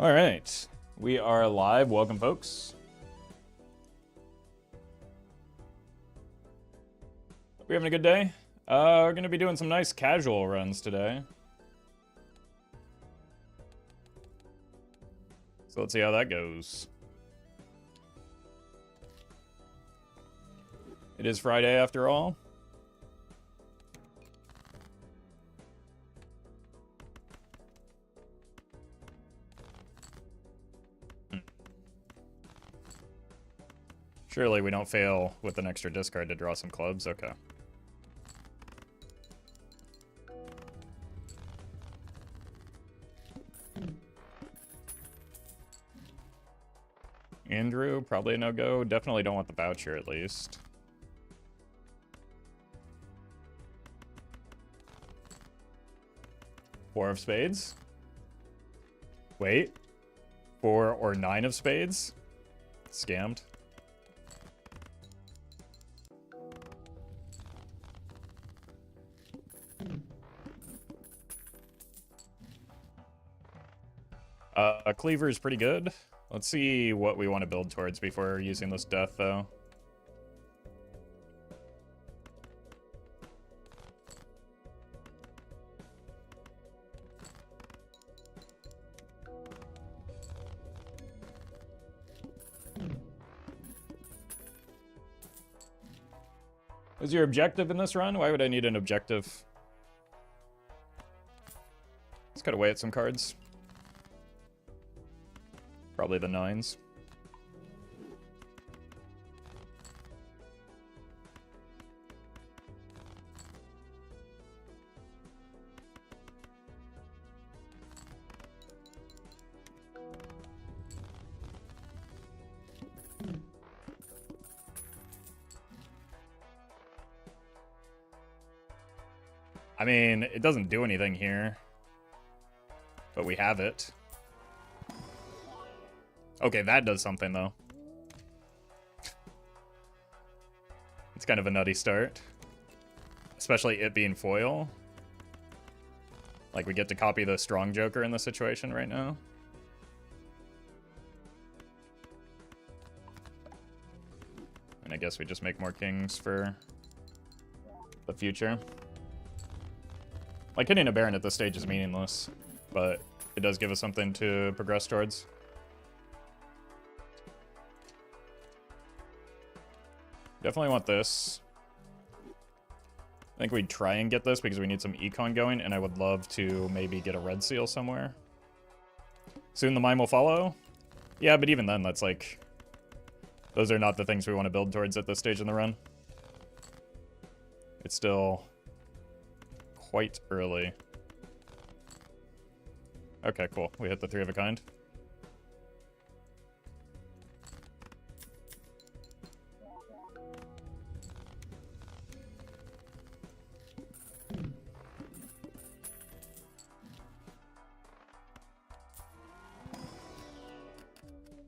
All right, we are live. Welcome, folks. Hope you're having a good day. We're going to be doing some nice casual runs today. So let's see how that goes. It is Friday after all. Surely we don't fail with an extra discard to draw some clubs. Okay. Andrew, probably a no-go. Definitely don't want the voucher, at least. Four of spades. Wait. 4 or 9 of spades? Scammed. A cleaver is pretty good. Let's see what we want to build towards before using this death, though. What's your objective in this run? Why would I need an objective? Let's cut away at some cards. Probably the 9s. I mean, it doesn't do anything here, but we have it. Okay, that does something, though. It's kind of a nutty start. Especially it being foil. Like, we get to copy the strong joker in this situation right now. And I guess we just make more kings for the future. Like, hitting a baron at this stage is meaningless, but it does give us something to progress towards. Definitely want this. I think we'd try and get this because we need some econ going, and I would love to maybe get a red seal somewhere. Soon the mime will follow? Yeah, but even then, that's like... Those are not the things we want to build towards at this stage in the run. It's still quite early. Okay, cool. We hit the 3 of a kind.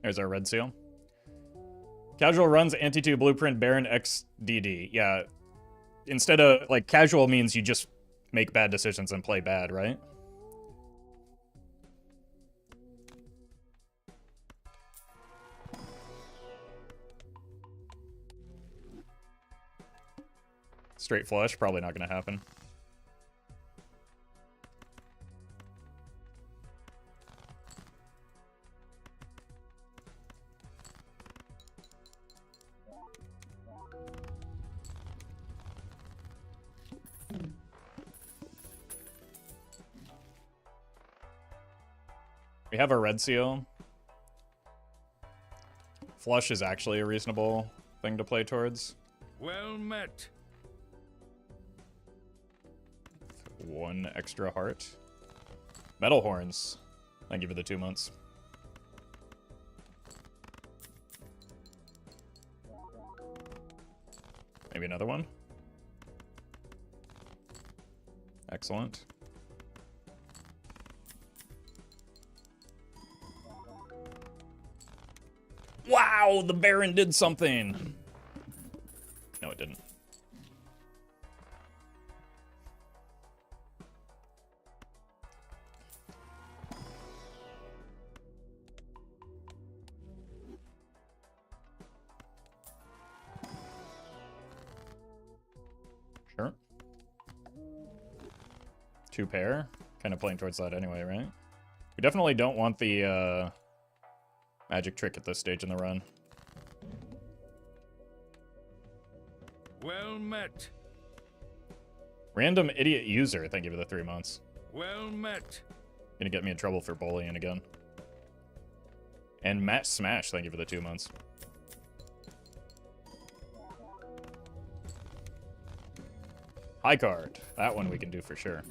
There's our red seal. Casual runs anti-2 blueprint Baron XDD. Yeah. Instead of, like, casual means you just make bad decisions and play bad, right? Straight flush, probably not going to happen. We have a red seal. Flush is actually a reasonable thing to play towards. Well met. 1 extra heart. Metal horns. Thank you for the 2 months. Maybe another one. Excellent. Wow, the Baron did something. No, it didn't. 2 pair. Kind of playing towards that anyway, right? We definitely don't want the magic trick at this stage in the run. Well met. Random idiot user, thank you for the 3 months. Well met. Gonna get me in trouble for bullying again. And Matt Smash, thank you for the 2 months. High card. That one we can do for sure.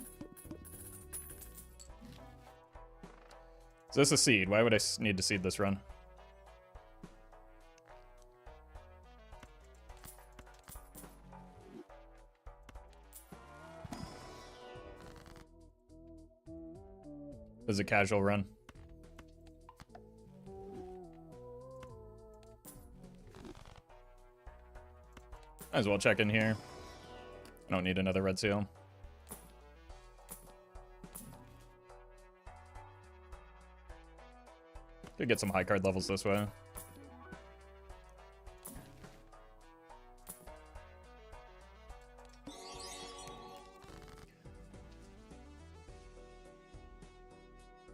Is this a seed? Why would I need to seed this run? This is a casual run. Might as well check in here. I don't need another red seal. Could get some high card levels this way.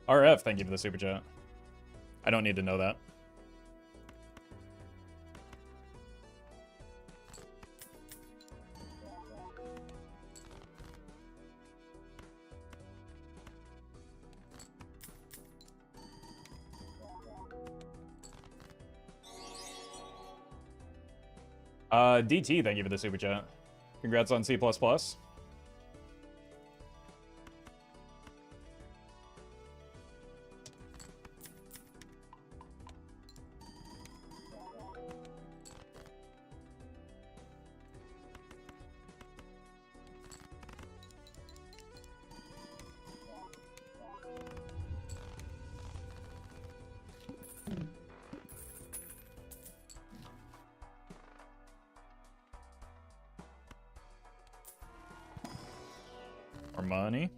RF, thank you for the super chat. I don't need to know that. DT, thank you for the super chat. Congrats on C++. More money.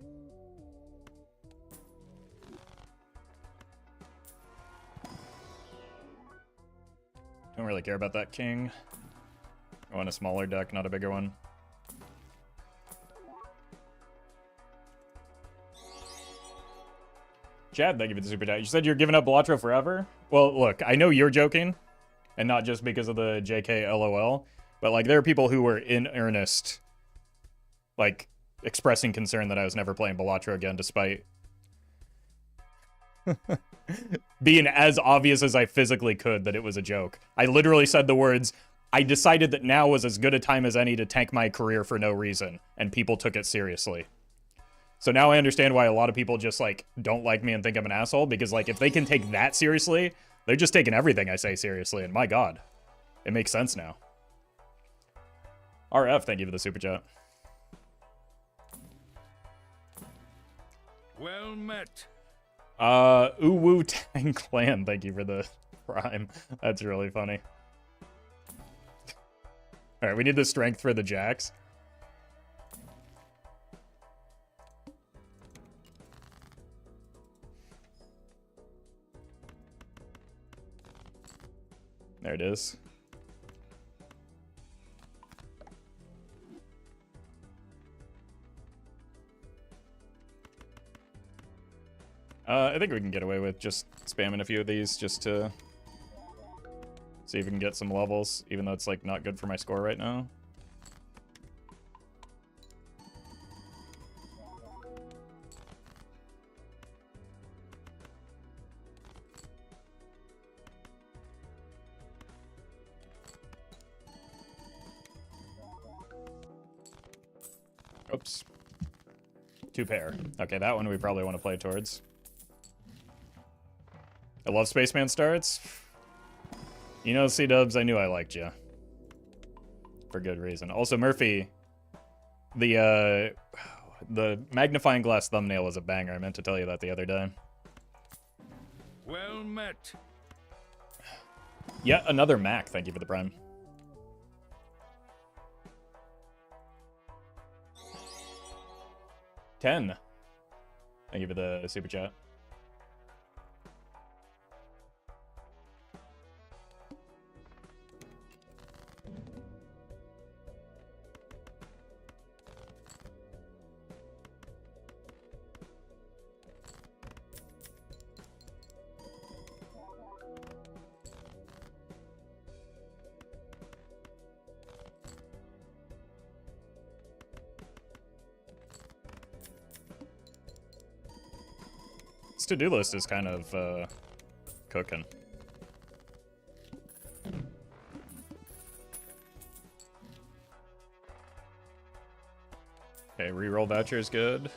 Don't really care about that king. I want a smaller deck, not a bigger one. Chad, thank you for the super chat. You said you're giving up Balatro forever? Well, look, I know you're joking, and not just because of the JK LOL, but like there are people who were in earnest, like expressing concern that I was never playing Balatro again, despite being as obvious as I physically could that it was a joke. I literally said the words, I decided that now was as good a time as any to tank my career for no reason, and people took it seriously. So now I understand why a lot of people just, like, don't like me and think I'm an asshole, because, like, if they can take that seriously, they're just taking everything I say seriously, and my god. It makes sense now. RF, thank you for the super chat. Well met. Uwu Tang Clan, thank you for the prime. That's really funny. Alright, we need the strength for the jacks. There it is. I think we can get away with just spamming a few of these just to see if we can get some levels, even though it's like not good for my score right now. Oops. 2 pair. Okay, that one we probably want to play towards. I love Spaceman starts. You know, C-dubs, I knew I liked you. For good reason. Also, Murphy, the magnifying glass thumbnail was a banger. I meant to tell you that the other day. Well met. Yet another Mac, thank you for the prime. $10. Thank you for the super chat. to-do list is kind of cooking. Okay, reroll voucher is good.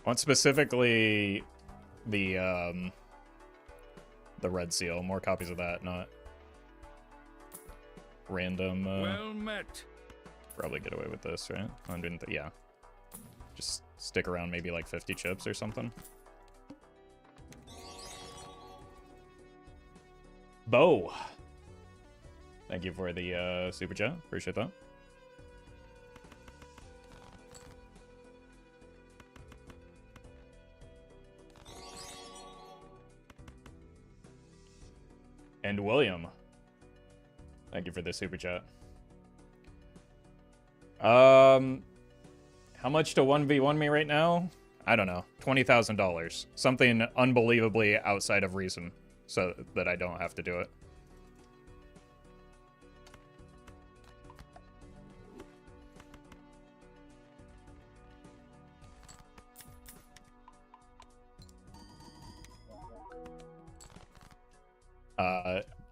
Want specifically the red seal. More copies of that, not random. Well met. Probably get away with this, right? 100. Yeah. Just stick around maybe like 50 chips or something. Bo. Thank you for the super chat. Appreciate that. And William. Thank you for the super chat. How much to 1v1 me right now? I don't know. $20,000. Something unbelievably outside of reason so that I don't have to do it.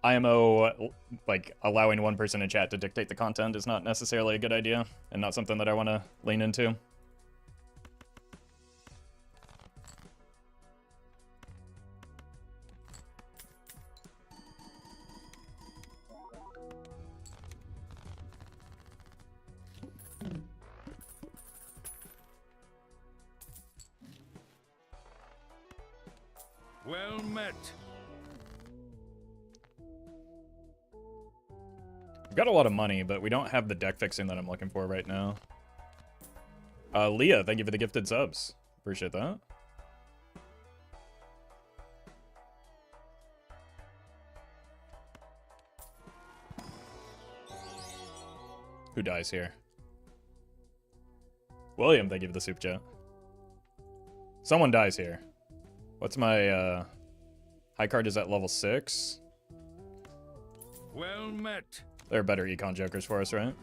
IMO, like, allowing one person in chat to dictate the content is not necessarily a good idea, and not something that I want to lean into. Well met. We've got a lot of money, but we don't have the deck fixing that I'm looking for right now. Leah, thank you for the gifted subs. Appreciate that. Who dies here? William, thank you for the super chat. Someone dies here. What's my high card is at level 6? Well met. There are better econ jokers for us, right?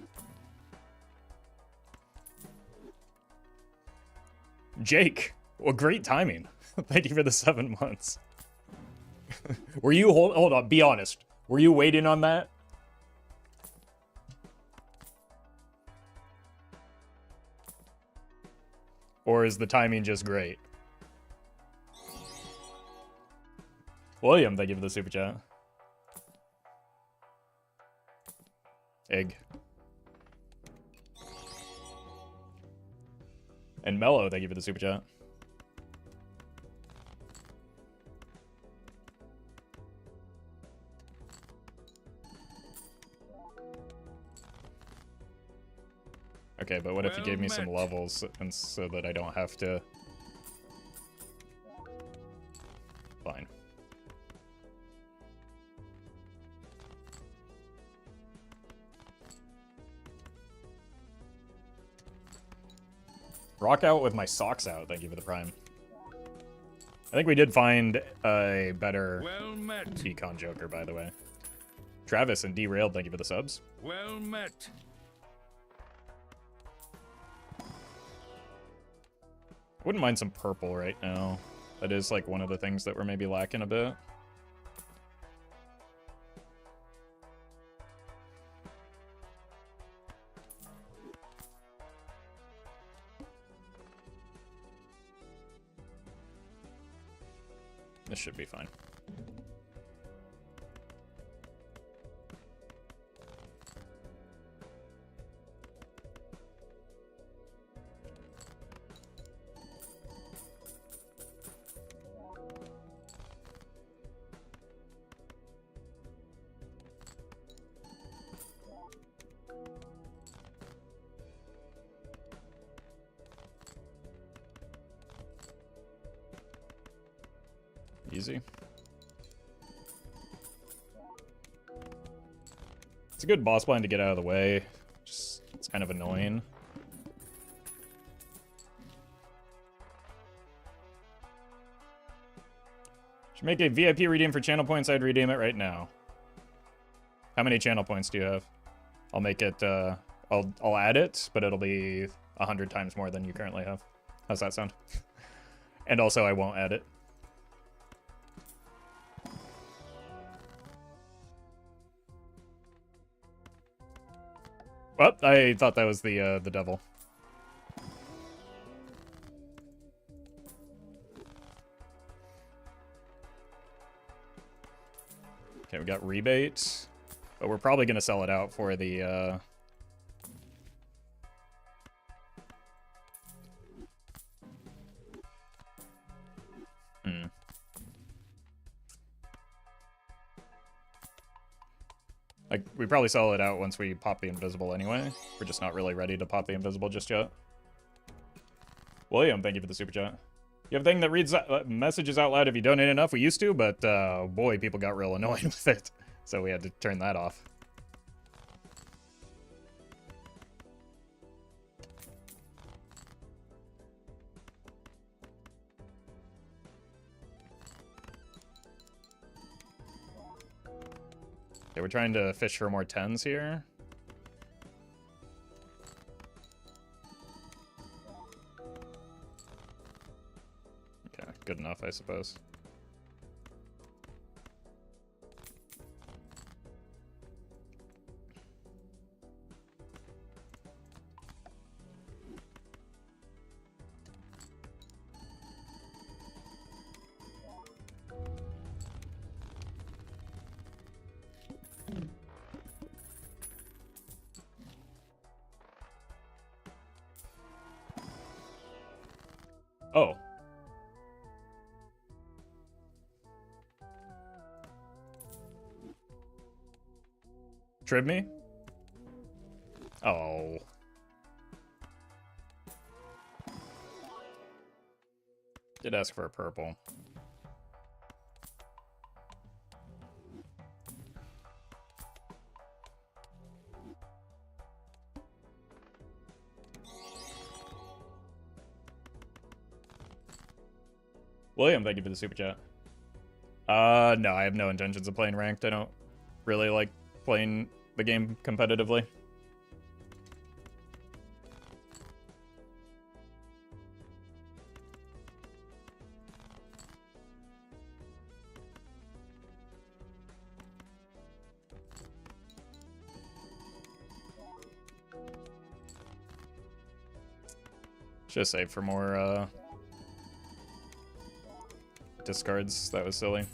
Jake, well, great timing. Thank you for the 7 months. Were you, hold on, be honest. Were you waiting on that? Or is the timing just great? William, thank you for the super chat. Egg. And Mello, thank you for the super chat. Okay, but what if you gave me some levels and so that I don't have to... Fine. Rock out with my socks out. Thank you for the prime. I think we did find a better econ joker, by the way. Travis and Derailed, thank you for the subs. Well met. Wouldn't mind some purple right now. That is like one of the things that we're maybe lacking a bit. This should be fine. Easy. It's a good boss blind to get out of the way. Just, it's kind of annoying. Should make a VIP redeem for channel points. I'd redeem it right now. How many channel points do you have? I'll make it, I'll add it, but it'll be 100 times more than you currently have. How's that sound? And also, I won't add it. Well, I thought that was the devil. Okay, we got rebate, but we're probably gonna sell it out for the Like, we probably sell it out once we pop the invisible anyway. We're just not really ready to pop the invisible just yet. William, thank you for the super chat. You have a thing that reads messages out loud if you donate enough. We used to, but boy, people got real annoyed with it. So we had to turn that off. Okay, we're trying to fish for more 10s here. Okay, good enough, I suppose. Oh. Trib me? Oh. Did ask for a purple. William, thank you for the super chat. No, I have no intentions of playing ranked. I don't really like playing the game competitively. Just save for more, discards. That was silly.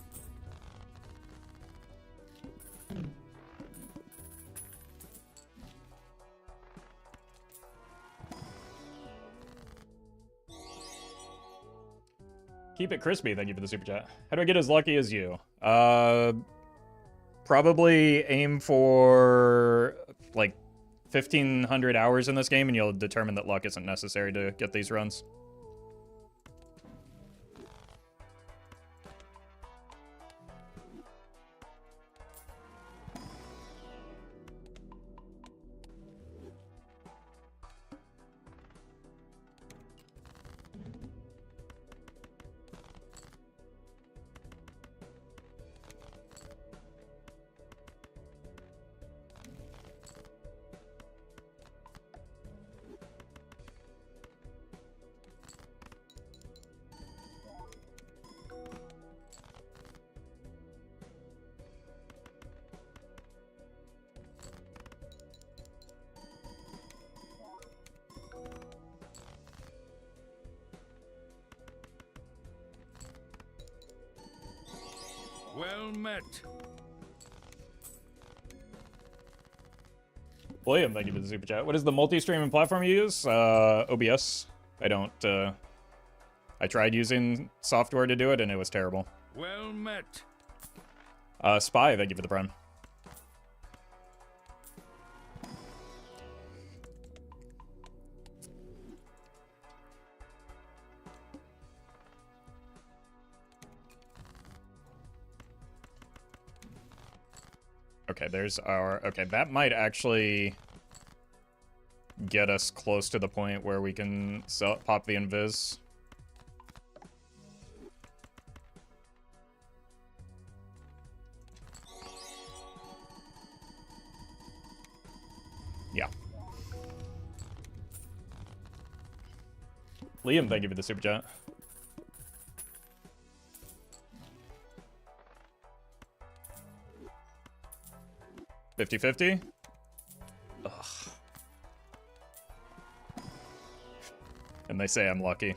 Keep it crispy, thank you for the super chat. How do I get as lucky as you? Probably aim for, like, 1,500 hours in this game, and you'll determine that luck isn't necessary to get these runs. Well met. William, thank you for the super chat. What is the multi-streaming platform you use? OBS. I don't, I tried using software to do it, and it was terrible. Well met. Spy, thank you for the prime. Okay, there's our... Okay, that might actually get us close to the point where we can pop the invis. Liam, thank you for the super chat. $50-50. Ugh. And they say I'm lucky.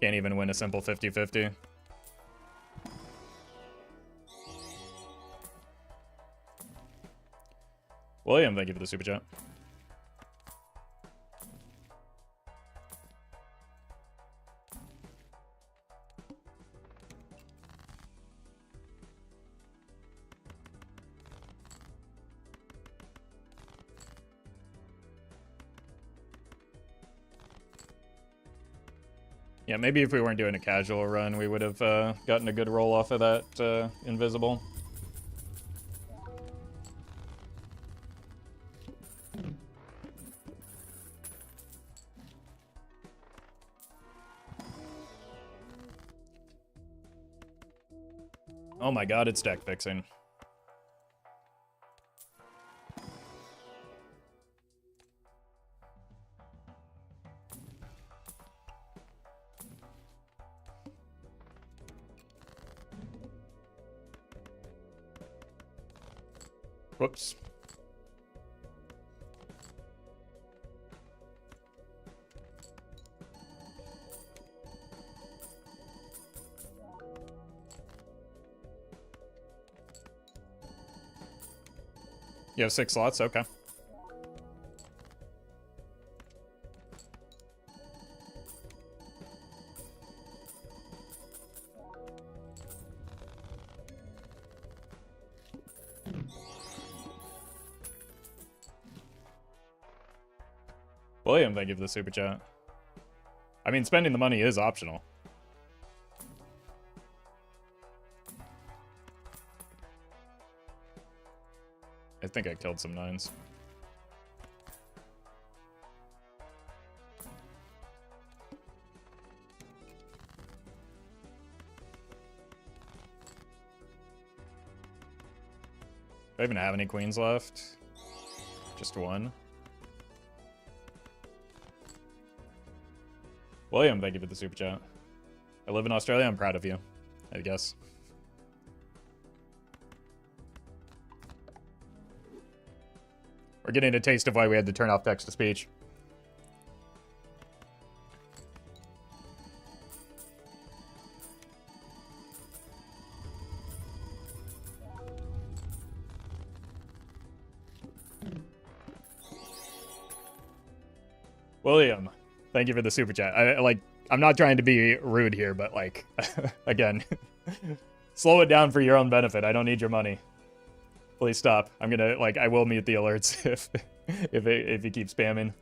Can't even win a simple 50-50. William, thank you for the super chat. Yeah, maybe if we weren't doing a casual run, we would have gotten a good roll off of that invisible. Oh my god, it's deck fixing. Whoops. You have 6 slots? Okay. William, thank you for the super chat. I mean, spending the money is optional. I think I killed some 9s. Do I even have any queens left? Just 1. William, thank you for the super chat. I live in Australia, I'm proud of you, I guess. We're getting a taste of why we had to turn off text-to-speech. William, thank you for the super chat. I'm not trying to be rude here, but like, again, slow it down for your own benefit. I don't need your money. Please stop. I'm gonna, I will mute the alerts if you keep spamming.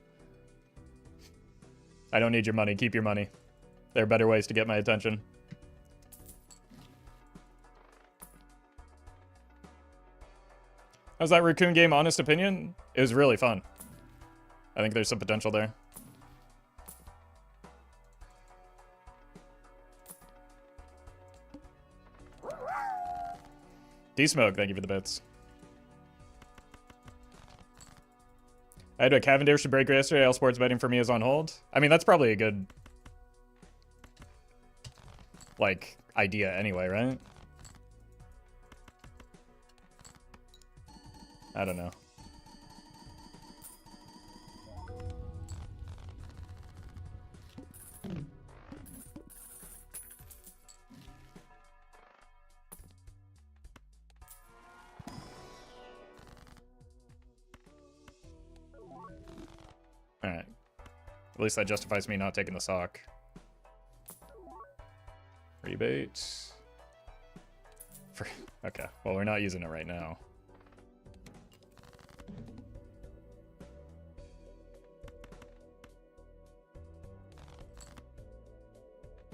I don't need your money. Keep your money. There are better ways to get my attention. How's that Raccoon game? Honest opinion? It was really fun. I think there's some potential there. D-Smoke, thank you for the bits. I had a Cavendish to break yesterday. All sports betting for me is on hold. I mean, that's probably a good, idea anyway, right? I don't know. Alright. At least that justifies me not taking the sock. Rebate. Okay, well, we're not using it right now.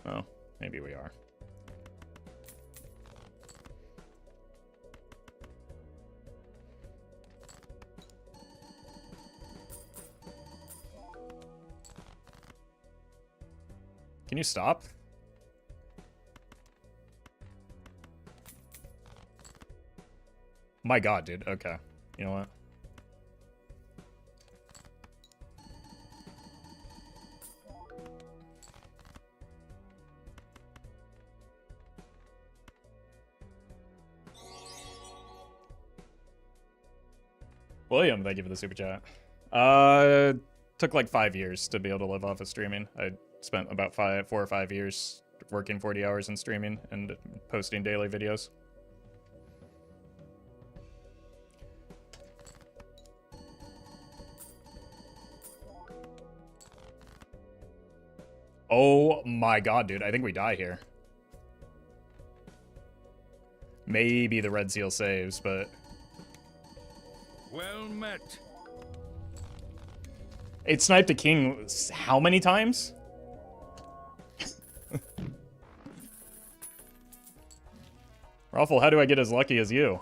Oh, maybe we are. Can you stop? My god, dude. Okay. You know what? William, thank you for the super chat. Took like 5 years to be able to live off of streaming. I spent about 4 or 5 years working 40 hours in streaming and posting daily videos. Oh my god, dude. I think we die here. Maybe the red seal saves, but... Well met. It sniped a king how many times? Roffle, how do I get as lucky as you?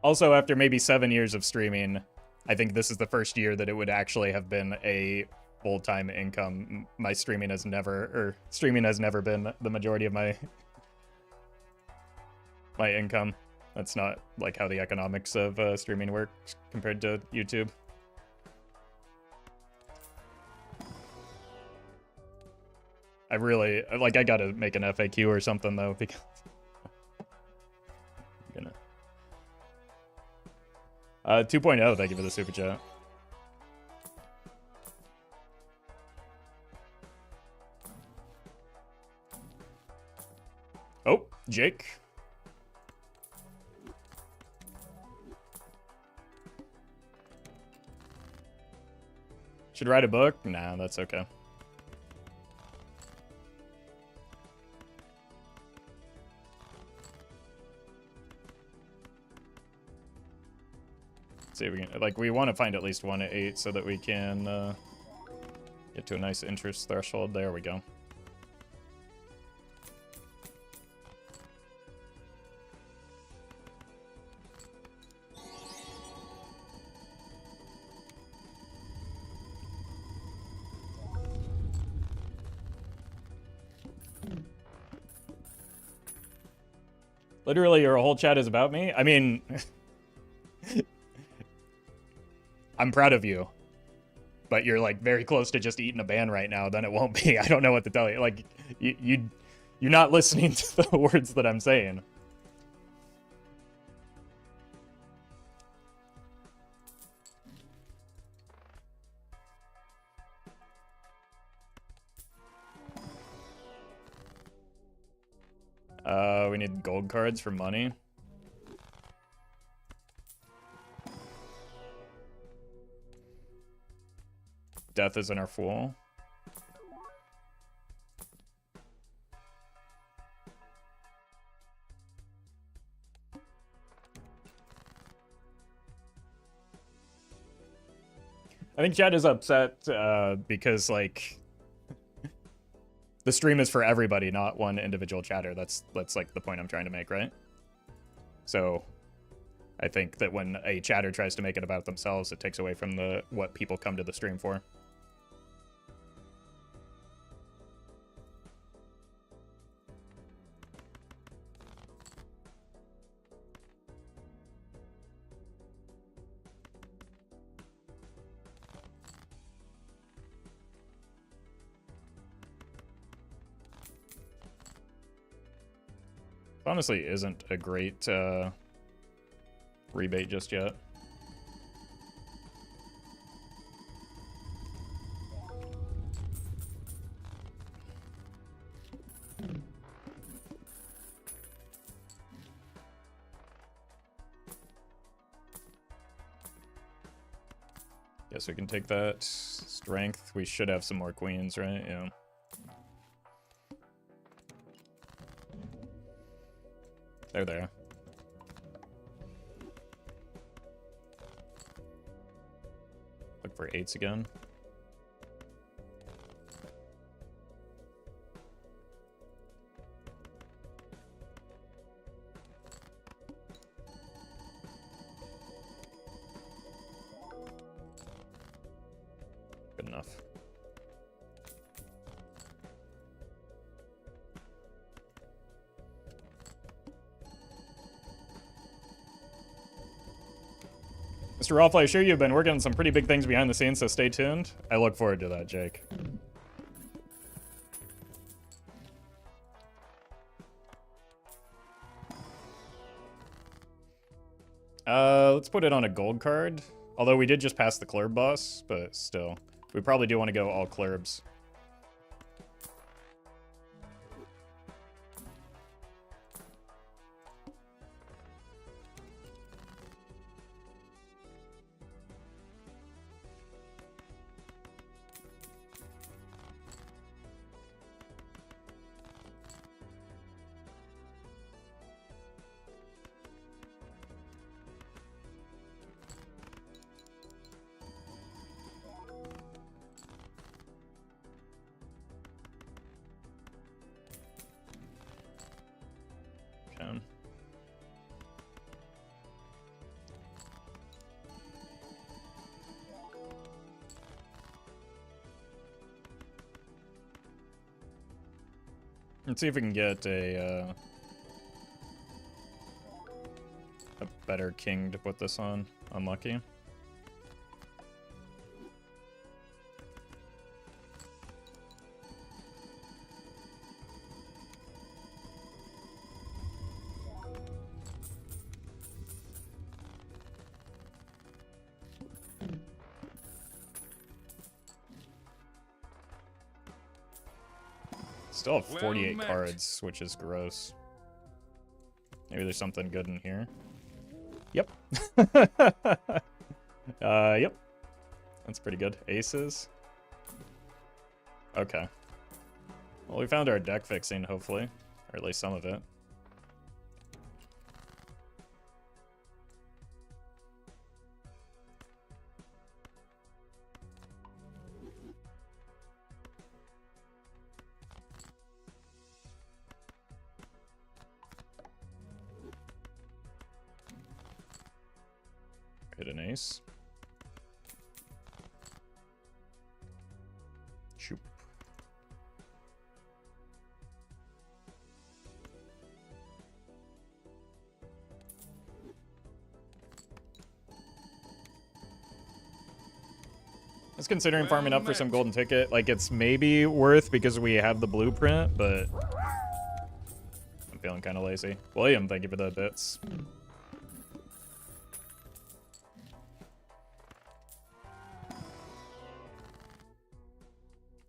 Also, after maybe 7 years of streaming, I think this is the first year that it would actually have been a full-time income. My streaming has never been the majority of my income. That's not like how the economics of streaming works compared to YouTube. I really, like, I gotta make an FAQ or something though, because I'm gonna 2.0, thank you for the super chat. Oh, Jake. Should write a book? Nah, that's okay. Let's see if we can, like, we want to find at least 1 at 8 so that we can get to a nice interest threshold. There we go. Literally, your whole chat is about me? I mean, I'm proud of you. But you're, like, very close to just eating a ban right now, then it won't be. I don't know what to tell you. Like, you're not listening to the words that I'm saying. We need gold cards for money. Death is in our fool. I think chat is upset because, like, the stream is for everybody, not one individual chatter. That's like the point I'm trying to make, right? So I think that when a chatter tries to make it about themselves, it takes away from what people come to the stream for. Honestly, isn't a great rebate just yet. Guess we can take that. Strength. We should have some more queens, right? Yeah. They're there. Look for 8s again. Good enough. Mr. Roffle, I assure you've been working on some pretty big things behind the scenes, so stay tuned. I look forward to that, Jake. Let's put it on a gold card. Although we did just pass the Clurb boss, but still. We probably do want to go all Clurbs. Okay. Let's see if we can get a better king to put this on. Unlucky. Still have 48 cards, which is gross. Maybe there's something good in here. Yep. Yep. That's pretty good. Aces. Okay. Well, we found our deck fixing, hopefully. Or at least some of it. Hit an ace. Shoop. I was considering farming up for some golden ticket. Like, it's maybe worth because we have the blueprint, but I'm feeling kind of lazy. William, thank you for the bits.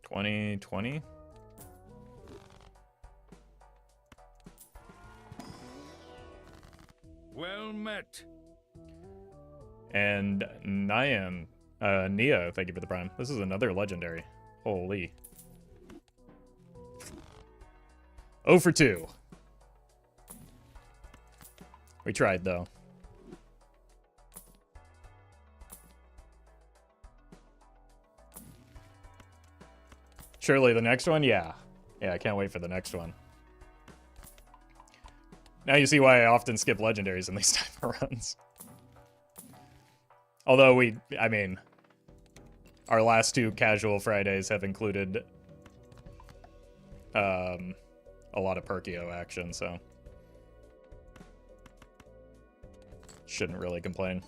2020. Well met. And Nyan, Nia, thank you for the prime. This is another legendary. Holy. 0 for 2. We tried, though. Surely the next one? Yeah. Yeah, I can't wait for the next one. Now you see why I often skip legendaries in these type of runs. Although I mean, our last 2 casual Fridays have included a lot of Perkio action, so shouldn't really complain.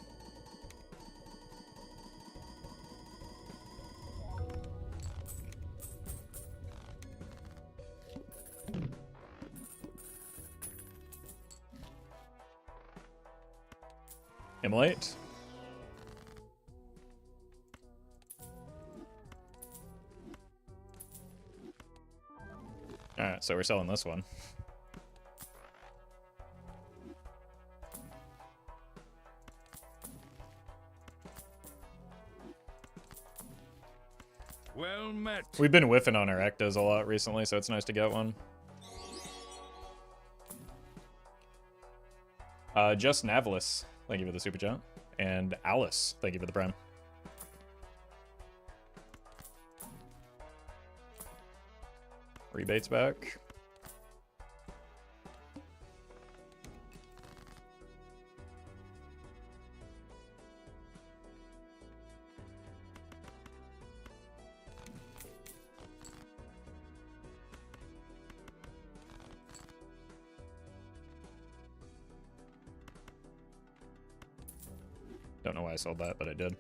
Immolate. Alright, so we're selling this one. Well met. We've been whiffing on our Ectos a lot recently, so it's nice to get one. Just Navlis, thank you for the super chat. And Alice, thank you for the prime. Rebates back. Don't know why I sold that, but I did.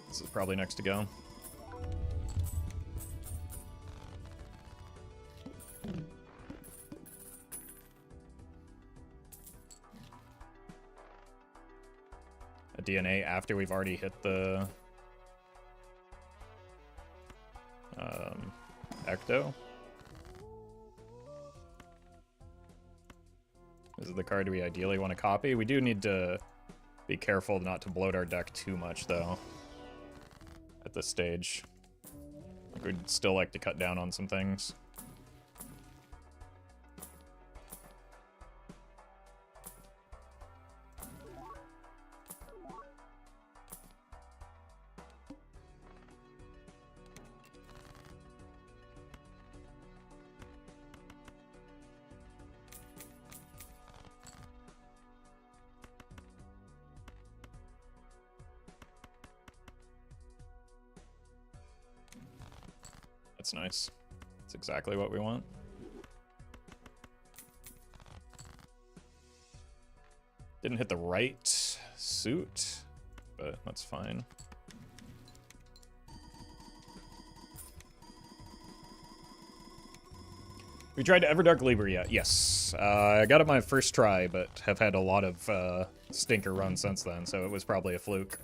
This is probably next to go. a DNA after we've already hit the Ecto. This is the card we ideally want to copy. We do need to be careful not to bloat our deck too much, though, at this stage. We'd still like to cut down on some things. That's nice. That's exactly what we want. Didn't hit the right suit, but that's fine. We tried Everdark Libra yet? Yes. I got it my first try, but have had a lot of stinker runs since then, so it was probably a fluke.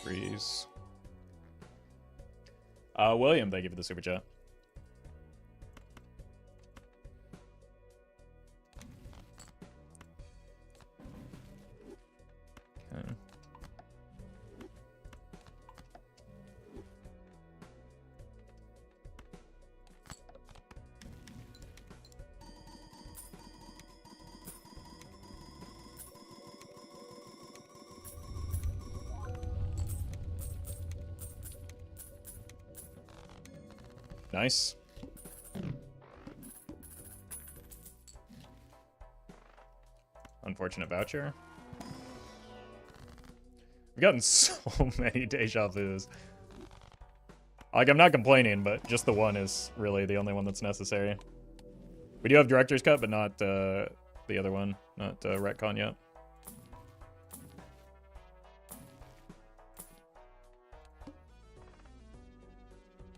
Freeze. William, thank you for the super chat. Okay. Nice. Unfortunate voucher. We've gotten so many deja vus. Like, I'm not complaining, but just the one is really the only one that's necessary. We do have Director's Cut, but not the other one. Not Retcon yet.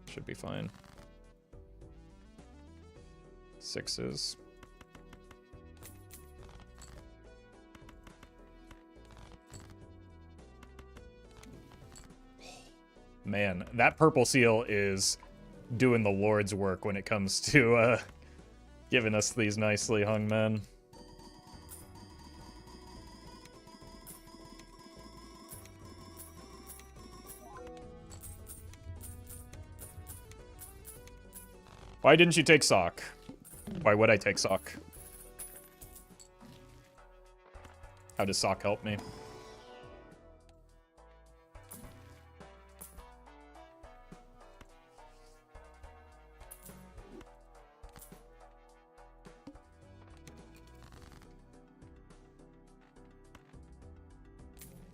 Should be fine. Sixes. Man, that purple seal is doing the Lord's work when it comes to giving us these nicely hung men. Why didn't you take Sock? Why would I take Sock? How does Sock help me?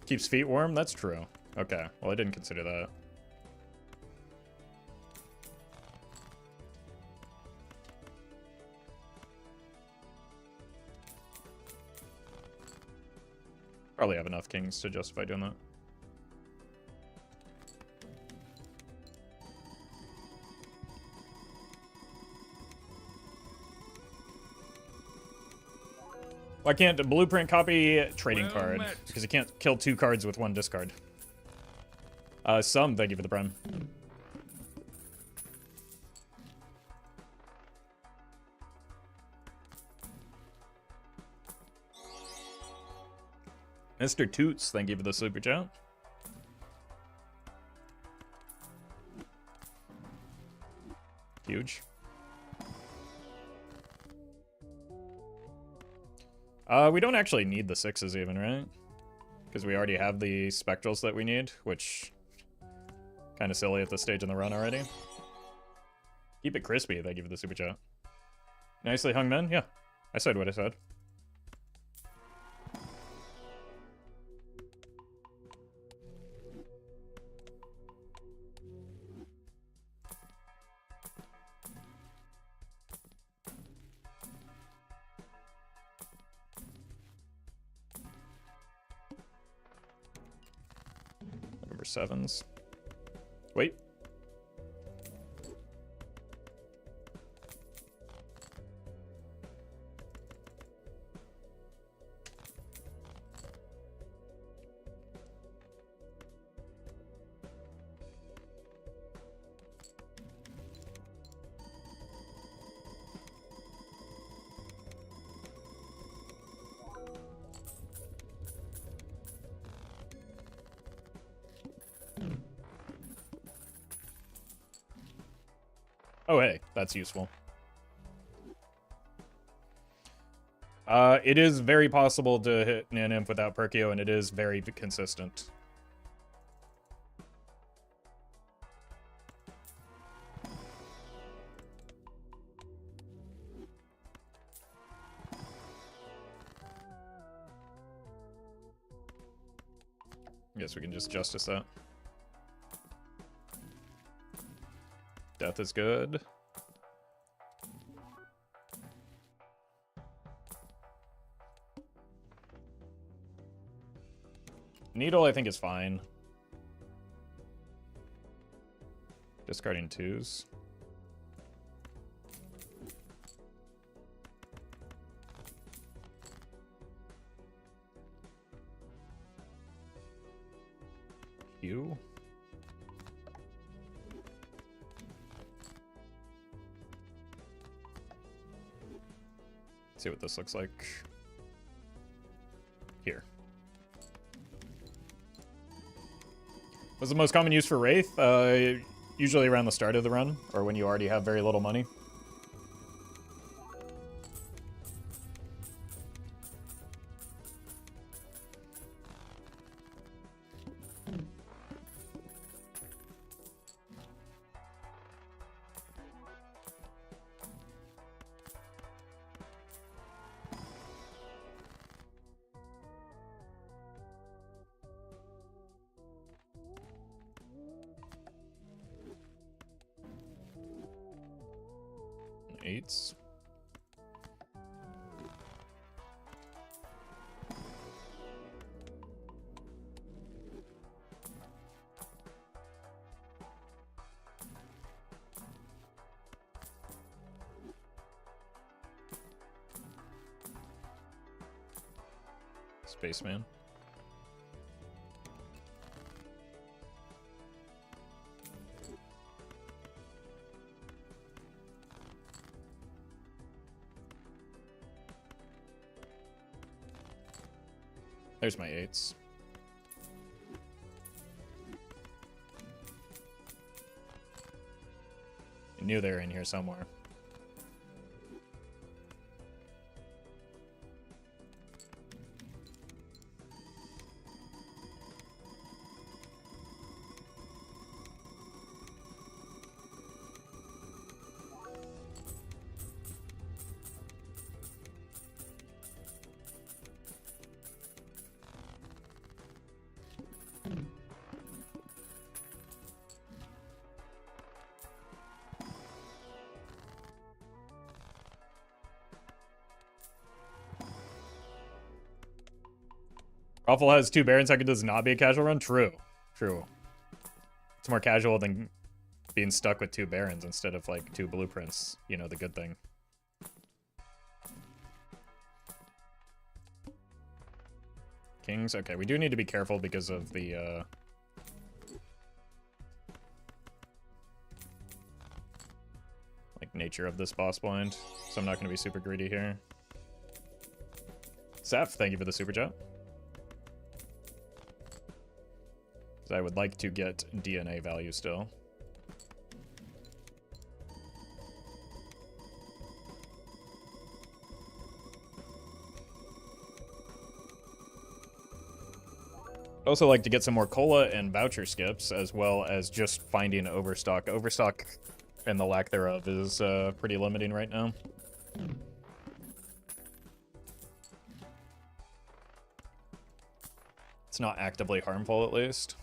Keeps feet warm? That's true. Okay, well, I didn't consider that. Probably have enough kings to justify doing that. Why can't a blueprint copy trading card? Because you can't kill 2 cards with 1 discard. Thank you for the prime. Mr. Toots, thank you for the super chat. Huge. We don't actually need the 6s even, right? Because we already have the spectrals that we need, which kind of silly at this stage in the run already. Keep it crispy, thank you for the super chat. Nicely hung men? Yeah, I said what I said. over 7s. Wait. Oh, hey, that's useful. It is very possible to hit an imp without Perkio, and it is very consistent. I guess we can just justice that. Death is good. Needle, I think, is fine. Discarding 2s. Q. See what this looks like. Here. What's the most common use for Wraith? Usually around the start of the run, or when you already have very little money. Eights. Spaceman. There's my 8s. I knew they were in here somewhere. Roffle has 2 Barons. How could this not be a casual run? True. True. It's more casual than being stuck with 2 Barons instead of, like, 2 blueprints. You know, the good thing. Kings? Okay, we do need to be careful because of the, like, nature of this boss blind. So I'm not going to be super greedy here. Seth, thank you for the super chat. I would like to get DNA value still. I'd also like to get some more cola and voucher skips, as well as just finding overstock. Overstock and the lack thereof is pretty limiting right now. It's not actively harmful, at least.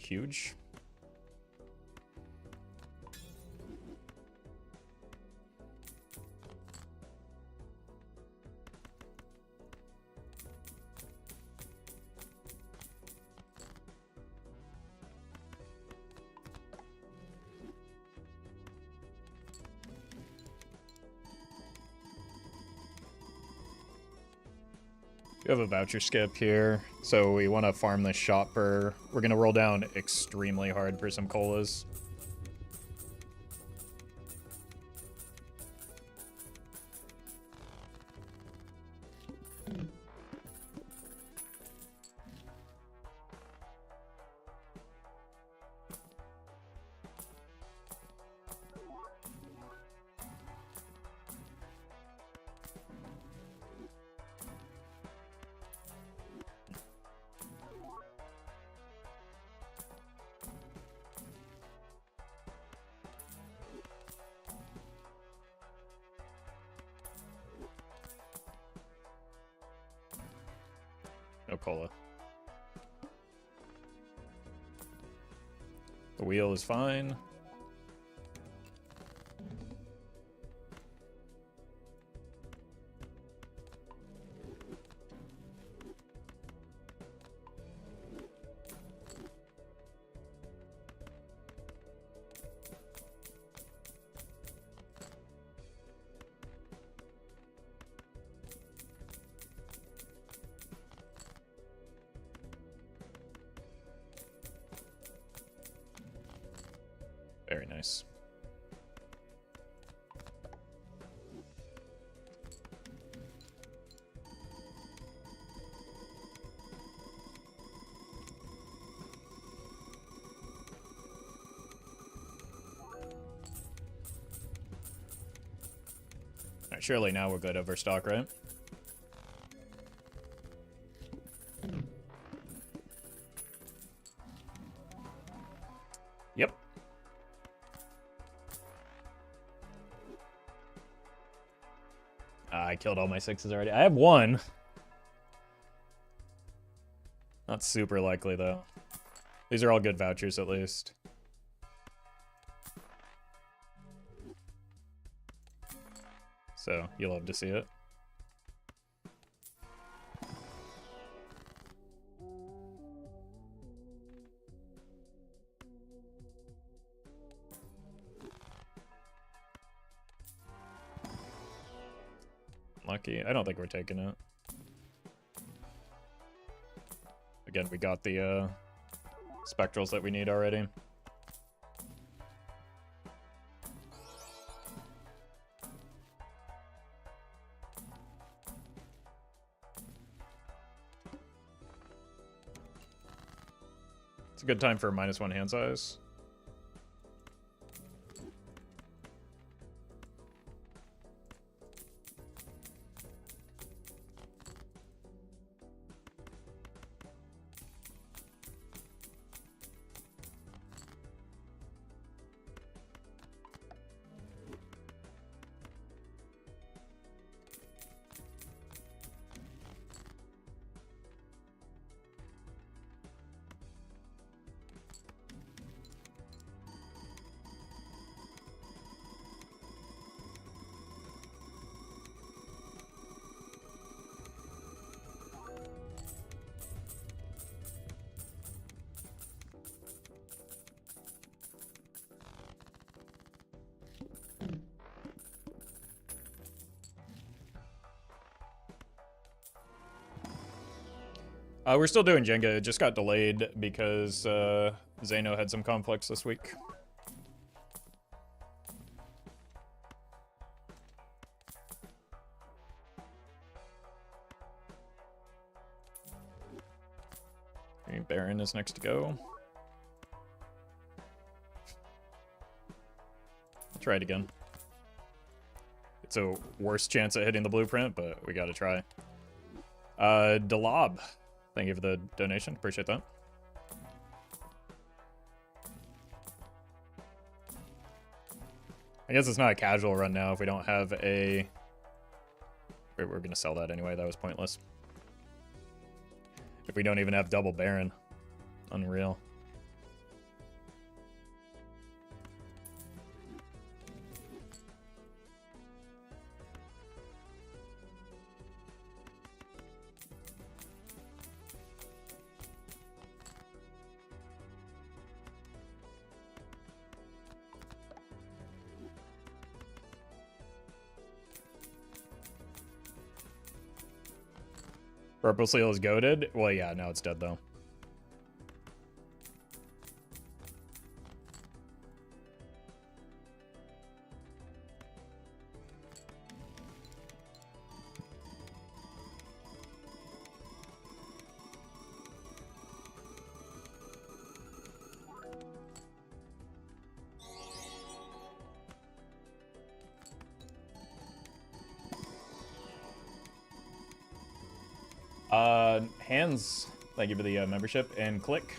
huge. We have a voucher skip here, so we want to farm this shopper. We're going to roll down extremely hard for some colas. No cola. The wheel is fine. Very nice. Alright, surely now we're good overstock, right? Yep. I killed all my 6s already. I have 1. Not super likely, though. These are all good vouchers, at least. So, you'll love to see it. Lucky. I don't think we're taking it. Again, we got the spectrals that we need already. It's a good time for a -1 hand size. We're still doing Jenga. It just got delayed because Zeno had some conflicts this week. Green Baron is next to go. I'll try it again. It's a worse chance at hitting the blueprint, but we gotta try. Delob. Thank you for the donation. Appreciate that. I guess it's not a casual run now if we don't have a... Wait, we're going to sell that anyway. That was pointless. If we don't even have double Baron. Unreal. Purple seal is goated. Well, yeah, now it's dead though. Hands, thank you for the membership, and Click,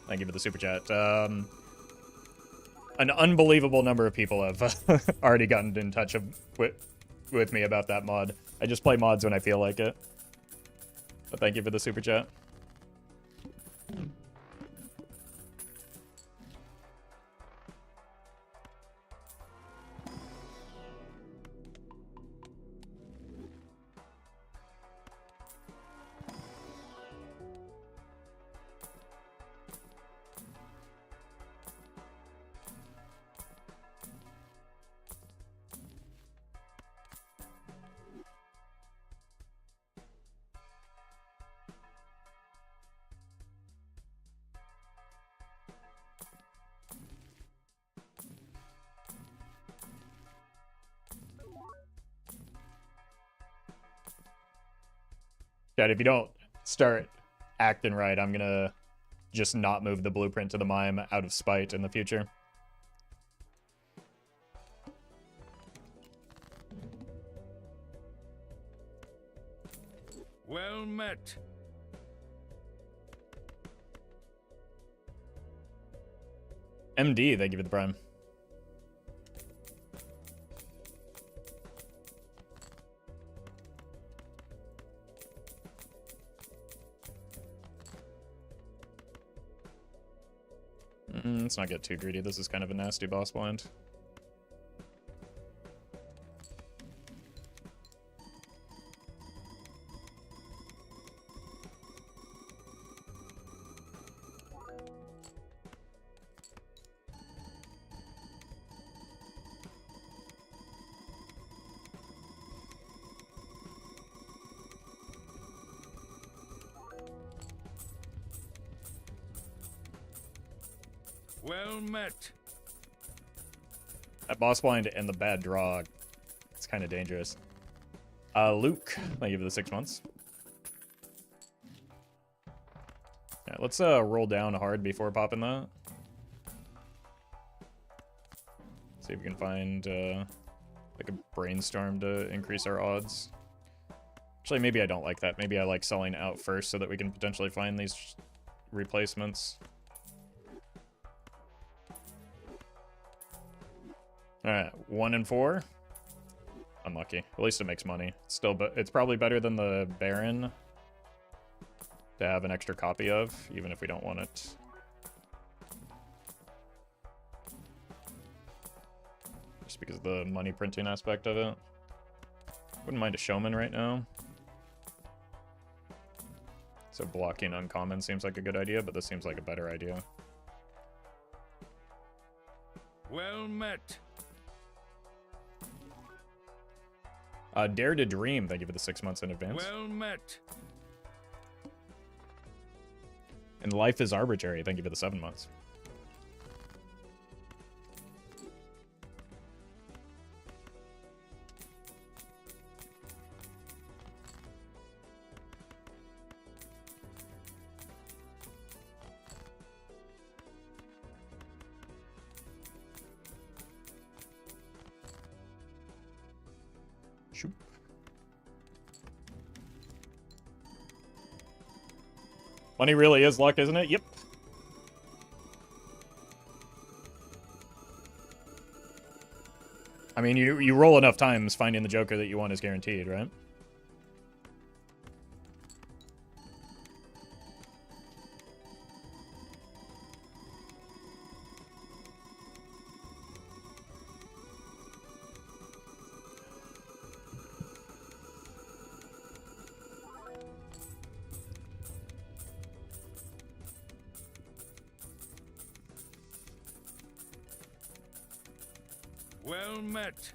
thank you for the super chat. An unbelievable number of people have already gotten in touch with me about that mod. I just play mods when I feel like it. But thank you for the super chat. Chad, if you don't start acting right, I'm gonna just not move the blueprint to the mime out of spite in the future. Well met. MD, thank you for the prime. Let's not get too greedy. This is kind of a nasty boss blind. Well met. That boss blind and the bad draw, it's kind of dangerous. Luke, thank you for the 6 months. Yeah, let's roll down hard before popping that. See if we can find like a brainstorm to increase our odds. Actually, maybe I don't like that. Maybe I like selling out first so that we can potentially find these replacements. Alright, 1 and 4. Unlucky. At least it makes money. Still, but it's probably better than the Baron to have an extra copy of, even if we don't want it. Just because of the money printing aspect of it. Wouldn't mind a showman right now. So blocking uncommon seems like a good idea, but this seems like a better idea. Well met. Dare to Dream, thank you for the 6 months in advance. Well met. And Life is Arbitrary, thank you for the 7 months. Shoop. Money really is luck, isn't it? Yep. I mean, you roll enough times, finding the Joker that you want is guaranteed, right? Well met.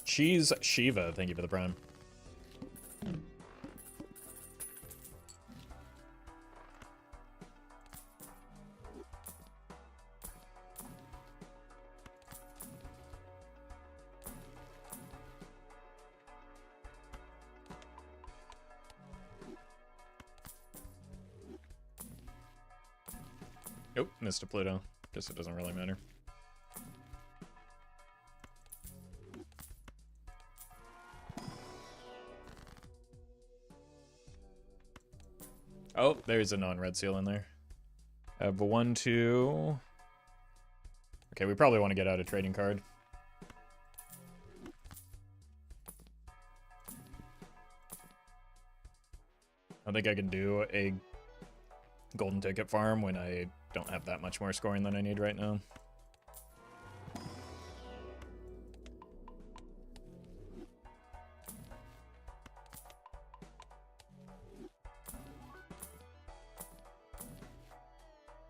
Cheese Shiva, thank you for the prime. Oh, missed a Pluto. Guess it doesn't really matter. Oh, there's a non-red seal in there. I have a 1, 2. Okay, we probably want to get out a trading card. I think I can do a golden ticket farm when I don't have that much more scoring than I need right now.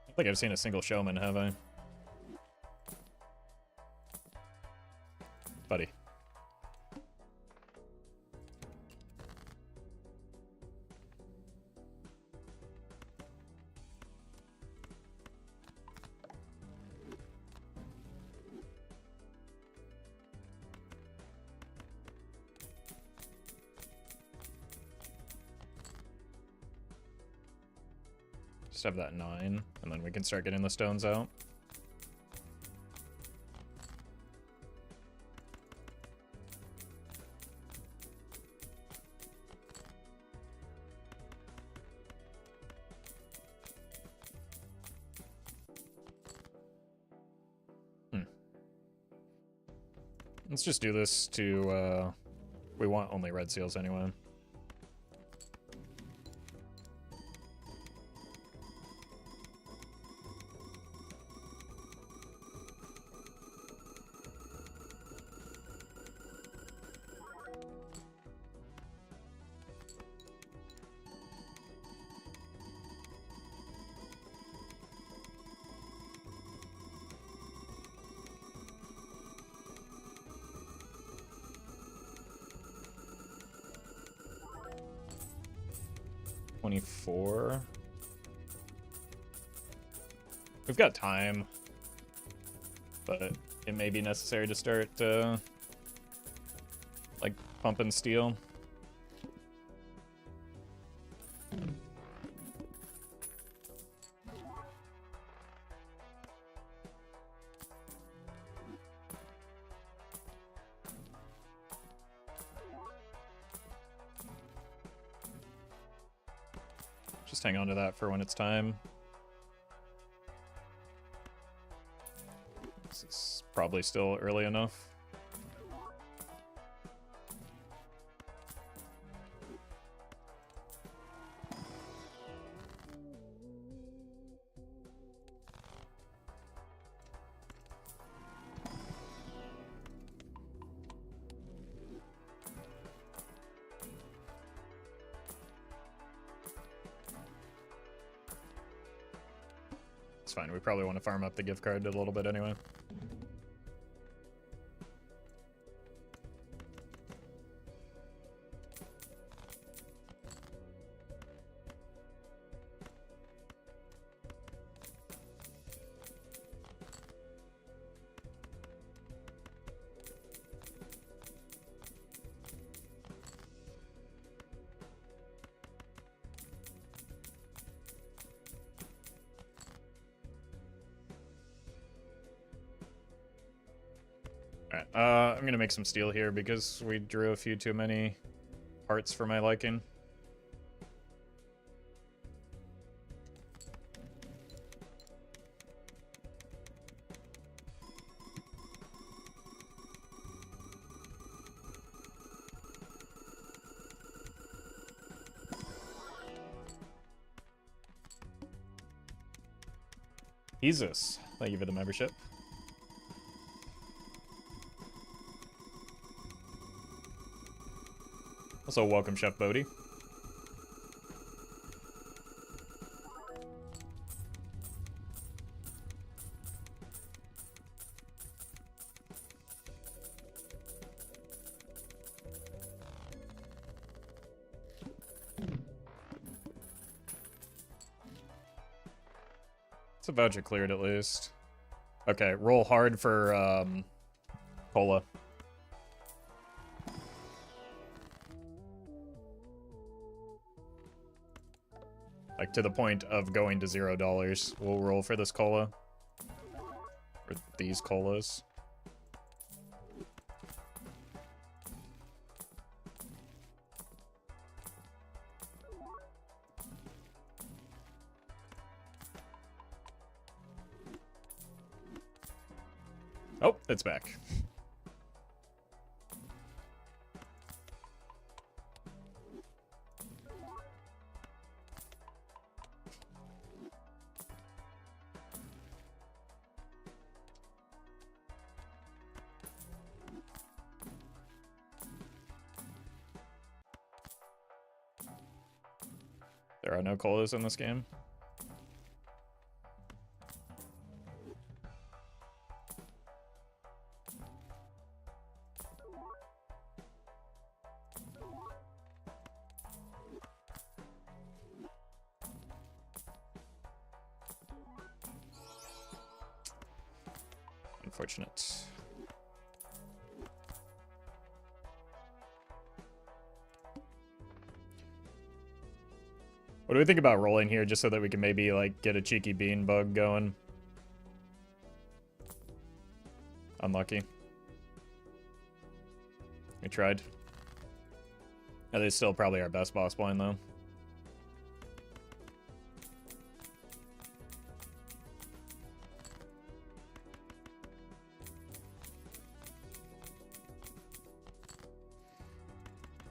I don't think I've seen a single showman, have I? Buddy. Just have that 9, and then we can start getting the stones out. Let's just do this to, we want only red seals anyway. We've got time, but it may be necessary to start, like, pumping steel. Just hang on to that for when it's time. This is probably still early enough. It's fine. We probably want to farm up the gift card a little bit anyway. Alright, I'm gonna make some steel here because we drew a few too many parts for my liking. Jesus, thank you for the membership. Also, welcome, Chef Bodie. It's a voucher cleared at least. Okay, roll hard for cola. Like, to the point of going to $0. We'll roll for this cola. Or these colas. Oh, it's back. There are no colas in this game. Unfortunate. What do we think about rolling here just so that we can maybe, like, get a cheeky bean bug going? Unlucky. We tried. That is still probably our best boss blind, though.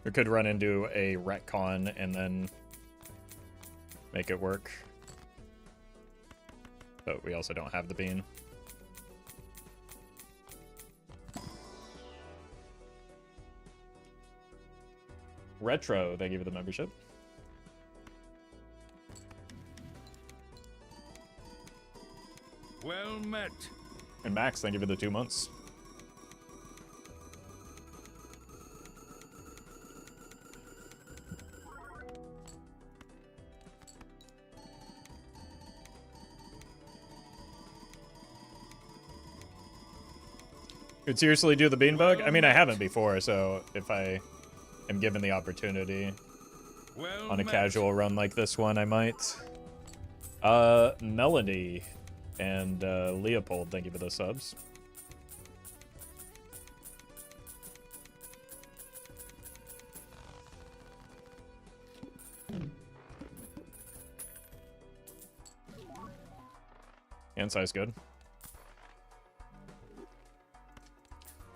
We could run into a retcon and then make it work. But we also don't have the bean. Retro, thank you for the membership. Well met. And Max, thank you for the 2 months. Could seriously do the bean bug? I mean, I haven't before, so if I am given the opportunity on a casual run like this one, I might. Melody and Leopold, thank you for the subs. Hand size good.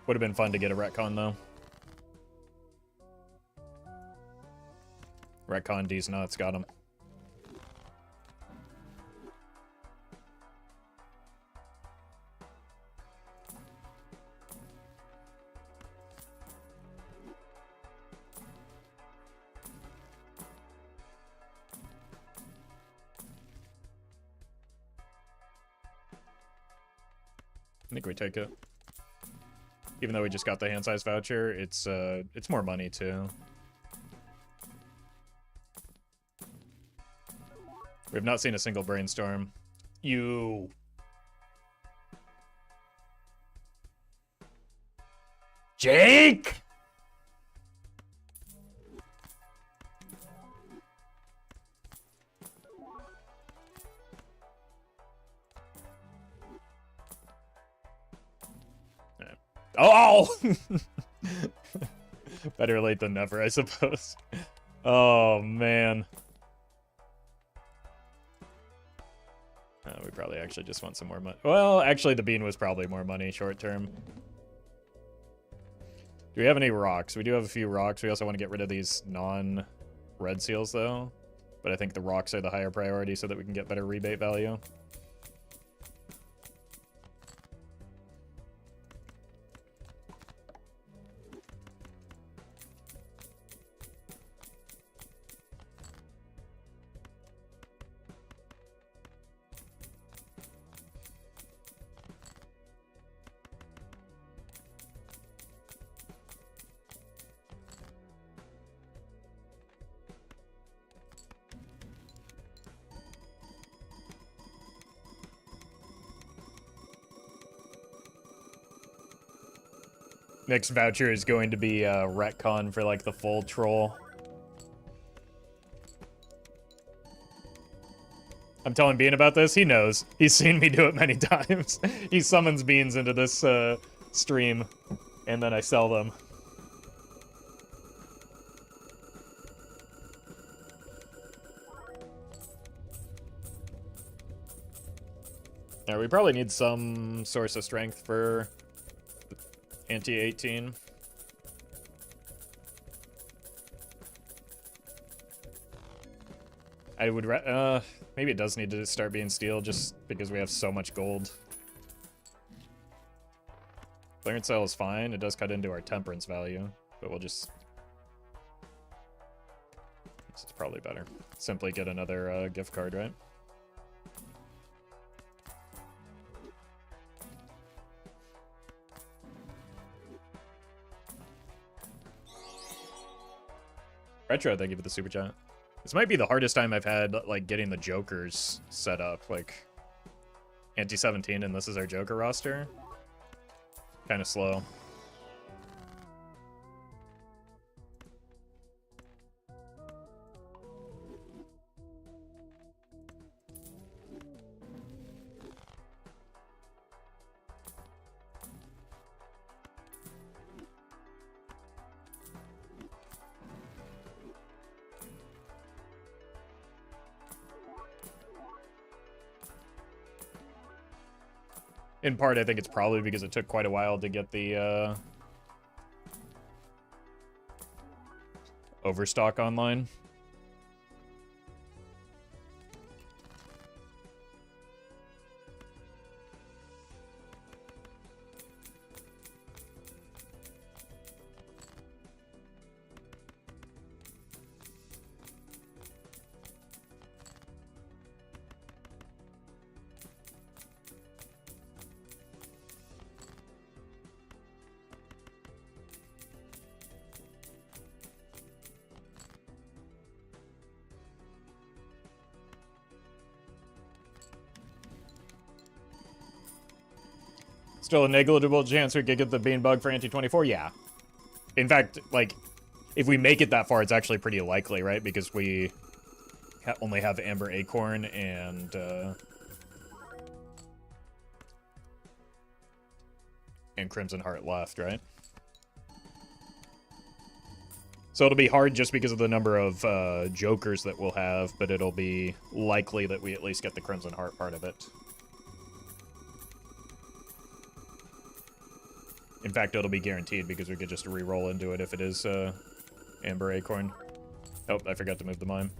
Would have been fun to get a retcon, though. Retcon D's nuts, got him. I think we take it. Even though we just got the hand size voucher, it's more money too. We have not seen a single brainstorm. You. Jake! Oh! Better late than never, I suppose. Oh, man. We probably actually just want some more money. Well, actually, the bean was probably more money short term. Do we have any rocks? We do have a few rocks. We also want to get rid of these non-red seals, though. But I think the rocks are the higher priority so that we can get better rebate value. Next voucher is going to be retcon for like the full troll. I'm telling Bean about this. He knows. He's seen me do it many times. He summons beans into this stream, and then I sell them. Yeah, we probably need some source of strength for anti-18. I would maybe it does need to start being steel just because we have so much gold. Clearance sale is fine. It does cut into our temperance value, but we'll just... This is probably better. Simply get another gift card, right? Retro, thank you for the super chat. This might be the hardest time I've had, like, getting the Jokers set up. Like, anti-17, and this is our Joker roster. Kind of slow. In part, I think it's probably because it took quite a while to get the Overstock online. Still a negligible chance we could get the bean bug for anti-24? Yeah. In fact, like, if we make it that far, it's actually pretty likely, right? Because we only have Amber Acorn and Crimson Heart left, right? So it'll be hard just because of the number of Jokers that we'll have, but it'll be likely that we at least get the Crimson Heart part of it. In fact, it'll be guaranteed because we could just re-roll into it if it is Amber Acorn. Oh, I forgot to move the mime.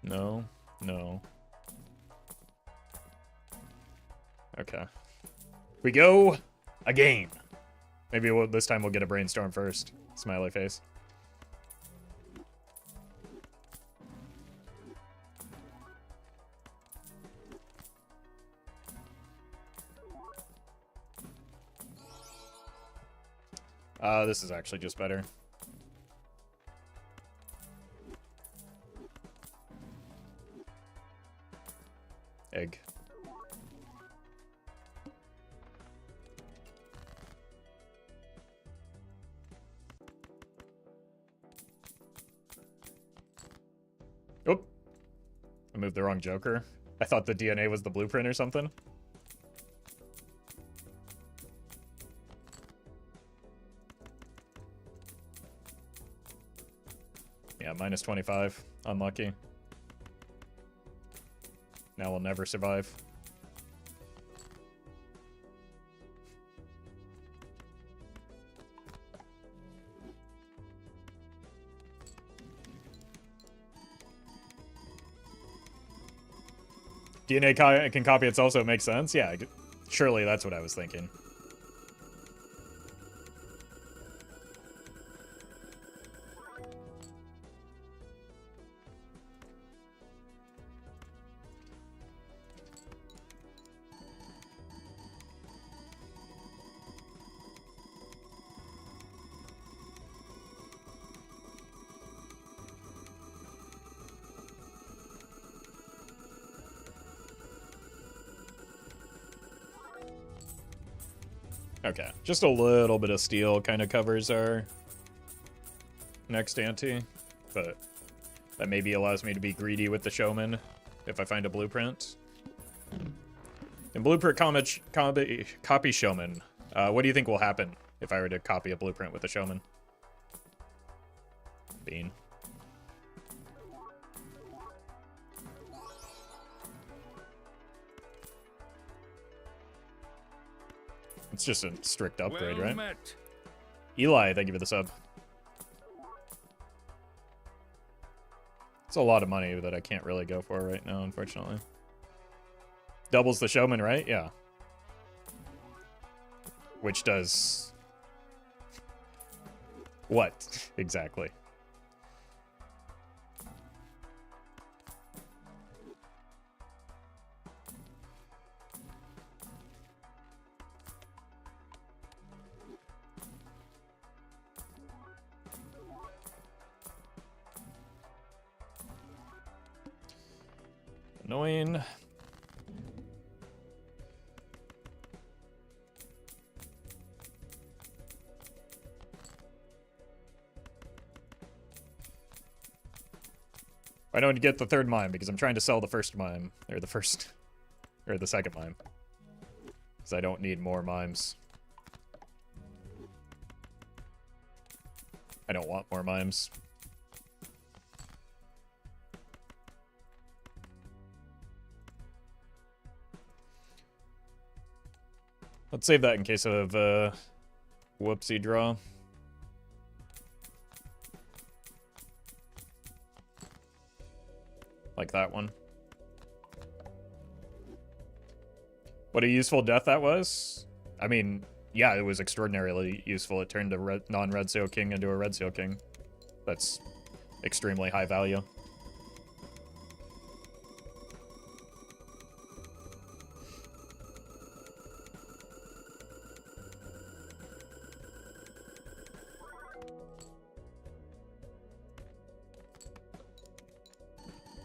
No, no. Okay. We go again. Maybe this time we'll get a brainstorm first. Smiley face. This is actually just better. Egg. Oh, I moved the wrong Joker. I thought the DNA was the blueprint or something. Yeah, minus 25. Unlucky. Now we'll never survive. DNA can copy itself, so it makes sense? Yeah, surely that's what I was thinking. Okay, just a little bit of steel kind of covers our next ante, but that maybe allows me to be greedy with the showman if I find a blueprint. In blueprint copy showman, what do you think will happen if I were to copy a blueprint with a showman? Bean. It's just a strict upgrade, Well right? met. Eli, thank you for the sub. It's a lot of money that I can't really go for right now, unfortunately. Doubles the showman, right? Yeah. Which does... what? Exactly. Annoying. I don't get the third mime because I'm trying to sell the first mime, or the second mime. Because I don't need more mimes. I don't want more mimes. Let's save that in case of whoopsie draw. Like that one. What a useful death that was. I mean, yeah, it was extraordinarily useful. It turned a non-red seal king into a red seal king. That's extremely high value.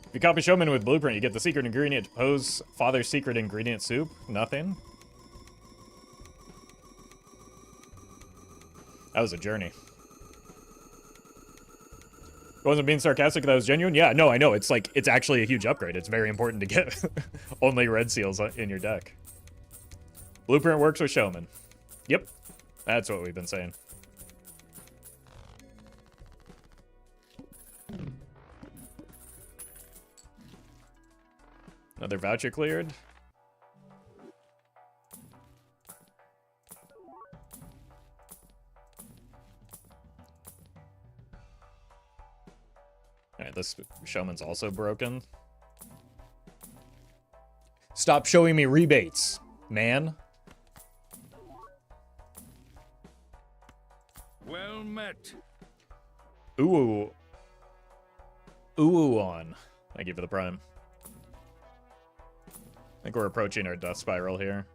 If you copy Showman with Blueprint, you get the secret ingredient to pose Father's secret ingredient soup. Nothing. That was a journey. I wasn't being sarcastic, that was genuine. Yeah, no, I know. It's like, it's actually a huge upgrade. It's very important to get only red seals in your deck. Blueprint works with Showman. Yep. That's what we've been saying. Another voucher cleared. Alright, this Showman's also broken. Stop showing me rebates, man. Well met. Ooh. Ooh on. Thank you for the prime. I think we're approaching our death spiral here.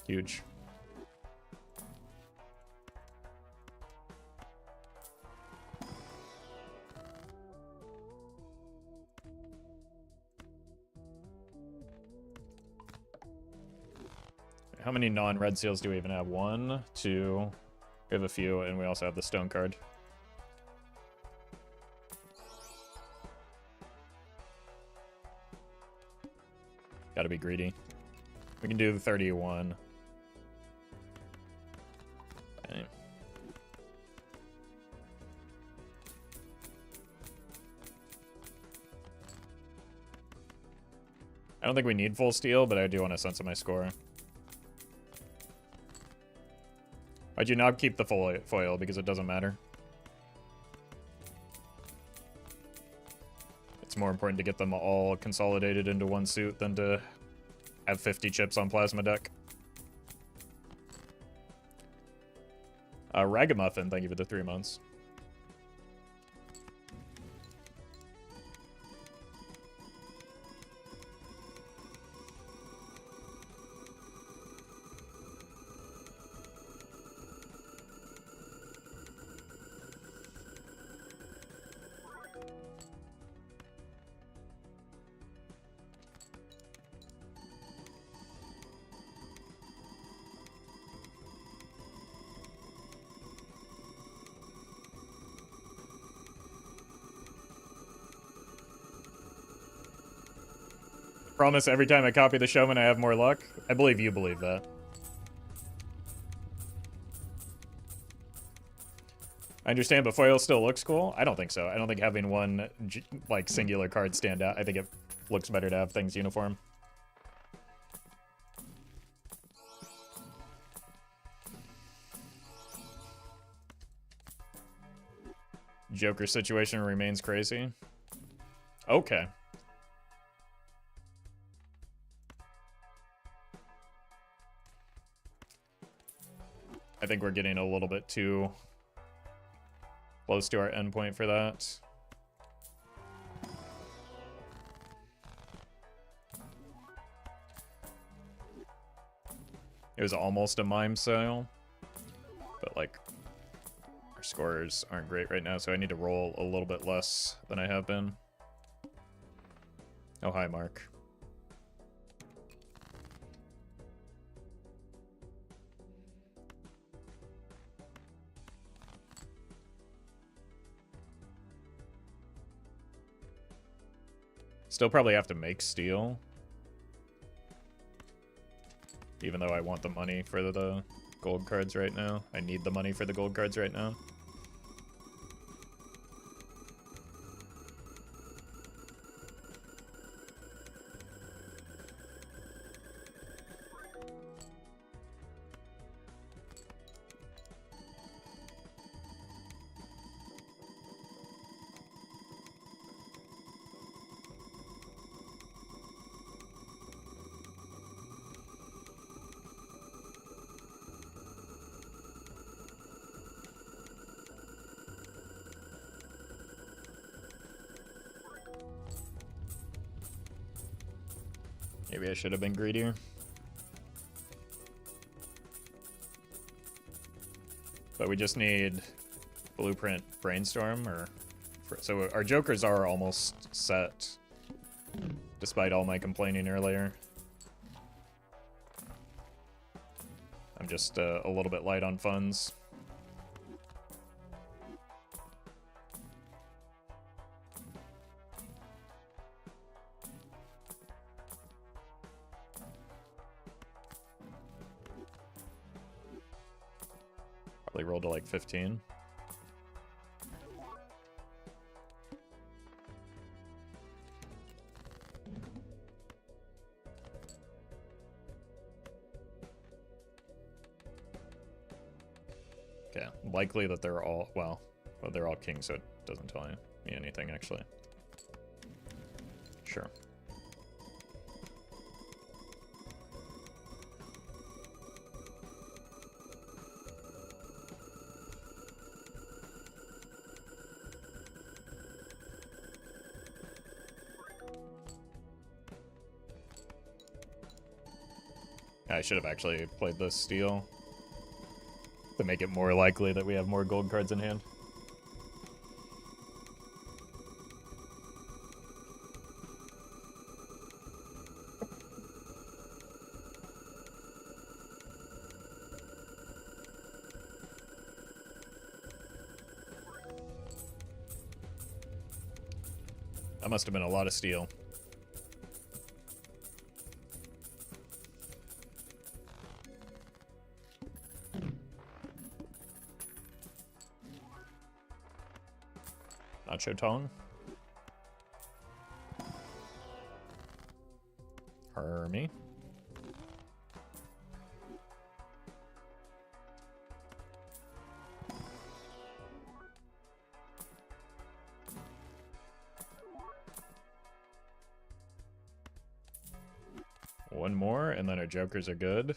Huge. How many non-red seals do we even have? 1, 2. We have a few, and we also have the stone card. Gotta be greedy. We can do the 31. Okay. I don't think we need full steel, but I do want to sense my score. Why'd you not keep the foil? Because it doesn't matter. It's more important to get them all consolidated into one suit than to have 50 chips on plasma deck. Ragamuffin, thank you for the 3 months. promise every time I copy the showman I have more luck? I believe you believe that. I understand, but foil still looks cool? I don't think so. I don't think having one, like, singular card stand out. I think it looks better to have things uniform. Joker situation remains crazy. Okay. I think we're getting a little bit too close to our endpoint for that. It was almost a mime sale, but like our scores aren't great right now, so I need to roll a little bit less than I have been. Oh, hi, Mark. Still probably have to make steel. Even though I want the money for the gold cards right now. I need the money for the gold cards right now. Maybe I should have been greedier. But we just need blueprint brainstorm, or so our jokers are almost set, despite all my complaining earlier. I'm just a little bit light on funds. Probably rolled to like 15. Okay, likely that they're all, well, they're all kings, so it doesn't tell me anything, actually. Sure. I should have actually played this steel to make it more likely that we have more gold cards in hand. That must have been a lot of steel. Nacho tone. Hermie. One more, and then our jokers are good.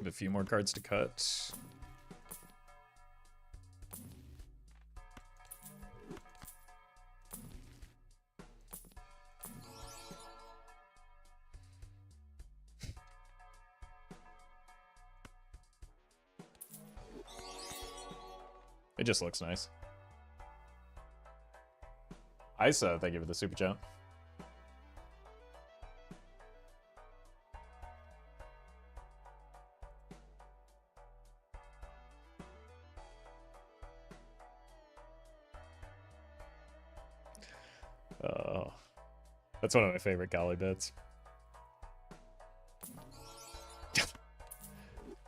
A few more cards to cut. It just looks nice. Isa, thank you for the super chat. That's one of my favorite Golly bits.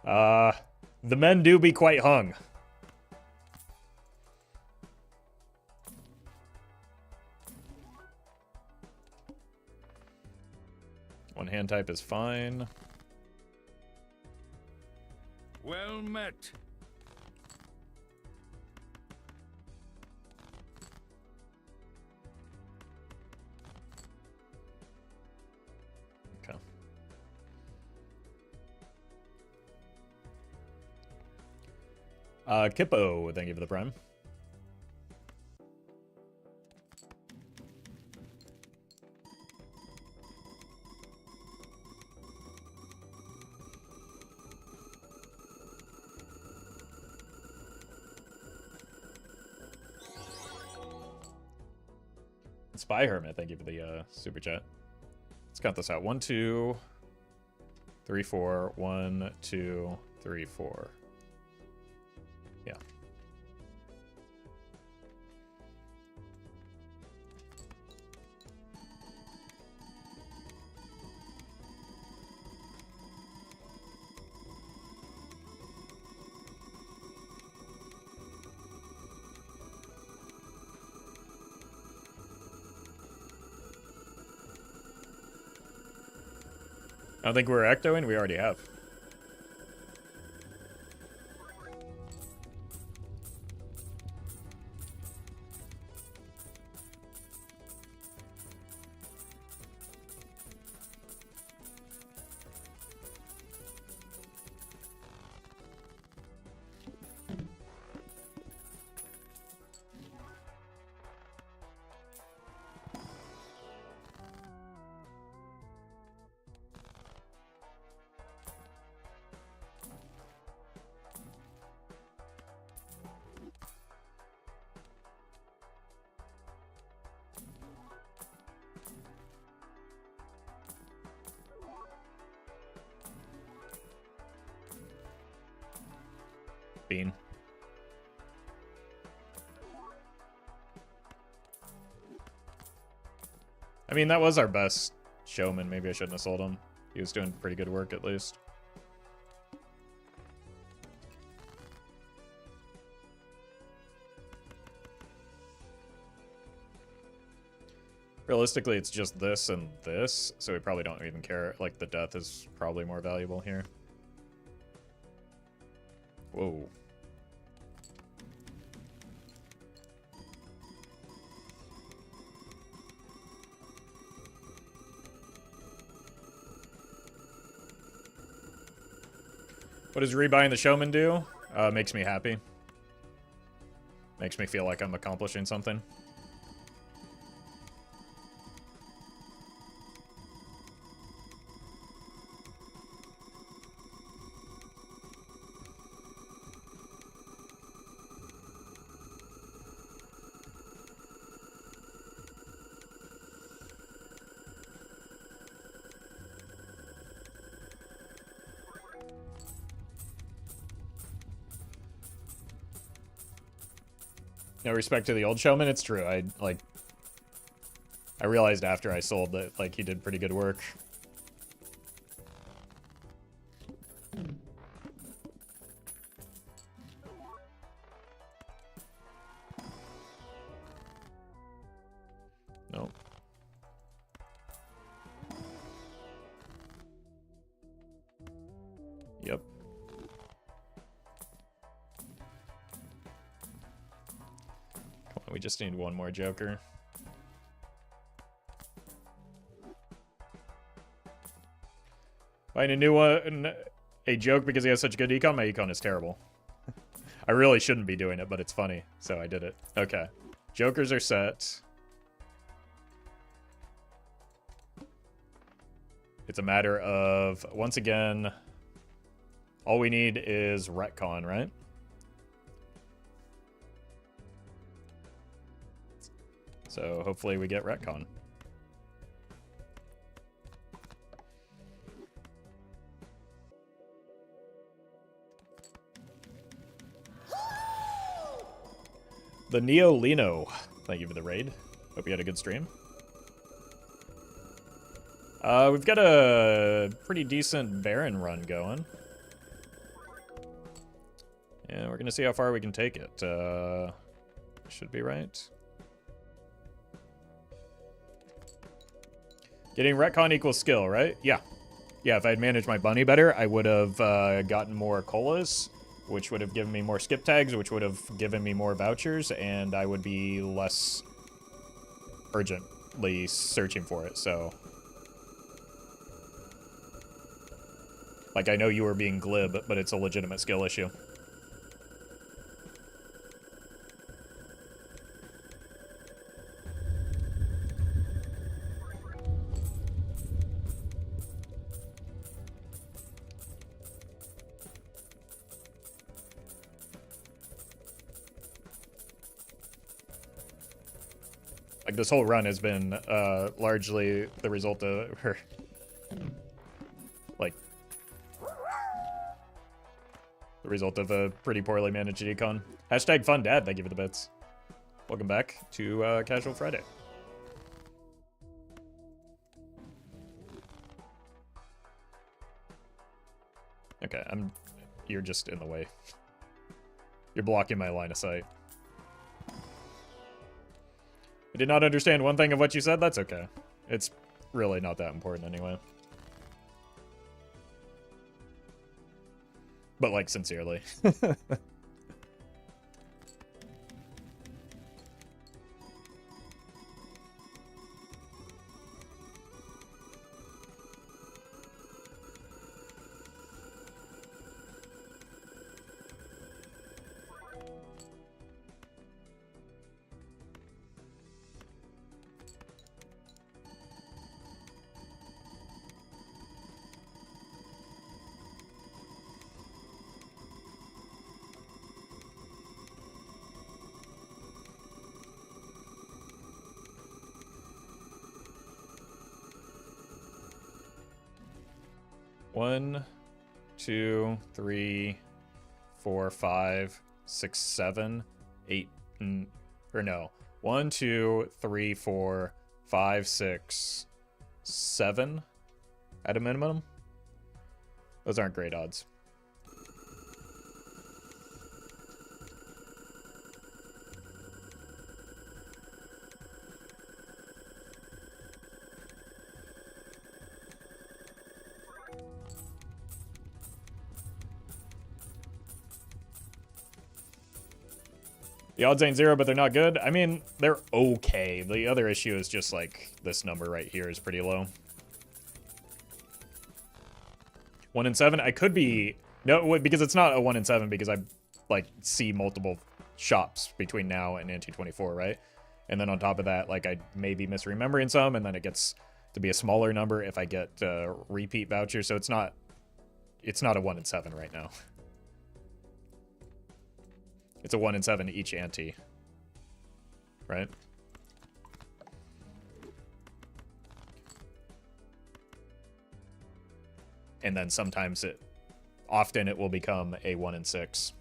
The men do be quite hung. One hand type is fine. Well met. Okay. Kippo, thank you for the prime. Spy Hermit, thank you for the super chat. Let's count this out. 1, 2, 3, 4. 1, 2, 3, 4. Yeah. I don't think we're ectoing. We already have. Bean. I mean, that was our best showman. Maybe I shouldn't have sold him. He was doing pretty good work, at least. Realistically, it's just this and this, so we probably don't even care. Like, the death is probably more valuable here. Whoa. What does rebuying the showman do? Makes me happy. Makes me feel like I'm accomplishing something. No respect to the old showman, it's true. I realized after I sold that like he did pretty good work. Nope. Yep. We just need one more Joker. Find a new one, a joke because he has such good econ. My econ is terrible. I really shouldn't be doing it, but it's funny, so I did it. Okay. Jokers are set. It's a matter of, once again, all we need is retcon, right? So hopefully we get retcon. The Neo Lino. Thank you for the raid. Hope you had a good stream. We've got a pretty decent Baron run going. Yeah, we're gonna see how far we can take it. Should be right. Getting retcon equals skill, right? Yeah. Yeah, if I had managed my bunny better, I would have gotten more colas, which would have given me more skip tags, which would have given me more vouchers, and I would be less urgently searching for it, so... Like, I know you were being glib, but it's a legitimate skill issue. Like, this whole run has been largely the result of her... Like... The result of a pretty poorly managed econ. Hashtag fun dad, thank you for the bits. Welcome back to Casual Friday. Okay, you're just in the way. You're blocking my line of sight. I did not understand one thing of what you said, that's okay. It's really not that important anyway. But, like, sincerely. One, 2, 3, 4, 5, 6, 7, 8, or no. 1, 2, 3, 4, 5, 6, 7 at a minimum. Those aren't great odds. The odds ain't zero, but they're not good. I mean, they're okay. The other issue is just, like, this number right here is pretty low. 1 in 7? I could be... No, because it's not a 1 in 7, because I, like, see multiple shops between now and NT24, right? And then on top of that, like, I may be misremembering some, and then it gets to be a smaller number if I get repeat vouchers. So it's not a 1 in 7 right now. It's a 1 in 7 each ante, right? And then sometimes often it will become a 1 in 6.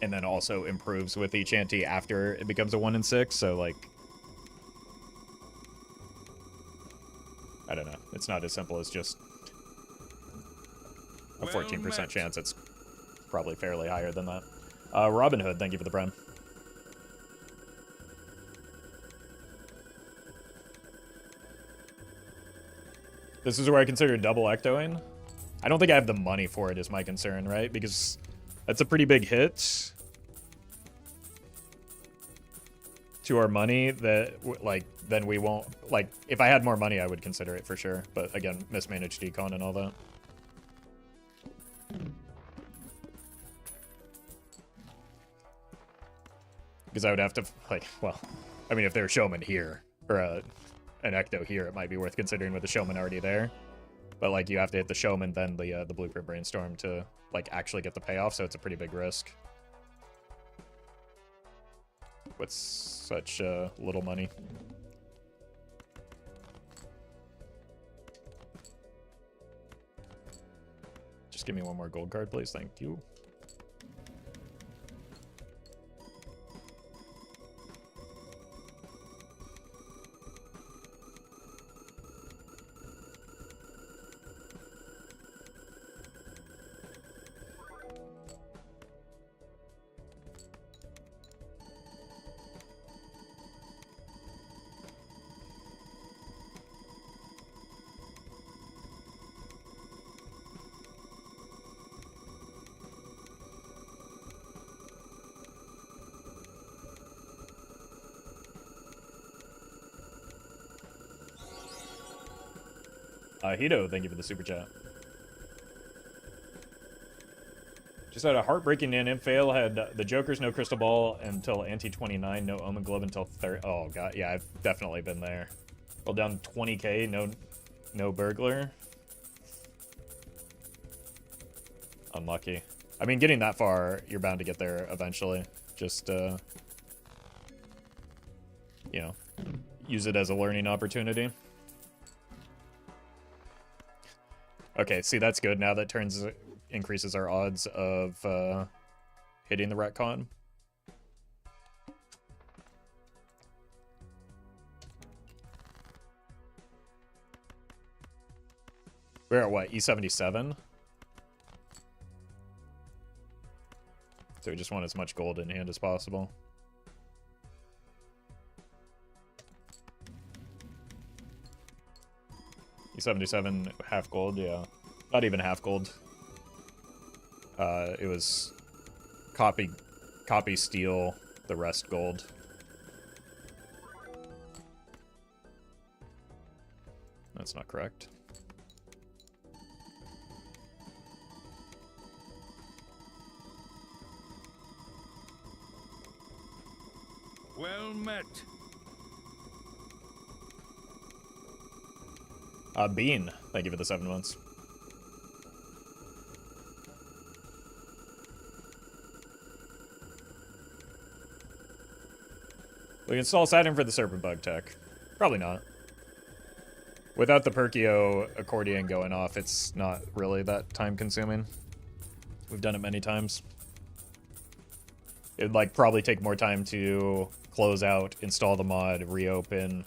And then also improves with each ante after it becomes a 1 in 6, so, like... I don't know. It's not as simple as just a 14% chance. It's probably fairly higher than that. Robin Hood, thank you for the prime. This is where I consider double ectoing. I don't think I have the money for it is my concern, right? Because that's a pretty big hit to our money that, like, then we won't... Like, if I had more money, I would consider it for sure. But, again, mismanaged econ and all that. Because I would have to, like, well... I mean, if there were showmen here, or an ecto here, it might be worth considering with the showman already there. But like you have to hit the showman, then the blueprint brainstorm to like actually get the payoff. So it's a pretty big risk with such little money. Just give me one more gold card, please. Thank you. Hito, thank you for the super chat. Just had a heartbreaking in fail. Had the Joker's no crystal ball until ante 29, no omen glove until 30. Oh god, yeah, I've definitely been there. Roll down 20k, no burglar. Unlucky. I mean, getting that far, you're bound to get there eventually. Just you know, use it as a learning opportunity. Okay, see, that's good. Now that increases our odds of hitting the retcon. We're at what, E77? So we just want as much gold in hand as possible. E77 half gold, yeah. Not even half gold. It was copy steal, the rest gold. That's not correct. Well met. Bean, thank you for the 7 months. We install Saturn for the Serpent Bug tech. Probably not. Without the Perkio accordion going off, it's not really that time consuming. We've done it many times. It'd like probably take more time to close out, install the mod, reopen,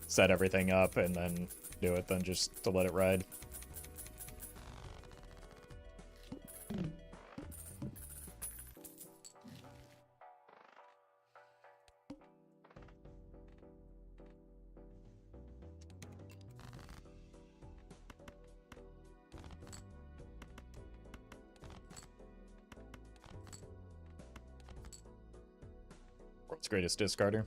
set everything up, and then do it than just to let it ride. World's greatest discarder.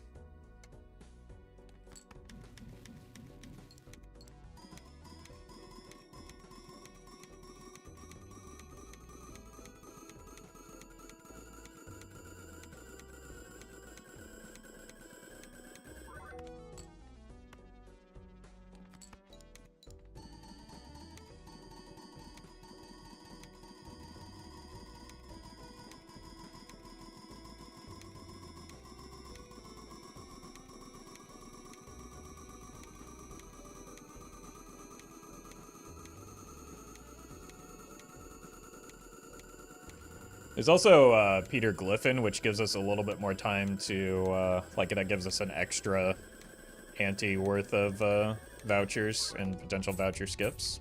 There's also Peter Glyphin, which gives us a little bit more time to, like, that gives us an extra ante worth of vouchers and potential voucher skips.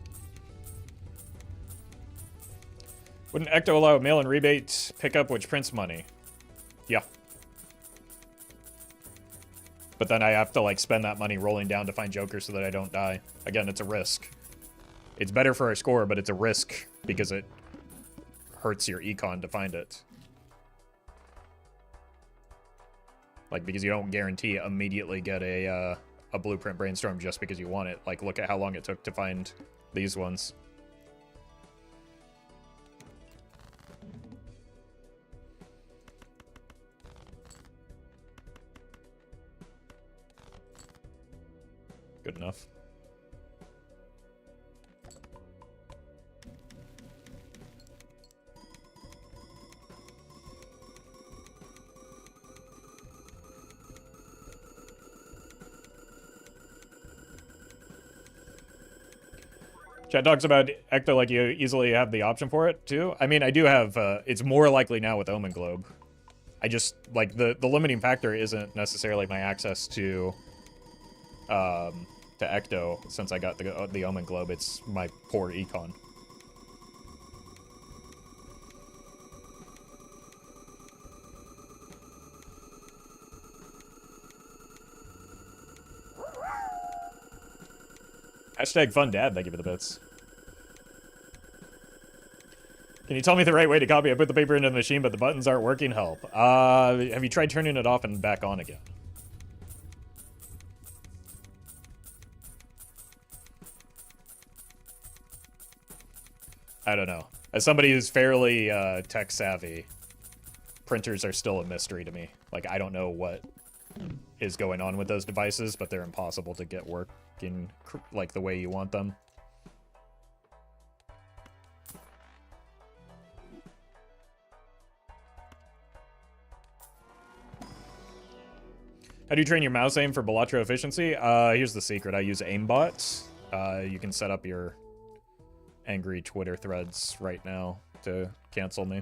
Wouldn't Ecto allow mail-in rebate pickup which prints money? Yeah. But then I have to, like, spend that money rolling down to find Joker so that I don't die. Again, it's a risk. It's better for our score, but it's a risk because it hurts your econ to find it. Like, because you don't guarantee immediately get a blueprint brainstorm just because you want it. Like, look at how long it took to find these ones. Good enough. Chat talks about Ecto like you easily have the option for it, too. I mean, I do have, it's more likely now with Omen Globe. I just, like, the limiting factor isn't necessarily my access to Ecto since I got the Omen Globe. It's my poor econ. Hashtag fun dad, thank you for the bits. Can you tell me the right way to copy? I put the paper into the machine, but the buttons aren't working. Help. Have you tried turning it off and back on again? I don't know. As somebody who's fairly tech savvy, printers are still a mystery to me. Like, I don't know what is going on with those devices, but they're impossible to get working like the way you want them. How do you train your mouse aim for Balatro efficiency? Here's the secret. I use aimbot. You can set up your angry Twitter threads right now to cancel me.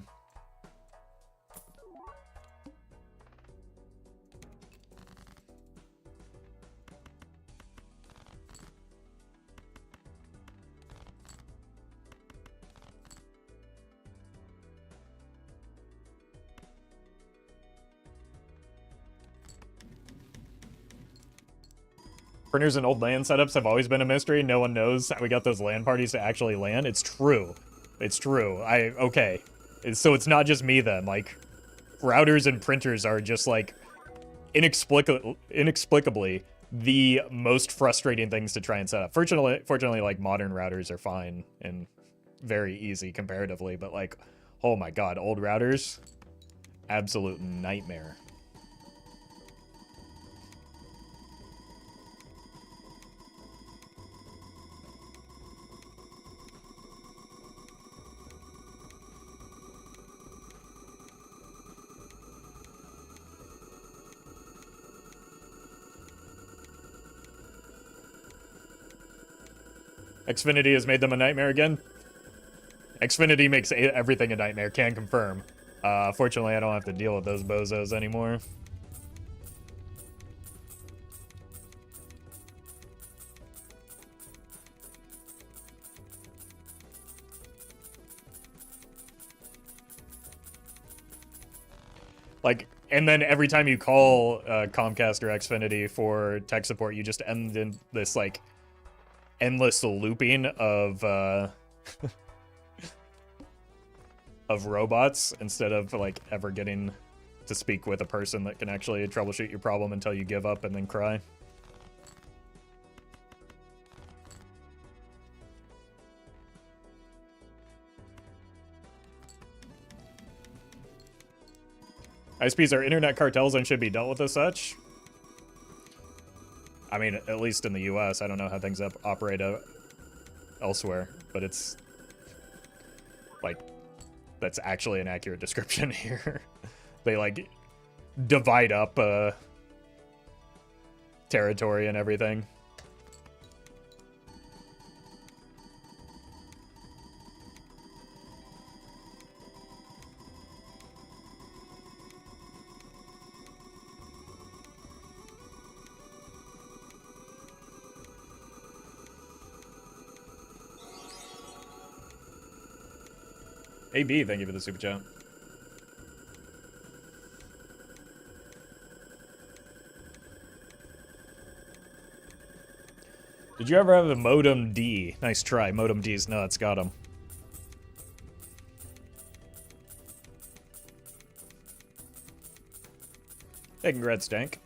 Printers and old LAN setups have always been a mystery. No one knows how we got those LAN parties to actually land. It's true. It's true. Okay. So it's not just me then. Like, routers and printers are just, like, inexplicably the most frustrating things to try and set up. Fortunately, like, modern routers are fine and very easy comparatively. But, like, oh my god, old routers? Absolute nightmare. Xfinity has made them a nightmare again. Xfinity makes everything a nightmare, can confirm. Fortunately, I don't have to deal with those bozos anymore. Like, and then every time you call Comcast or Xfinity for tech support, you just end in this, like, endless looping of of robots instead of, like, ever getting to speak with a person that can actually troubleshoot your problem until you give up and then cry. ISPs are internet cartels and should be dealt with as such. I mean, at least in the US, I don't know how things operate elsewhere, but it's, like, that's actually an accurate description here. They, like, divide up territory and everything. AB, thank you for the super chat. Did you ever have a Modem D? Nice try. Modem D's nuts. Got him. Hey, congrats, Dank.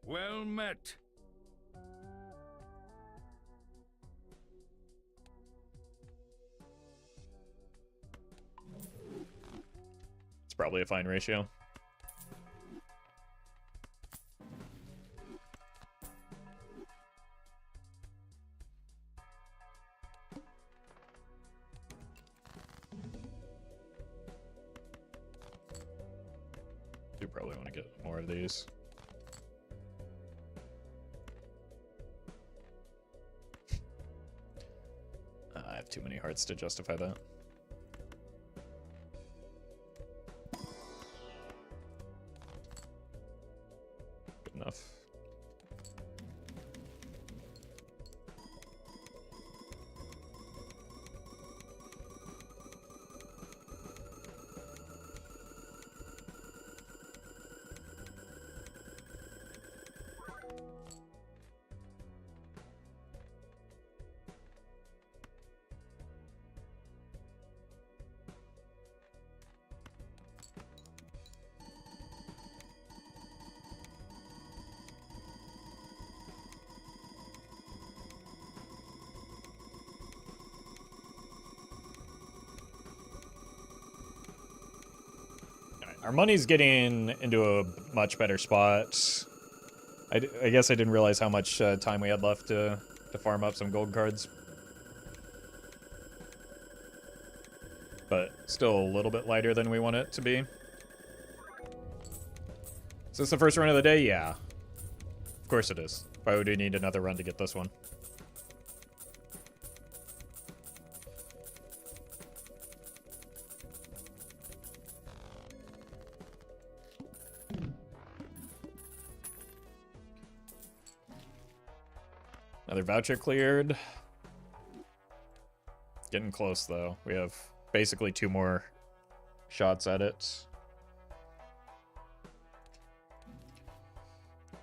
Well met. It's probably a fine ratio. probably want to get more of these. I have too many hearts to justify that. Good enough. Our money's getting into a much better spot. I guess I didn't realize how much time we had left to farm up some gold cards. But still a little bit lighter than we want it to be. Is this the first run of the day? Yeah. Of course it is. Why would we need another run to get this one? Another voucher cleared. Getting close, though. We have basically 2 more shots at it.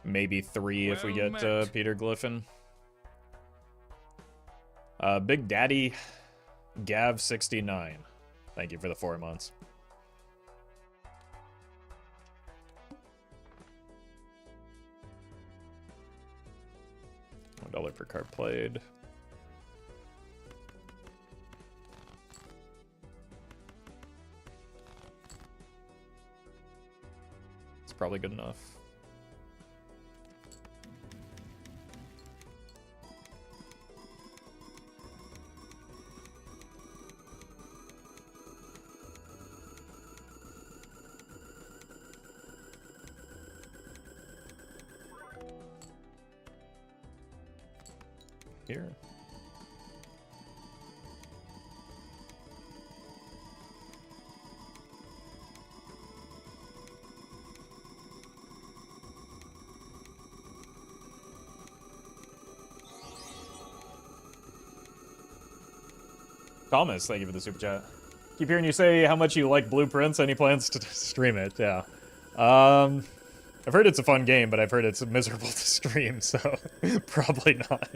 Maybe 3 if we get Peter Gliffin. Big Daddy Gav69. Thank you for the 4 months. $1 per card played. It's probably good enough. Here. Thomas, thank you for the super chat. Keep hearing you say how much you like Blueprints. Any plans to stream it? Yeah. I've heard it's a fun game, but I've heard it's miserable to stream, so probably not.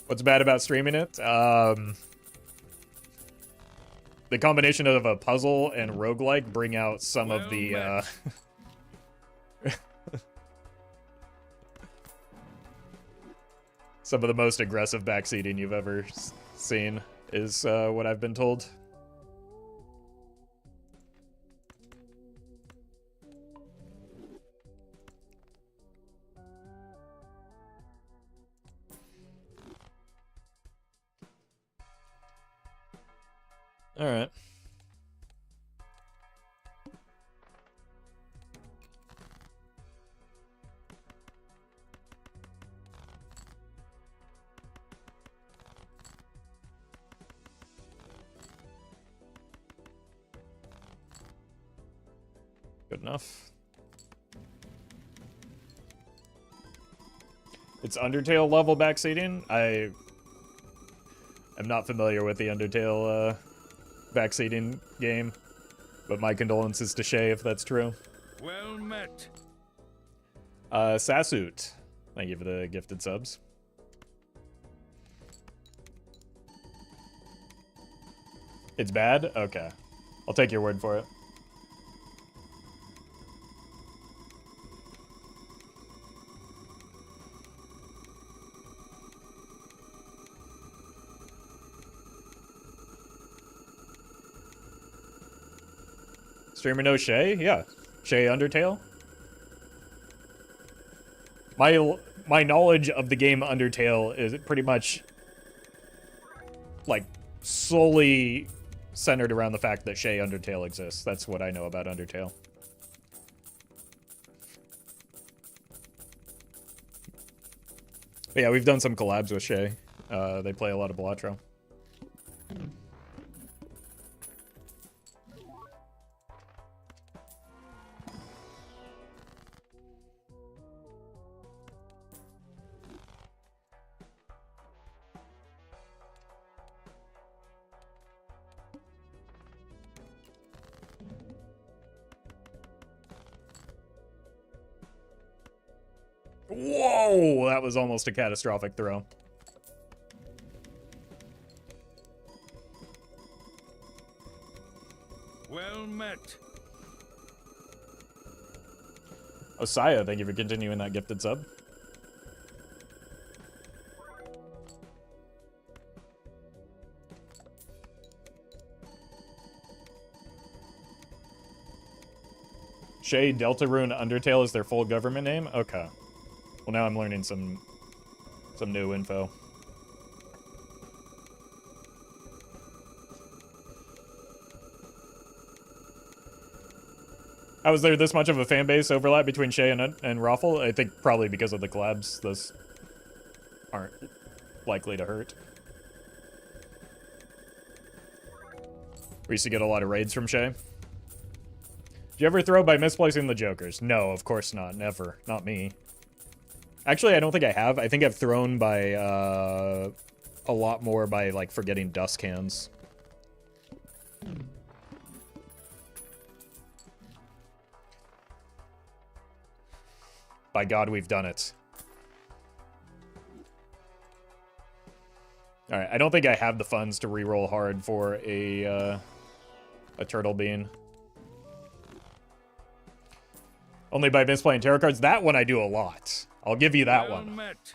What's bad about streaming it? The combination of a puzzle and roguelike bring out some of the some of the most aggressive backseating you've ever seen is what I've been told. All right. Good enough. It's Undertale level backseating. I am not familiar with the Undertale backseating game, but my condolences to Shay if that's true. Well met. Sasut, thank you for the gifted subs. It's bad? Okay. I'll take your word for it. Streamer knows Shay? Yeah. Shay Undertale? my knowledge of the game Undertale is pretty much like solely centered around the fact that Shay Undertale exists. That's what I know about Undertale. But yeah, we've done some collabs with Shay. They play a lot of Balatro. Whoa, that was almost a catastrophic throw. Well met. Osaya, thank you for continuing that gifted sub. Shay Deltarune Undertale is their full government name? Okay. Well, now I'm learning some new info. How is there this much of a fan base overlap between Shay and Roffle? I think probably because of the collabs. Those aren't likely to hurt. We used to get a lot of raids from Shay. Did you ever throw by misplacing the jokers? No, of course not. Never. Not me. Actually, I don't think I have. I think I've thrown by a lot more by like forgetting dust cans. By God, we've done it. Alright, I don't think I have the funds to reroll hard for a turtle bean. Only by misplaying tarot cards. That one I do a lot. I'll give you that one. Met.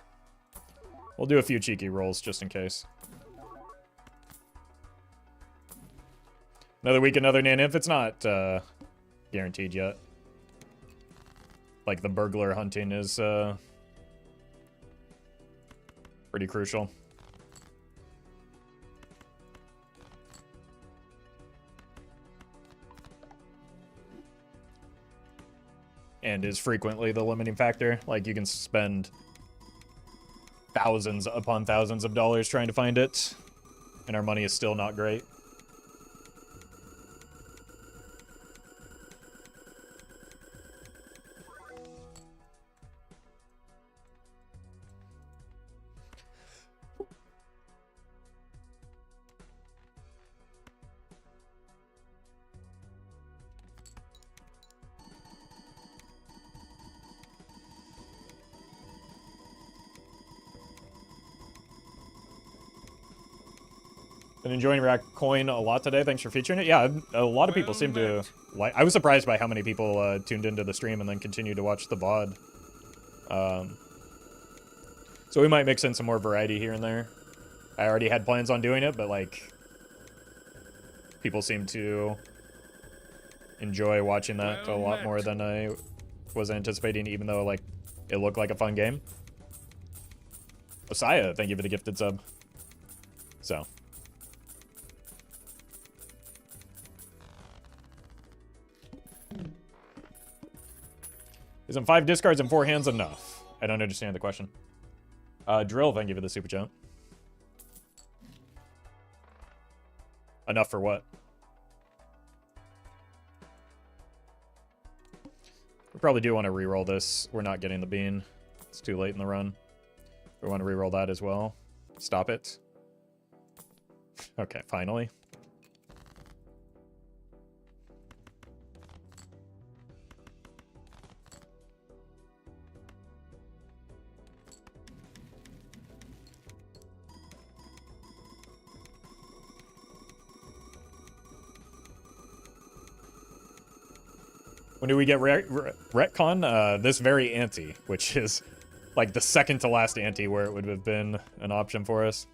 We'll do a few cheeky rolls just in case. Another week, another Nanif. It's not guaranteed yet. Like the burglar hunting is pretty crucial. And is frequently the limiting factor. Like, you can spend thousands upon thousands of dollars trying to find it, and our money is still not great. Been enjoying Rack Coin a lot today. Thanks for featuring it. Yeah, a lot of people seem to like. I was surprised by how many people tuned into the stream and then continued to watch the VOD. So we might mix in some more variety here and there. I already had plans on doing it, but like, people seem to enjoy watching that a lot more than I was anticipating, even though like it looked like a fun game. Osaya, thank you for the gifted sub. So. Isn't 5 discards and 4 hands enough? I don't understand the question. Drill, thank you for the super chat. Enough for what? We probably do want to reroll this. We're not getting the bean. It's too late in the run. We want to reroll that as well. Stop it. Okay, finally. When do we get retcon? This very ante, which is like the second to last ante where it would have been an option for us.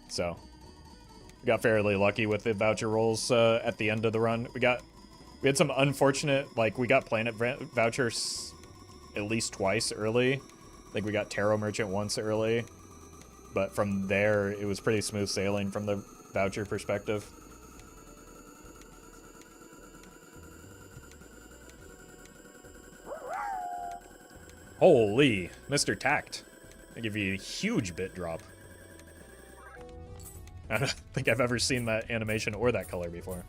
So, we got fairly lucky with the voucher rolls at the end of the run. We got We had some unfortunate, like, we got planet vouchers at least twice early. I think we got Tarot Merchant once early. But from there, it was pretty smooth sailing from the voucher perspective. Holy, Mr. Tact. I give you a huge bit drop. I don't think I've ever seen that animation or that color before.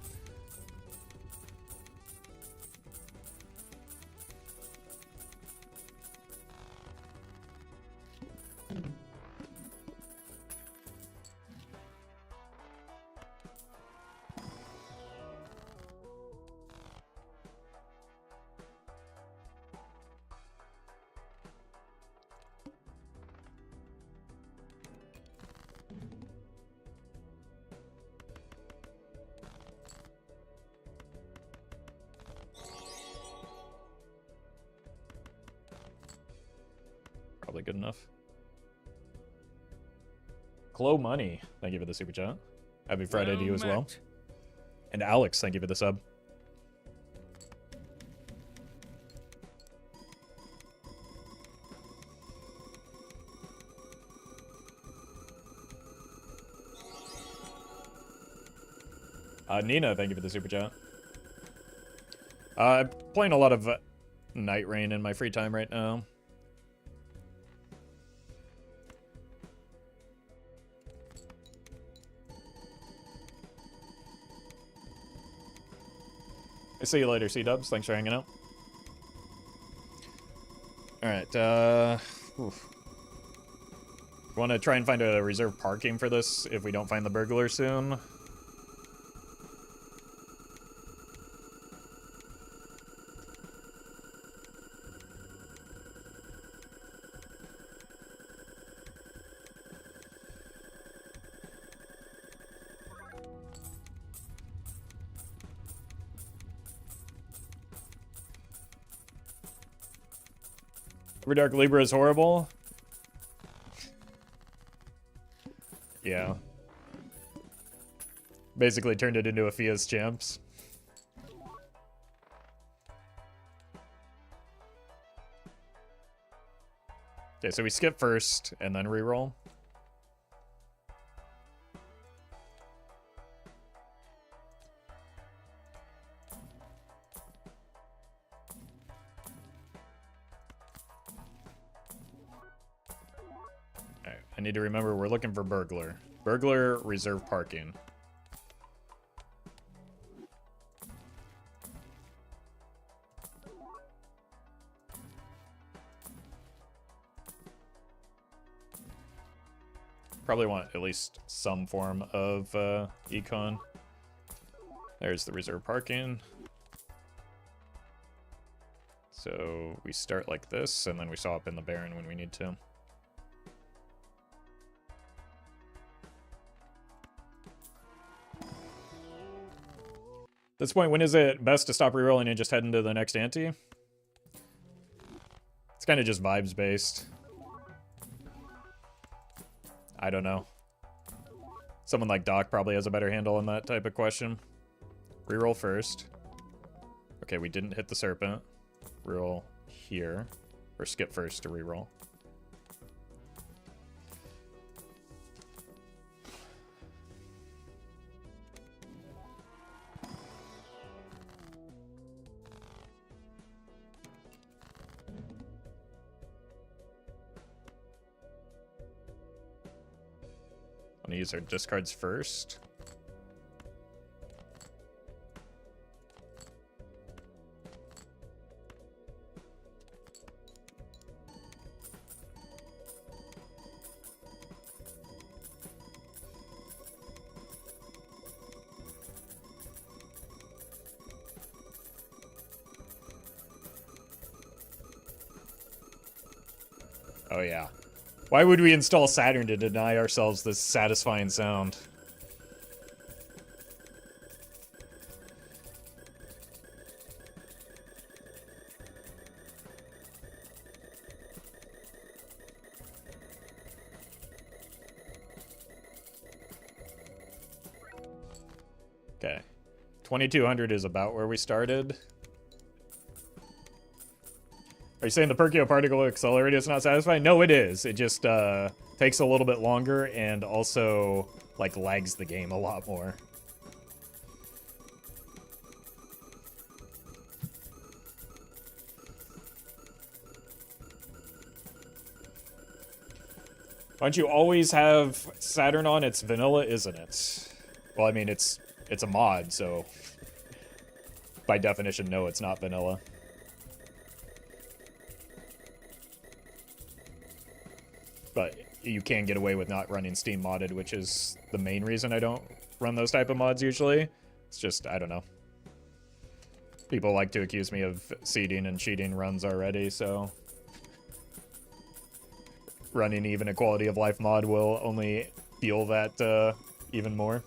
Probably good enough. Glow Money, thank you for the super chat. Happy Friday to you as well. And Alex, thank you for the sub. Nina, thank you for the super chat. I'm playing a lot of Night Rain in my free time right now. I see you later, C-Dubs. Thanks for hanging out. Alright, want to try and find a reserved parking for this if we don't find the burglar soon? Dark Libra is horrible. Yeah. Basically turned it into a Fia's Champs. Okay, so we skip first and then reroll. I need to remember we're looking for burglar. Burglar, reserve parking. Probably want at least some form of econ. There's the reserve parking. So we start like this, and then we swap in the Baron when we need to. At this point, when is it best to stop rerolling and just head into the next ante? It's kind of just vibes based. I don't know. Someone like Doc probably has a better handle on that type of question. Reroll first. Okay, we didn't hit the Serpent. Reroll here. Or skip first to reroll. I'm gonna use our discards first. Oh yeah. Why would we install Saturn to deny ourselves this satisfying sound? Okay. 2200 is about where we started. Are you saying the Perkio particle accelerator is not satisfying? No, it is. It just takes a little bit longer and also like lags the game a lot more. Why don't you always have Saturn on? It's vanilla, isn't it? Well, I mean, it's a mod, so by definition, no, it's not vanilla. But you can get away with not running Steam modded, which is the main reason I don't run those type of mods usually. It's just, I don't know. People like to accuse me of seeding and cheating runs already, so running even a quality of life mod will only fuel that even more.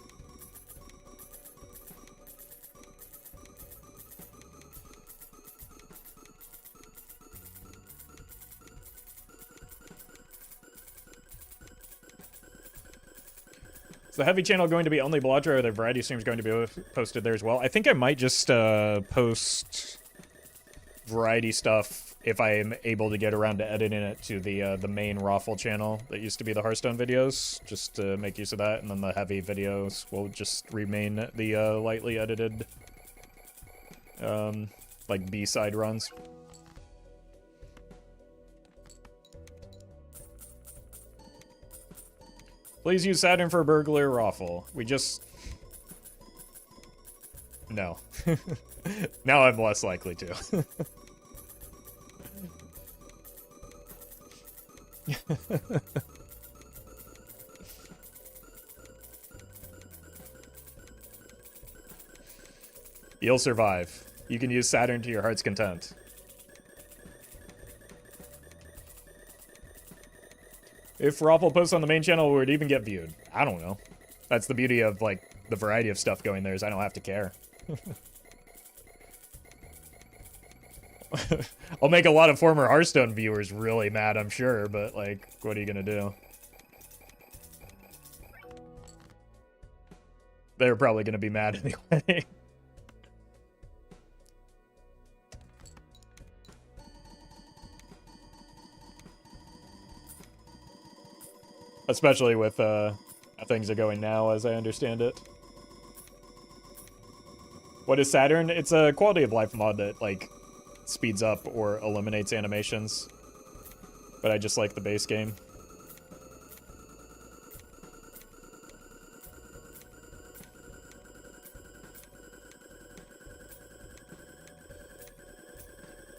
Is the heavy channel going to be only Blodger, or are the variety streams going to be posted there as well? I think I might just post variety stuff if I am able to get around to editing it to the main Roffle channel that used to be the Hearthstone videos, just to make use of that, and then the heavy videos will just remain the lightly edited like B-side runs. Please use Saturn for burglar Roffle. We just... No. Now I'm less likely to. You'll survive. You can use Saturn to your heart's content. If Roffle posts on the main channel, would it even get viewed? I don't know. That's the beauty of, like, the variety of stuff going there is I don't have to care. I'll make a lot of former Hearthstone viewers really mad, I'm sure, but, like, what are you gonna do? They're probably gonna be mad anyway. Especially with how things are going now, as I understand it. What is Saturn? It's a quality of life mod that, like, speeds up or eliminates animations. But I just like the base game.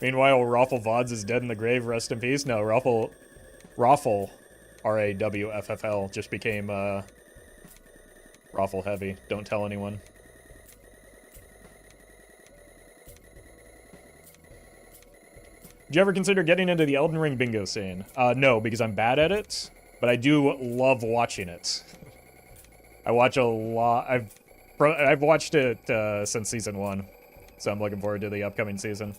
Meanwhile, Roffle VODs is dead in the grave, rest in peace. No, Roffle, R-A-W-F-F-L, just became Roffle heavy. Don't tell anyone. Did you ever consider getting into the Elden Ring bingo scene? No, because I'm bad at it, but I do love watching it. I watch a lot. I've watched it since season 1, so I'm looking forward to the upcoming season.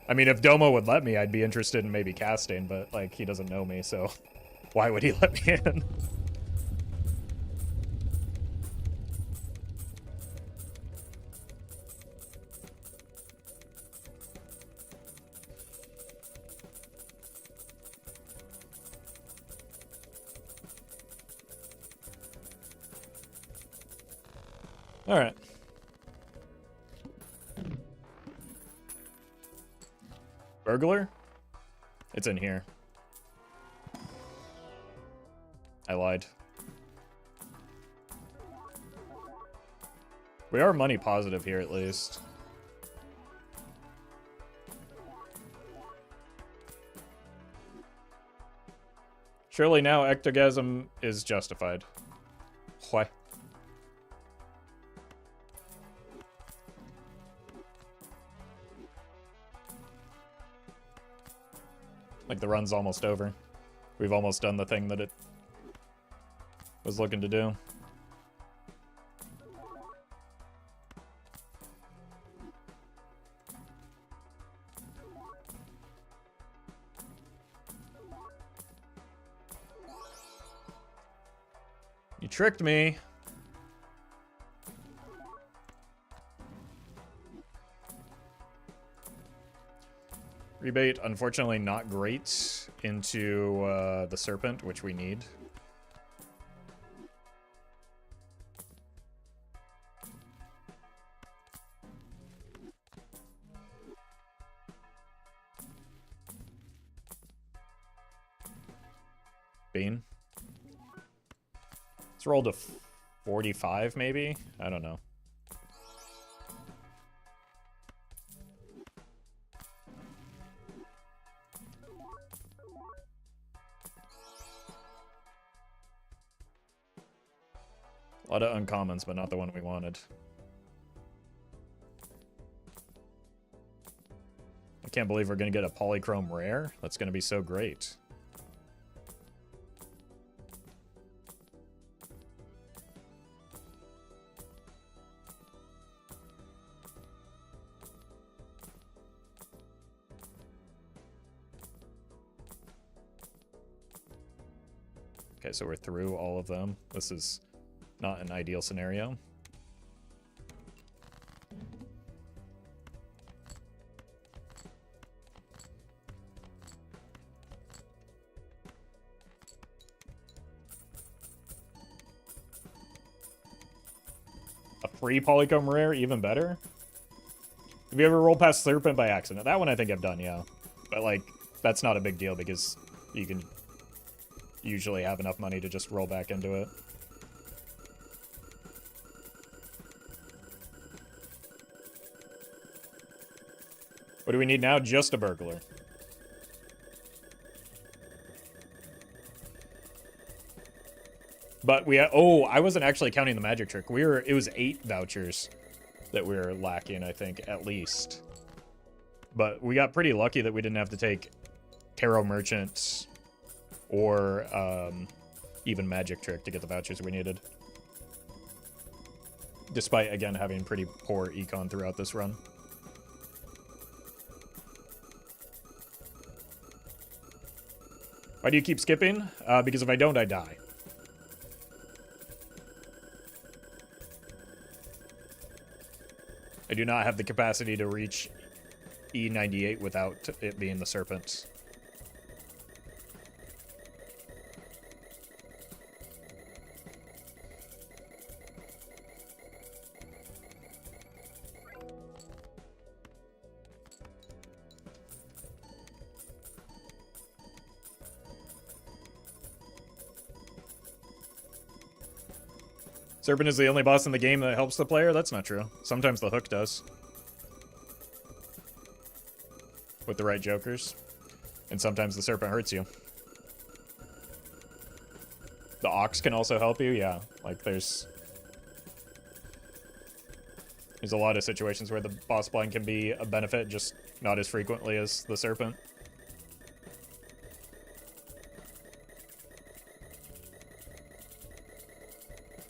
I mean, if Domo would let me, I'd be interested in maybe casting, but, like, he doesn't know me, so why would he let me in? All right. Burglar? It's in here. I lied. We are money positive here, at least. Surely now ectogasm is justified. Why? Like, the run's almost over. We've almost done the thing that it was looking to do. You tricked me. Rebate, unfortunately, not great into the serpent, which we need. Bean. Let's roll to 45, maybe? I don't know. A lot of uncommons, but not the one we wanted. I can't believe we're going to get a polychrome rare. That's going to be so great. Okay, so we're through all of them. This is not an ideal scenario. A free polychrome rare, even better? Have you ever rolled past Serpent by accident? That one I think I've done, yeah. But, like, that's not a big deal because you can usually have enough money to just roll back into it. What do we need now? Just a burglar. But we oh, I wasn't actually counting the magic trick. It was 8 vouchers that we were lacking, I think, at least. But we got pretty lucky that we didn't have to take Tarot Merchant or even magic trick to get the vouchers we needed. Despite, again, having pretty poor econ throughout this run. Why do you keep skipping? Because if I don't, I die. I do not have the capacity to reach E98 without it being the serpent. Serpent is the only boss in the game that helps the player? That's not true. Sometimes the hook does. With the right jokers. And sometimes the serpent hurts you. The ox can also help you, yeah. Like, there's a lot of situations where the boss blind can be a benefit, just not as frequently as the serpent.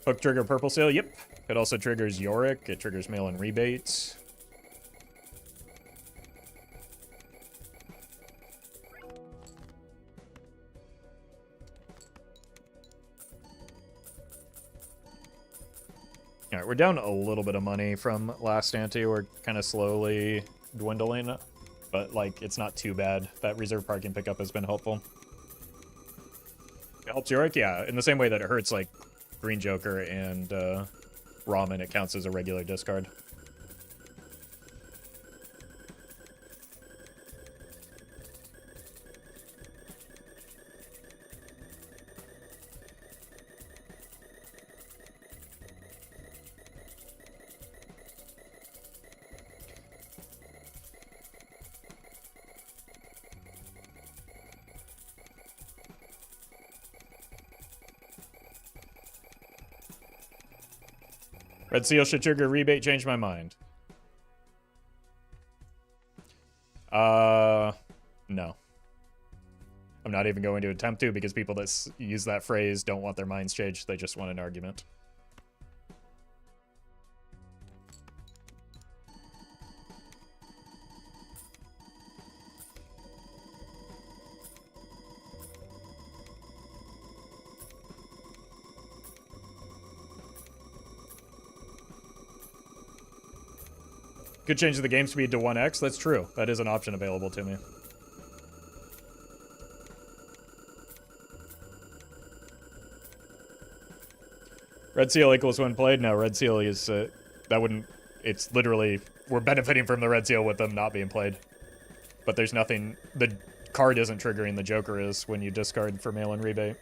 Hook trigger purple seal, yep. It also triggers Yorick, it triggers mail-in rebates. Alright, we're down a little bit of money from last ante. We're kind of slowly dwindling, but, like, it's not too bad. That reserve parking pickup has been helpful. It helps Yorick? Yeah, in the same way that it hurts, like, Green Joker and Ramen, it counts as a regular discard. Red Seal should trigger rebate, change my mind. No. I'm not even going to attempt to because people that use that phrase don't want their minds changed. They just want an argument. Could change the game speed to 1x. That's true. That is an option available to me. Red seal equals when played? No, red seal is, that wouldn't, it's literally, we're benefiting from the red seal with them not being played. But there's nothing, the card isn't triggering, the Joker is when you discard for mail-in rebate.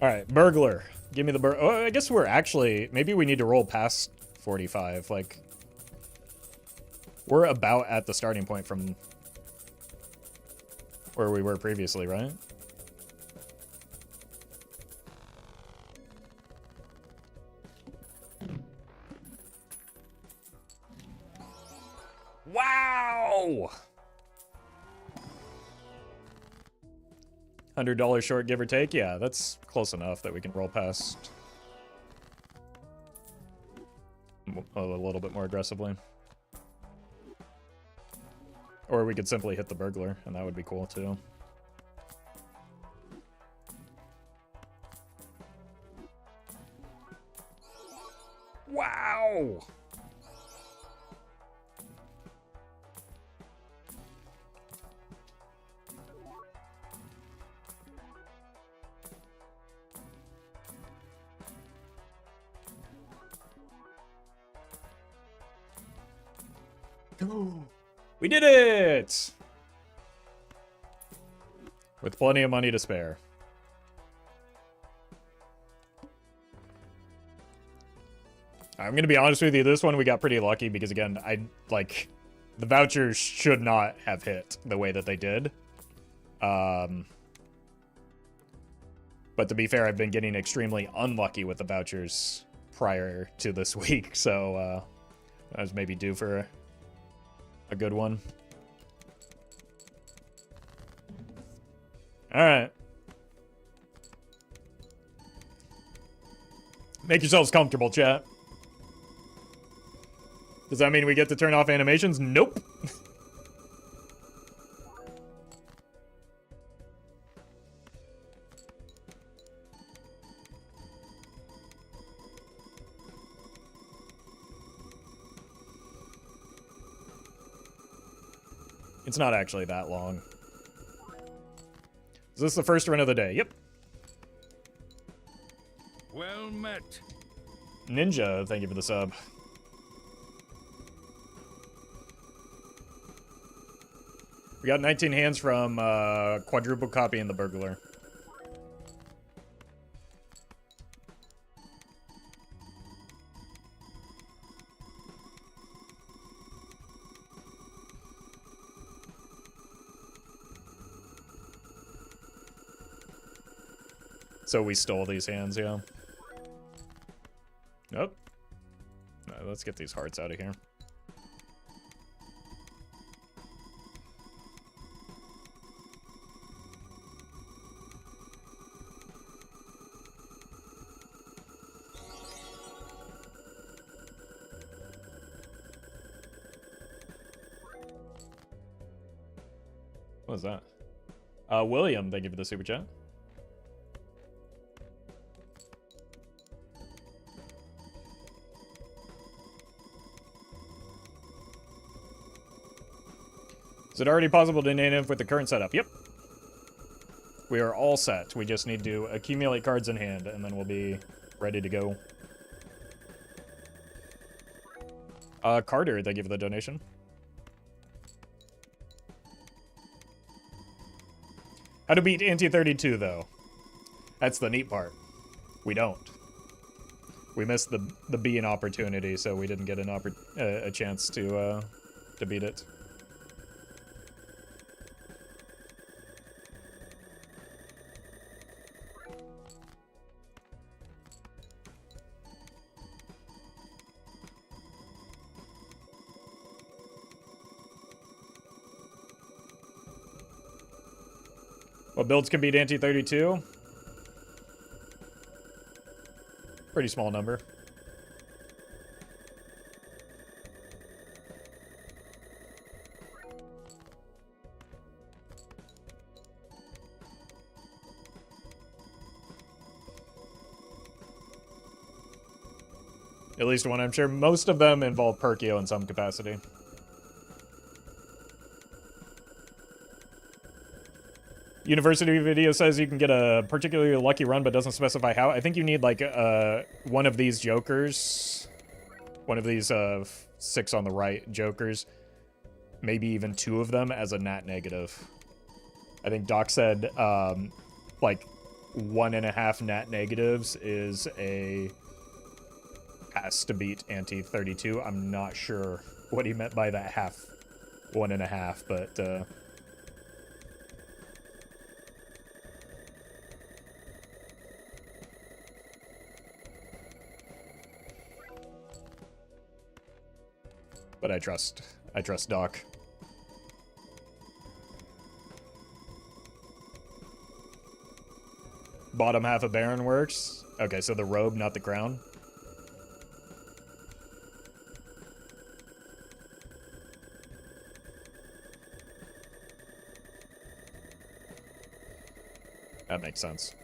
Alright, burglar. Give me the oh, I guess we're actually... Maybe we need to roll past 45. Like, we're about at the starting point from where we were previously, right? Wow! $100 short, give or take? Yeah, that's close enough that we can roll past a little bit more aggressively. Or we could simply hit the burglar, and that would be cool, too. Wow! We did it! With plenty of money to spare. I'm gonna be honest with you, this one we got pretty lucky because, again, the vouchers should not have hit the way that they did. But to be fair, I've been getting extremely unlucky with the vouchers prior to this week, so I was maybe due for a good one. Alright. Make yourselves comfortable, chat. Does that mean we get to turn off animations? Nope. It's not actually that long. Is this the first run of the day? Yep. Well met. Ninja, thank you for the sub. We got 19 hands from quadruple copy in the burglar. So we stole these hands, yeah. Nope. No, let's get these hearts out of here. What was that? William, thank you for the super chat. Is it already possible to native with the current setup? Yep. We are all set. We just need to accumulate cards in hand, and then we'll be ready to go. Carter, thank you for the donation. How to beat Anti-32, though. That's the neat part. We don't. We missed the being opportunity, so we didn't get a chance to beat it. What builds can beat Anti-32? Pretty small number. At least one, I'm sure. Most of them involve Perkio in some capacity. University video says you can get a particularly lucky run, but doesn't specify how. I think you need, like, one of these jokers. One of these, 6 on the right jokers. Maybe even 2 of them as a nat negative. I think Doc said, like, 1.5 nat negatives is a... has to beat anti-32. I'm not sure what he meant by that half. 1.5, but, but I trust Doc. Bottom half of Baron works. Okay, so the robe, not the crown. That makes sense.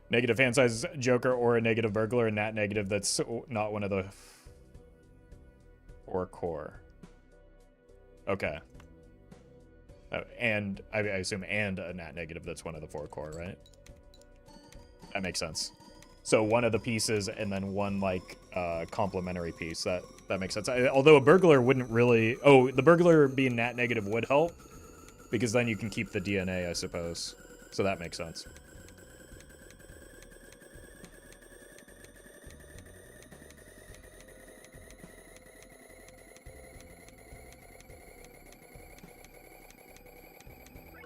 Negative hand size Joker or a negative burglar, a nat negative that's not one of the 4 core. Okay. And I assume and a nat negative that's one of the 4 core, right? That makes sense. So one of the pieces and then one, like, complementary piece. That makes sense. Although a burglar wouldn't really... Oh, the burglar being nat negative would help, because then you can keep the DNA, I suppose. So that makes sense.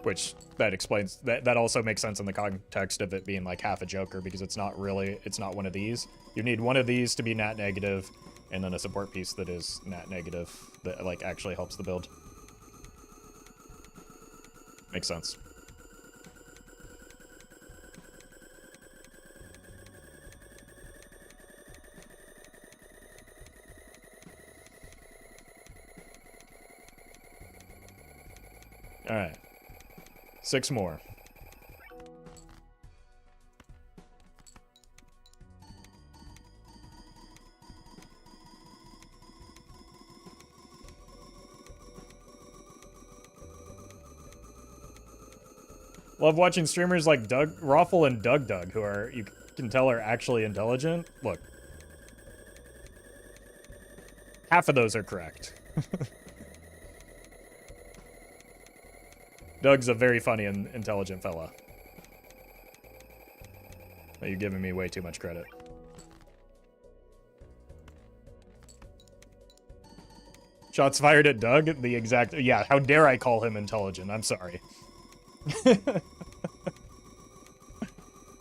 Which, that explains... That also makes sense in the context of it being, like, half a Joker, because it's not really... It's not one of these. You need one of these to be nat negative, and then a support piece that is nat negative that, like, actually helps the build. Makes sense. Alright. 6 more. Love watching streamers like Roffle and Doug, who are, you can tell, are actually intelligent. Look. Half of those are correct. Doug's a very funny and intelligent fella. But you're giving me way too much credit. Shots fired at Doug? The exact... Yeah, how dare I call him intelligent? I'm sorry.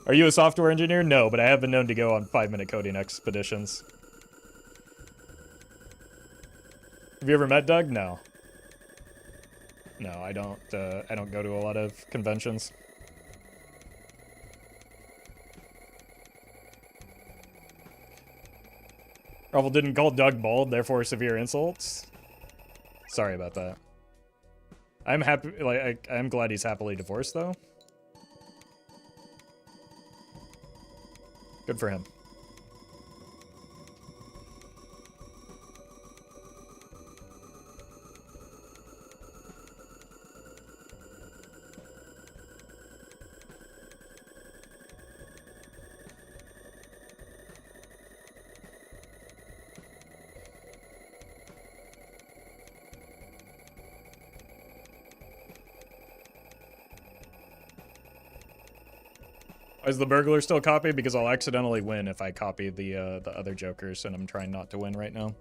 Are you a software engineer? No, but I have been known to go on 5-minute coding expeditions. Have you ever met Doug? No. No, I don't go to a lot of conventions. Roffle didn't call Doug bald, therefore severe insults. Sorry about that. I'm happy, like, I'm glad he's happily divorced, though. Good for him. Is the burglar still copied? Because I'll accidentally win if I copy the other jokers, and I'm trying not to win right now.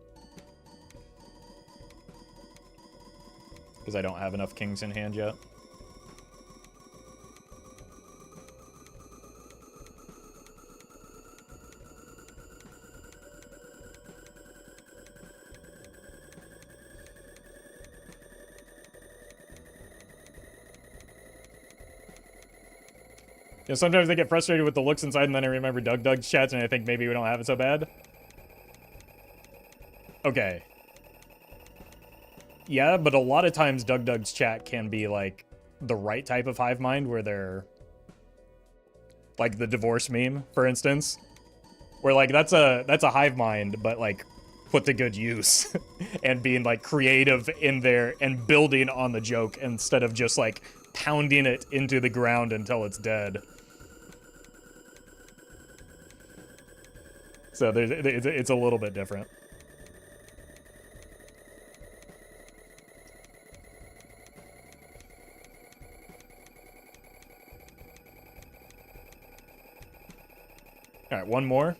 Because I don't have enough kings in hand yet. You know, sometimes I get frustrated with the looks inside, and then I remember Doug's chats, and I think maybe we don't have it so bad. Okay. Yeah, but a lot of times Doug's chat can be, like, the right type of hive mind, where they're... Like, the divorce meme, for instance. Where, like, that's a hive mind, but, like, put to good use. And being, like, creative in there and building on the joke instead of just, like, pounding it into the ground until it's dead. So it's a little bit different. All right, one more.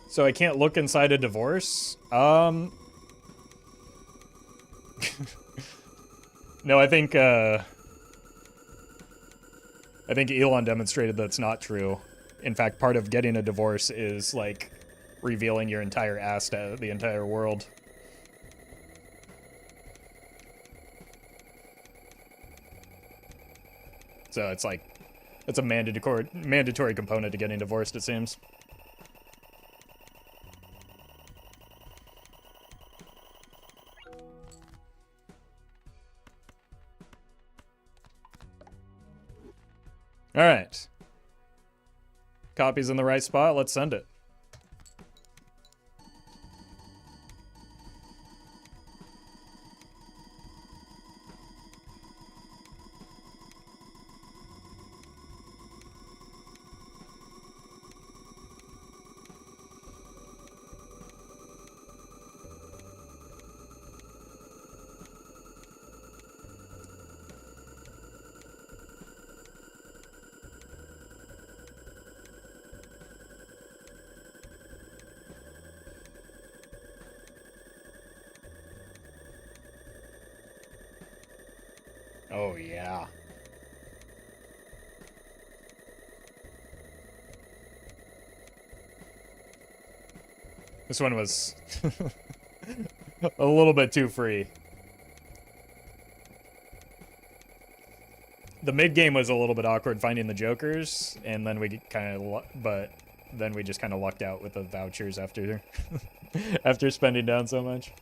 So I can't look inside a divorce? No, I think Elon demonstrated that's not true. In fact, part of getting a divorce is, like, revealing your entire ass to the entire world. So it's like, it's a mandatory component to getting divorced, it seems. All right. Copy's in the right spot. Let's send it. Oh, yeah. This one was a little bit too free. The mid game was a little bit awkward finding the jokers, and then we but then we just kind of lucked out with the vouchers after after spending down so much.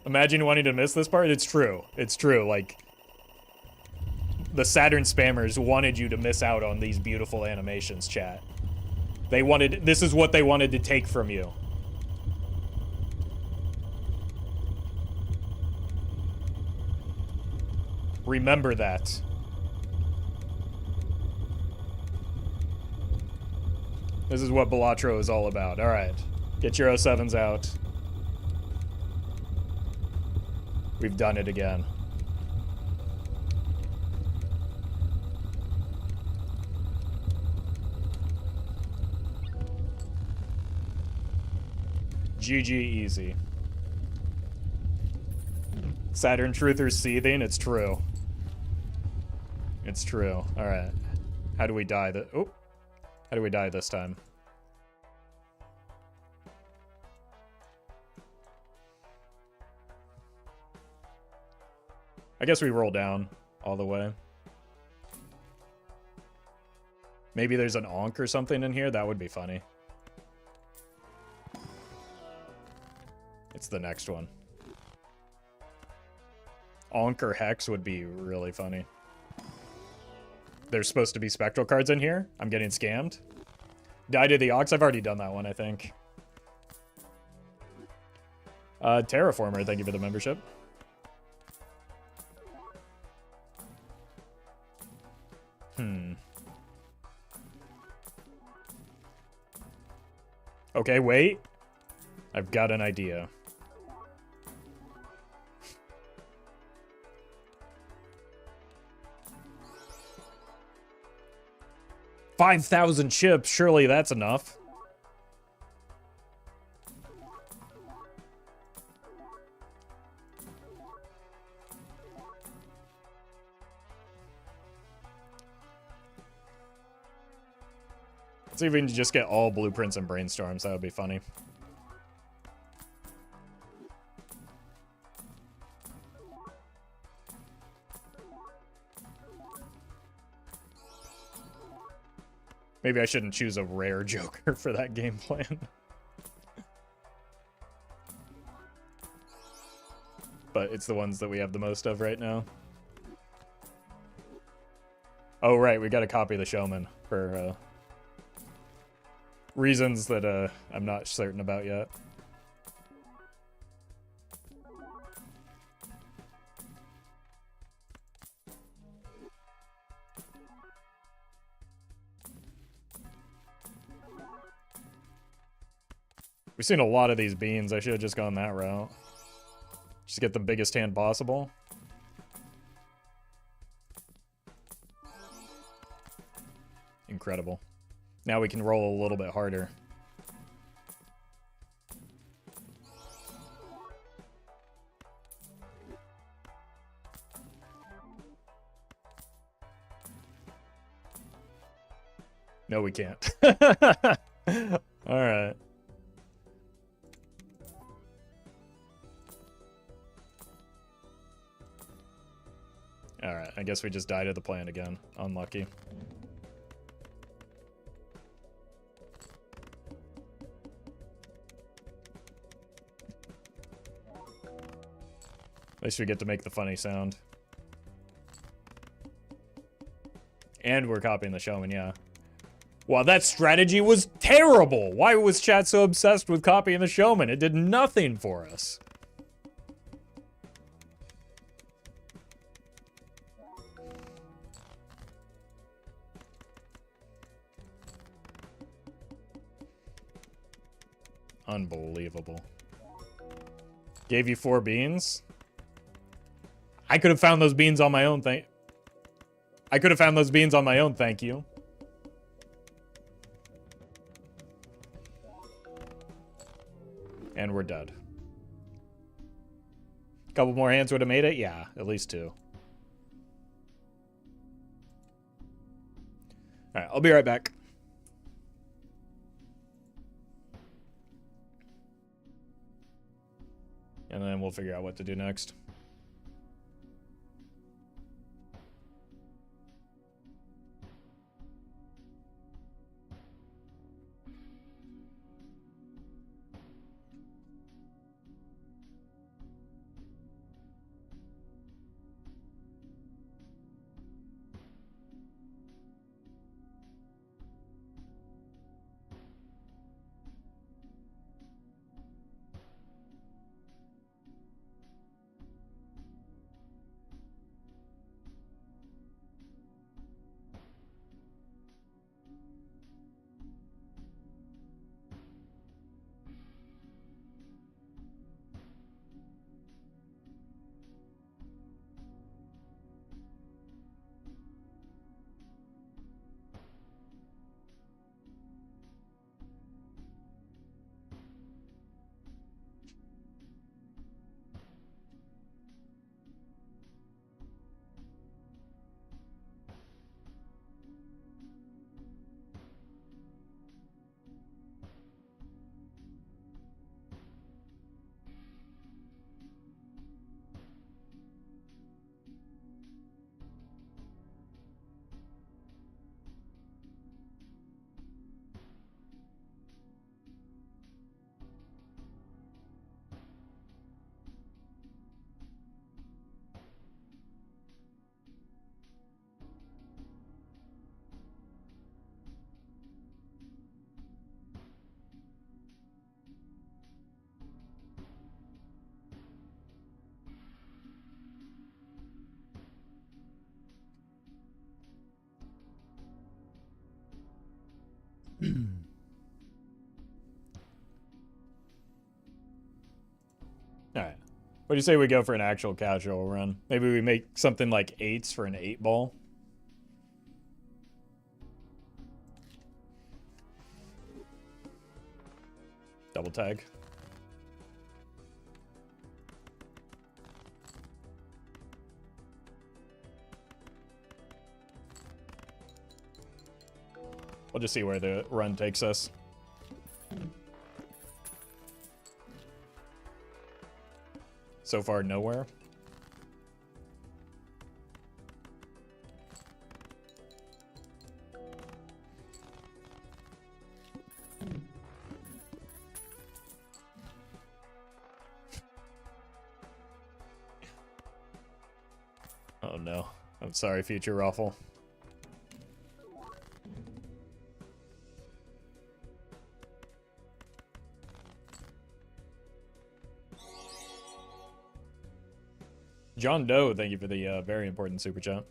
Imagine wanting to miss this part. It's true. It's true. Like, the Saturn spammers wanted you to miss out on these beautiful animations, chat. This is what they wanted to take from you. Remember that. This is what Balatro is all about. All right. Get your 07s out. We've done it again. GG easy. Saturn truthers seething. It's true. It's true. All right. How do we die? How do we die this time? I guess we roll down all the way. Maybe there's an onk or something in here. That would be funny. It's the next one. Onk or Hex would be really funny. There's supposed to be spectral cards in here. I'm getting scammed. Die to the Ox. I've already done that one, I think. Terraformer, thank you for the membership. Okay, wait. I've got an idea. $5,000 chips, surely that's enough. See if we can just get all blueprints and brainstorms. That would be funny. Maybe I shouldn't choose a rare Joker for that game plan. But it's the ones that we have the most of right now. Oh, right, we gotta copy the Showman for reasons that I'm not certain about yet. We've seen a lot of these beans. I should have just gone that route. Just get the biggest hand possible. Incredible. Now we can roll a little bit harder. No, we can't. All right. All right, I guess we just died to the plan again. Unlucky. At least we get to make the funny sound. And we're copying the Showman, yeah. Wow, that strategy was terrible! Why was chat so obsessed with copying the Showman? It did nothing for us. Unbelievable. Gave you 4 beans? I could have found those beans on my own, thank you. And we're dead. Couple more hands would have made it? Yeah, at least 2. Alright, I'll be right back. And then we'll figure out what to do next. Alright. What do you say we go for an actual casual run? Maybe we make something like 8s for an 8-ball? Double tag. We'll just see where the run takes us. So far, nowhere. Oh no. I'm sorry, future Roffle. John Doe, thank you for the very important super chat.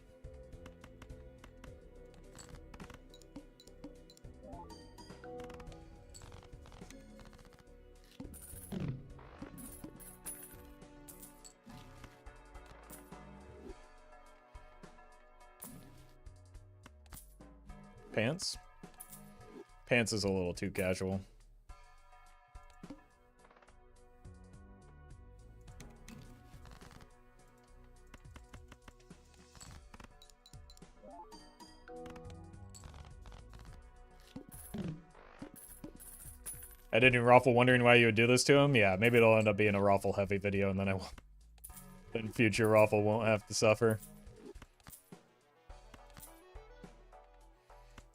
Pants? Pants is a little too casual. I didn't Roffle wondering why you would do this to him. Yeah, maybe it'll end up being a Roffle heavy video, and then then future Roffle won't have to suffer.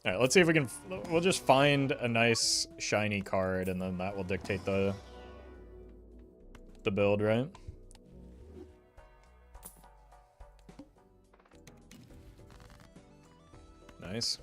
All right, let's see if we can. We'll just find a nice shiny card, and then that will dictate the build, right? Nice.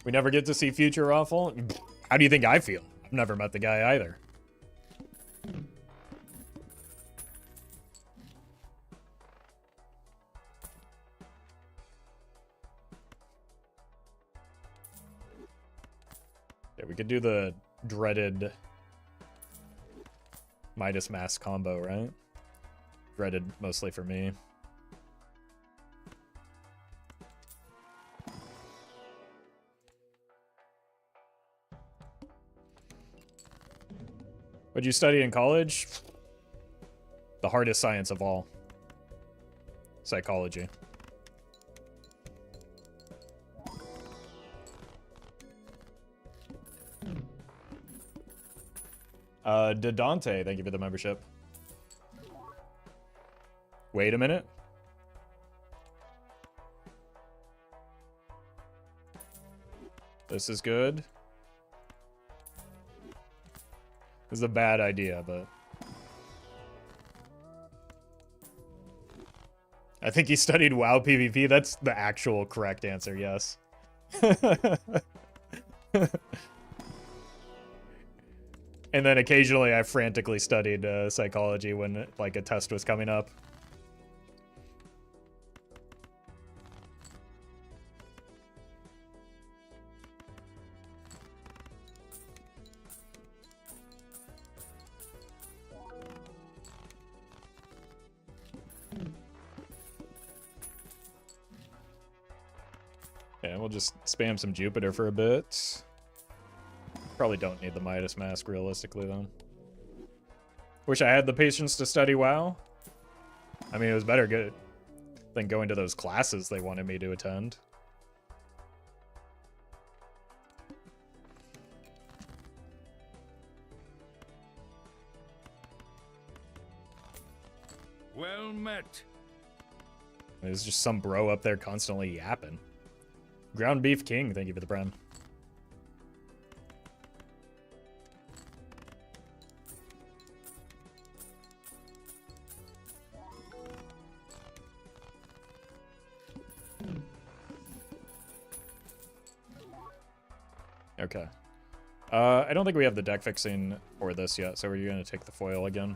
We never get to see future Roffle? How do you think I feel? I've never met the guy either. Yeah, we could do the dreaded Midas Mask combo, right? Dreaded mostly for me. What'd you study in college? The hardest science of all. Psychology. Dante, thank you for the membership. Wait a minute. This is good. This is a bad idea, but I think he studied WoW PvP. That's the actual correct answer, yes. And then occasionally I frantically studied psychology when like a test was coming up. Yeah, we'll just spam some Jupiter for a bit. Probably don't need the Midas Mask realistically, though. Wish I had the patience to study WoW. I mean, it was better good than going to those classes they wanted me to attend. Well met. There's just some bro up there constantly yapping. Ground Beef King, thank you for the prime. Okay. I don't think we have the deck fixing for this yet, so we're going to take the foil again.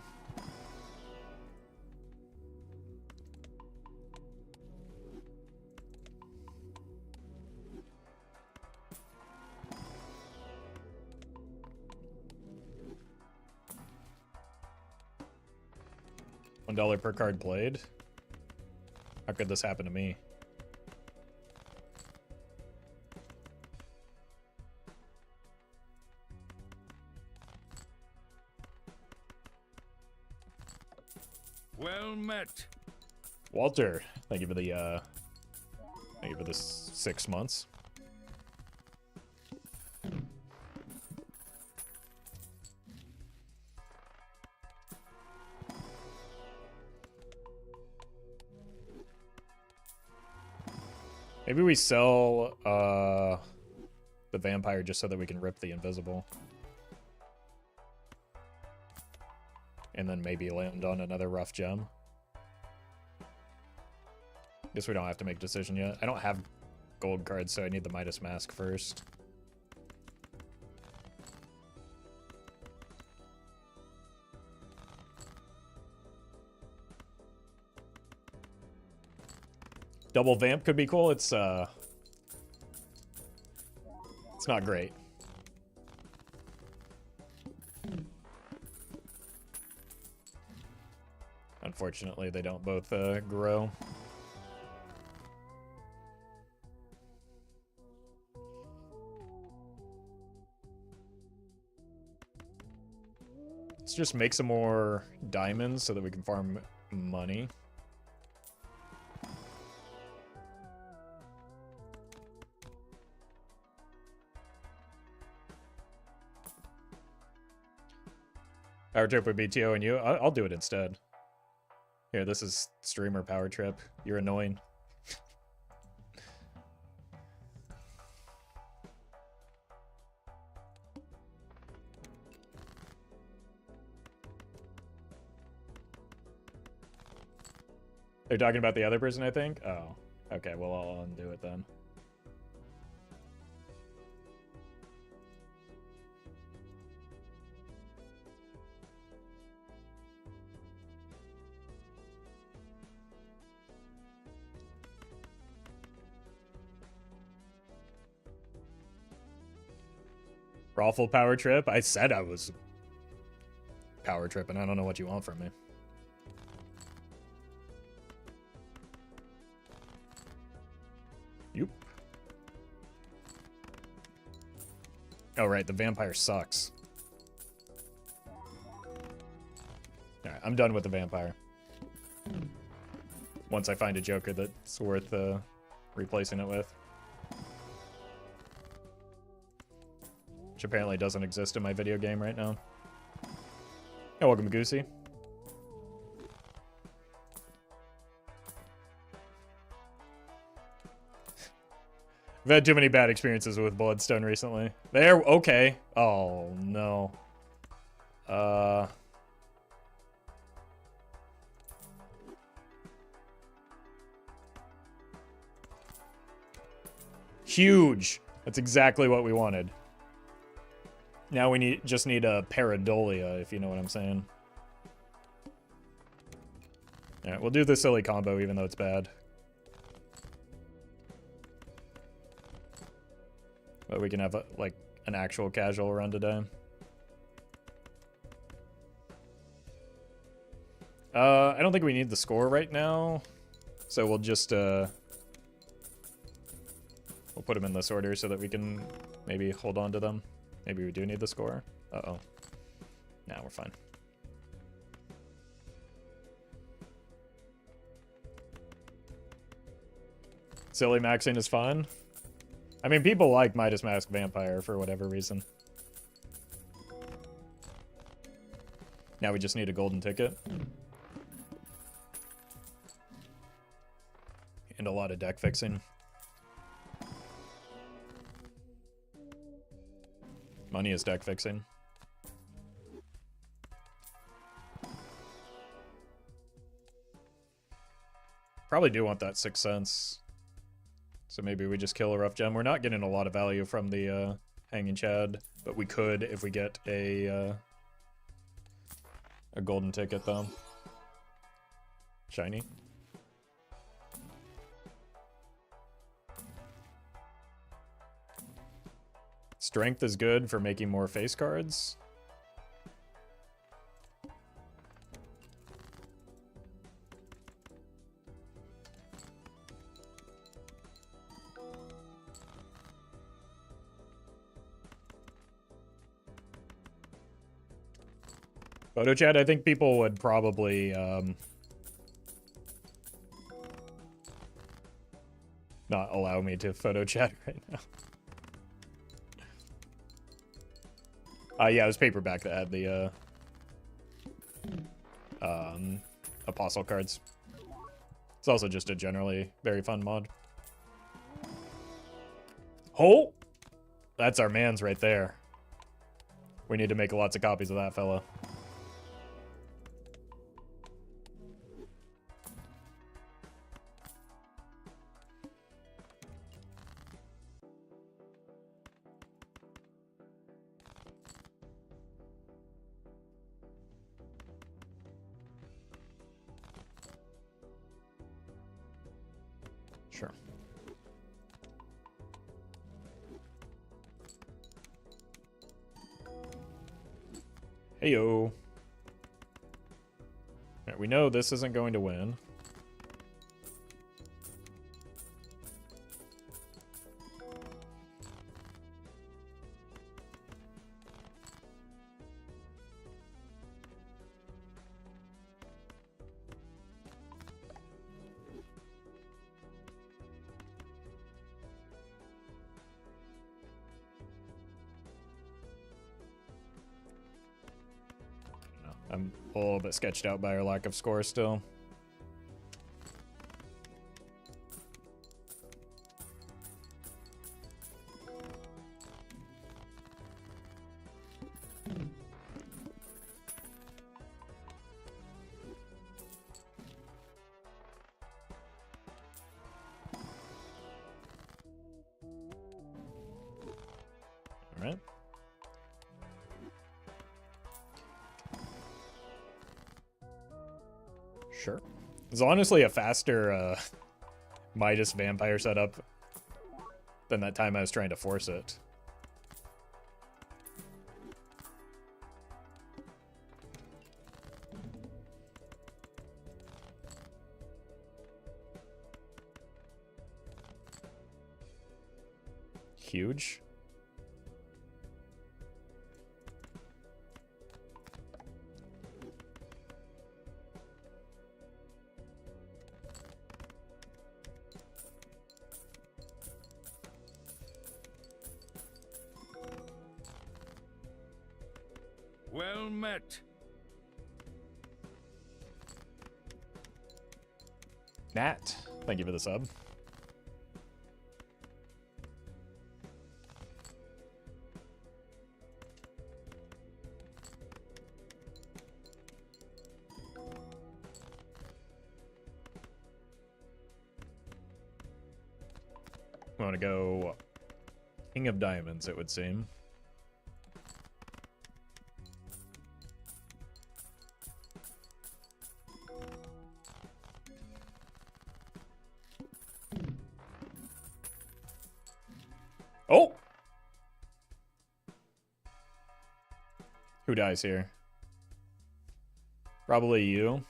$1 per card played? How could this happen to me? Well met. Walter, thank you for the 6 months. Maybe we sell the vampire just so that we can rip the invisible. And then maybe land on another rough gem. Guess we don't have to make a decision yet. I don't have gold cards, so I need the Midas Mask first. Double vamp could be cool. It's not great. Unfortunately, they don't both grow. Let's just make some more diamonds so that we can farm money. Power trip would be TO and you. I'll do it instead. Here, this is streamer power trip. You're annoying. They're talking about the other person, I think? Oh. Okay, well, I'll undo it then. Roffle power trip? I said I was power trip, and I don't know what you want from me. Yup. Oh, right, the vampire sucks. Alright, I'm done with the vampire. Once I find a joker that's worth replacing it with. Which apparently doesn't exist in my video game right now. Oh, welcome, Goosey. I've had too many bad experiences with Bloodstone recently. There, okay. Oh, no. Huge. That's exactly what we wanted. Now we just need a Pareidolia, if you know what I'm saying. Alright, we'll do the silly combo, even though it's bad. But we can have, like, an actual casual run today. I don't think we need the score right now. So we'll just, we'll put them in this order so that we can maybe hold on to them. Maybe we do need the score. Uh-oh. Nah, we're fine. Silly maxing is fun. I mean, people like Midas Mask Vampire for whatever reason. Now we just need a golden ticket. And a lot of deck fixing. Money is deck fixing. Probably do want that 6 cents. So maybe we just kill a rough gem. We're not getting a lot of value from the Hanging Chad, but we could if we get a golden ticket though. Shiny. Strength is good for making more face cards. Photo chat, I think people would probably not allow me to photo chat right now. Yeah, it was paperback that had the apostle cards. It's also just a generally very fun mod. Oh! That's our man's right there. We need to make lots of copies of that fella. Sure. Heyo. Right, we know this isn't going to win. I'm a little bit sketched out by our lack of score still. All right. Sure. It's honestly a faster Midas vampire setup than that time I was trying to force it. Huge. Well met. Nat, thank you for the sub. We want to go King of Diamonds, it would seem. Oh! Who dies here? Probably you.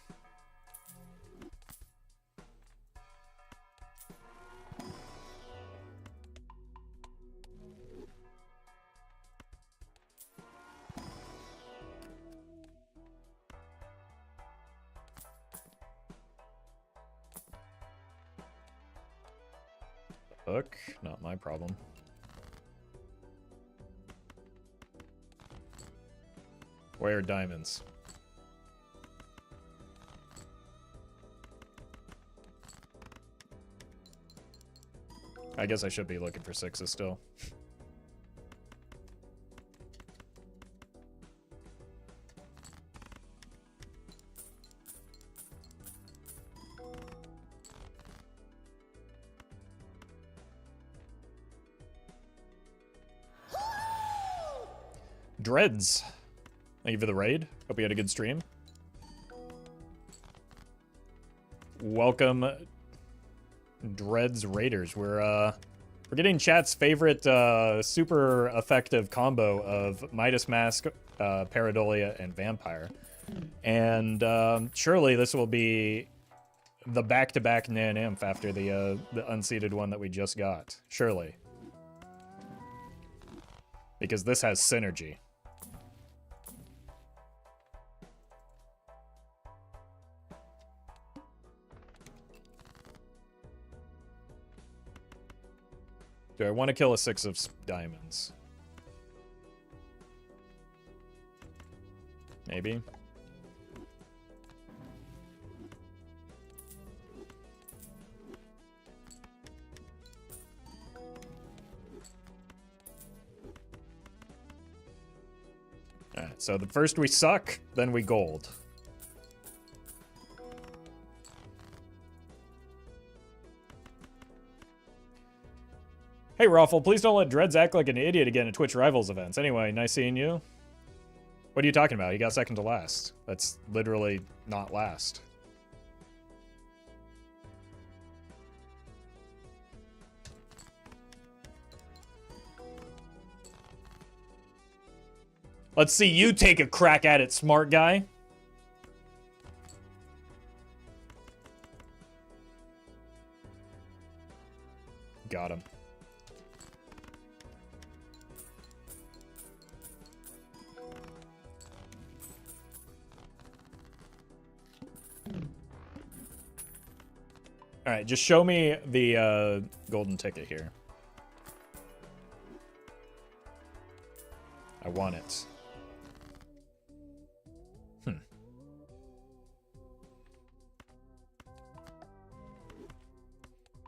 Hook, not my problem. Where are diamonds? I guess I should be looking for sixes still. Dreads. Thank you for the raid. Hope you had a good stream. Welcome, Dreads Raiders. We're getting chat's favorite super effective combo of Midas Mask, Pareidolia, and Vampire. And surely this will be the back-to-back Nan Imp after the unseated one that we just got. Surely. Because this has synergy. Do I want to kill a 6 of diamonds? Maybe. Alright, so the first we suck, then we gold. Hey, Roffle, please don't let Dreads act like an idiot again at Twitch Rivals events. Anyway, nice seeing you. What are you talking about? He got second to last. That's literally not last. Let's see you take a crack at it, smart guy. Got him. All right, just show me the golden ticket here. I want it.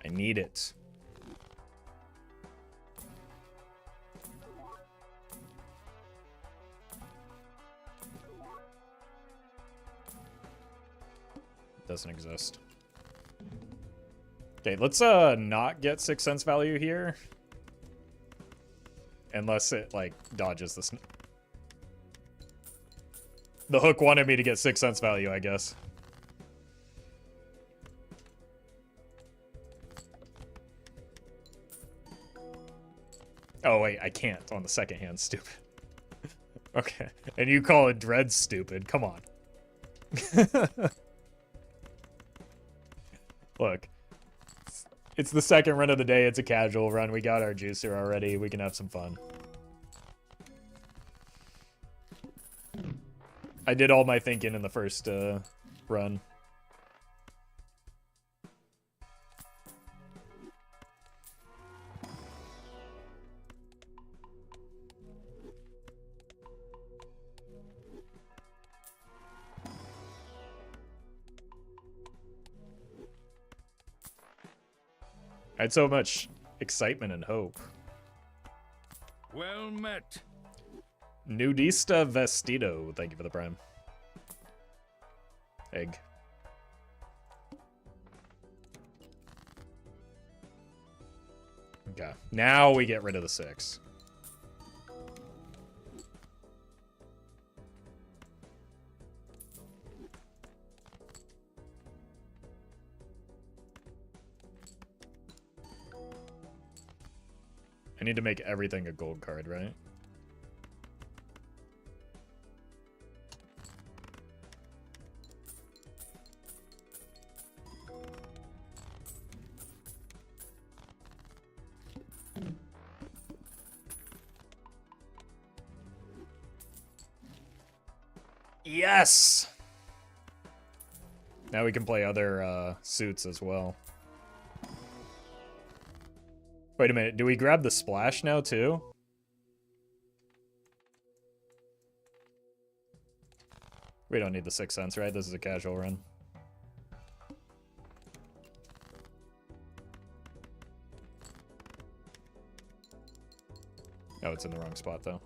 I need it. It doesn't exist. Okay, let's not get 6 cents value here. Unless it, like, dodges this. The hook wanted me to get 6 cents value, I guess. Oh, wait, I can't on the second hand. Stupid. Okay. And you call it Dread stupid. Come on. Look. It's the second run of the day. It's a casual run. We got our juicer already. We can have some fun. I did all my thinking in the first run. I had so much excitement and hope. Well met. Nudista Vestido, thank you for the prime. Egg. Okay, now we get rid of the 6. I need to make everything a gold card, right? Yes! Now we can play other suits as well. Wait a minute, do we grab the splash now too? We don't need the 6 cents, right? This is a casual run. Oh, it's in the wrong spot though.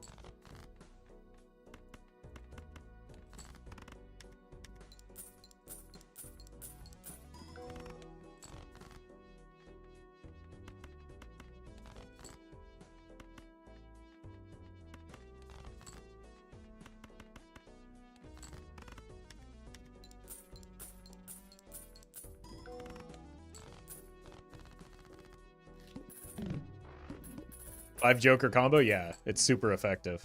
Five Joker combo? Yeah, it's super effective.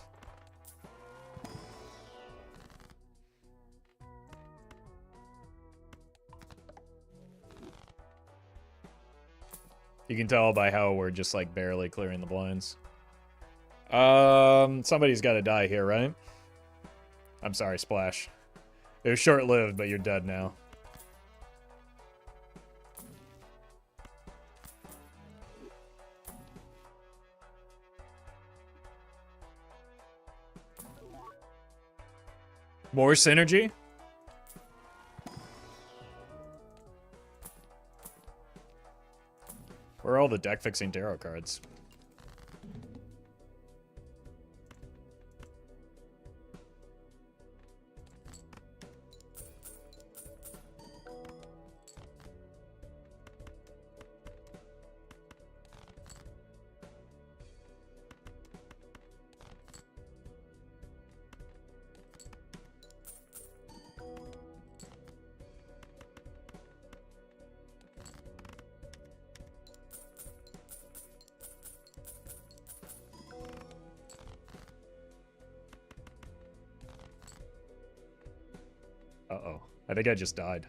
You can tell by how we're just like barely clearing the blinds. Somebody's got to die here, right? I'm sorry, Splash. It was short-lived, but you're dead now. More synergy? Where are all the deck fixing tarot cards? Uh-oh. I think I just died.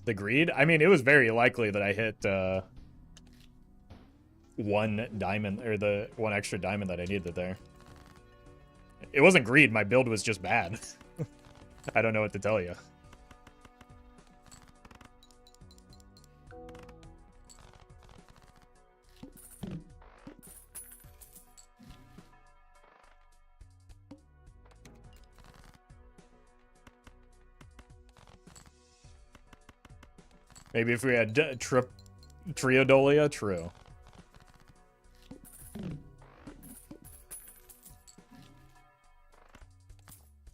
The greed? I mean, it was very likely that I hit one diamond, or the one extra diamond that I needed there. It wasn't greed, my build was just bad. I don't know what to tell you. Maybe if we had Triodolia, true.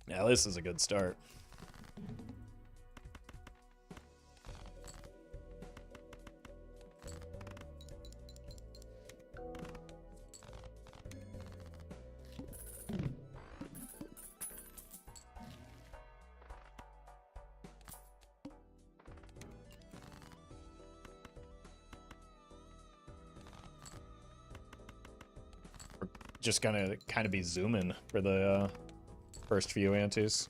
Now this is a good start. Just gonna kind of be zooming for the first few antes.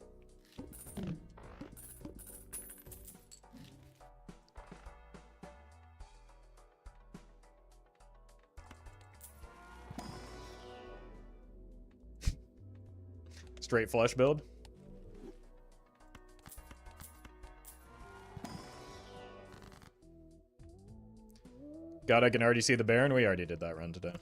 Straight flush build. God, I can already see the Baron. We already did that run today.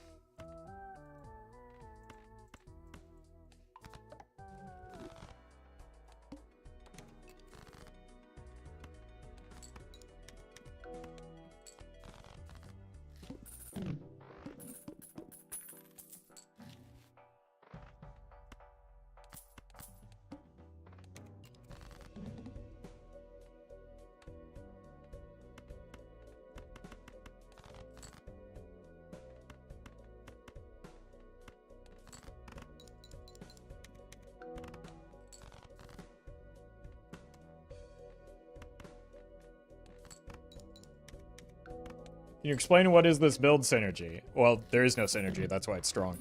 Can you explain what is this build synergy? Well, there is no synergy, that's why it's strong.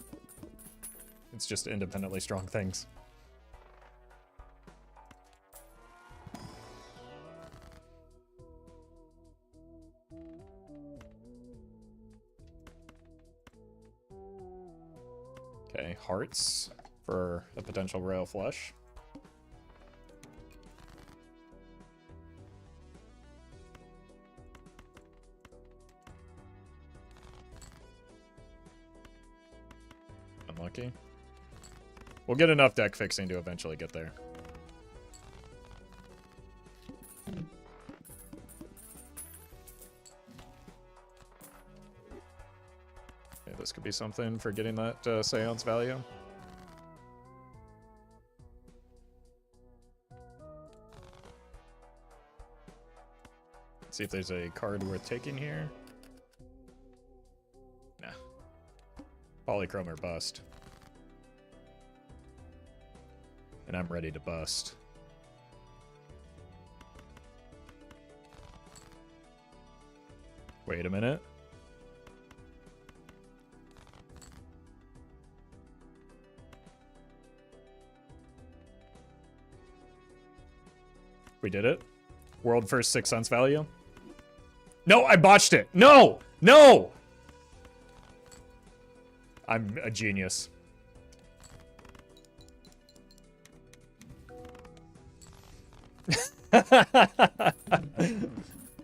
It's just independently strong things. Okay, hearts for a potential royal flush. Unlucky. We'll get enough deck fixing to eventually get there. Okay, this could be something for getting that seance value. Let's see if there's a card worth taking here. Nah. Polychrome or bust. And I'm ready to bust. Wait a minute. We did it. World first 6 cents value. No, I botched it. No! No! I'm a genius.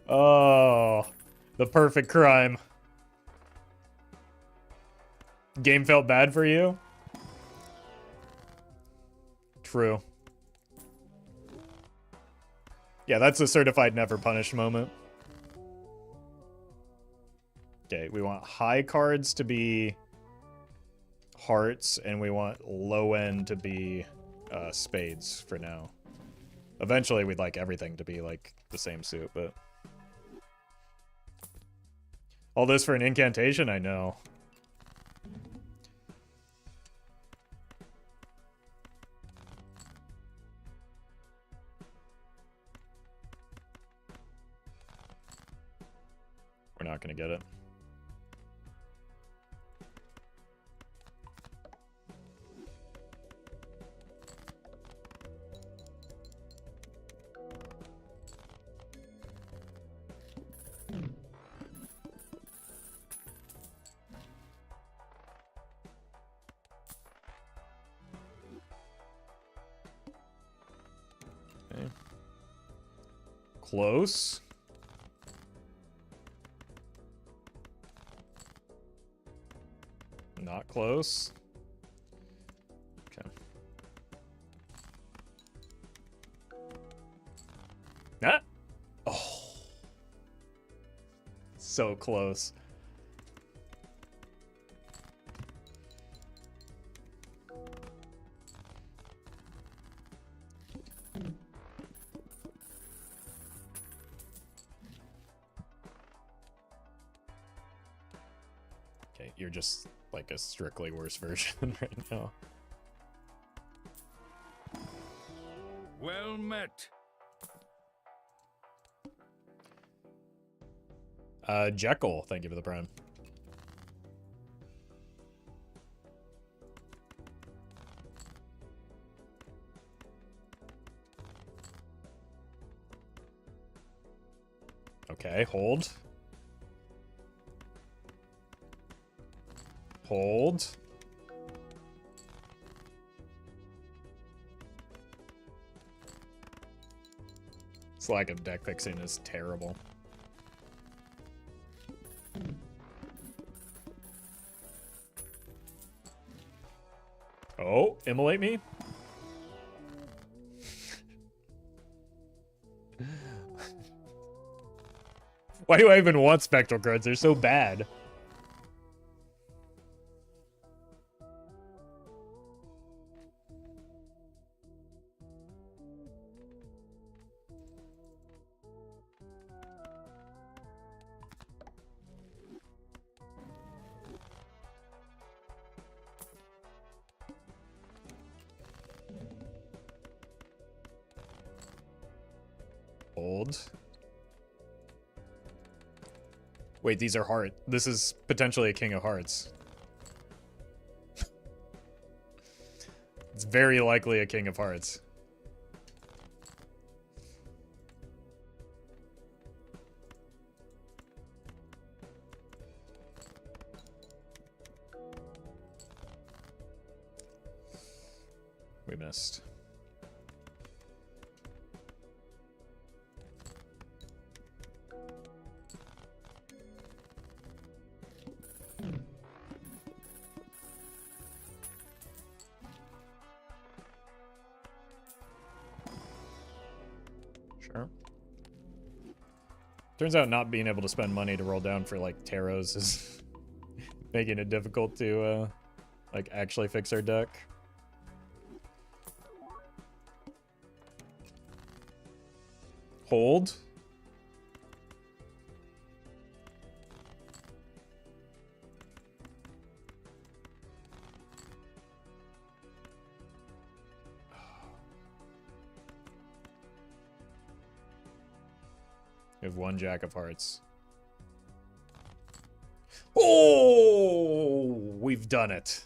Oh, the perfect crime. Game felt bad for you? True. Yeah, that's a certified never punished moment. Okay, we want high cards to be hearts, and we want low end to be spades for now. Eventually, we'd like everything to be like the same suit, but... All this for an incantation? I know. We're not gonna get it. Okay. Close. Not close. Okay. Ah! Oh. So close. Okay, you're just like a strictly worse version right now. Well met. Jekyll, thank you for the prime. Okay, hold. Hold. This lack of deck fixing is terrible. Oh, immolate me? Why do I even want spectral cards? They're so bad. Hold. Wait, these are heart. This is potentially a king of hearts. It's very likely a king of hearts. We missed. Sure. Turns out not being able to spend money to roll down for like tarots is making it difficult to like actually fix our deck. Hold. We have one jack of hearts. Oh, we've done it.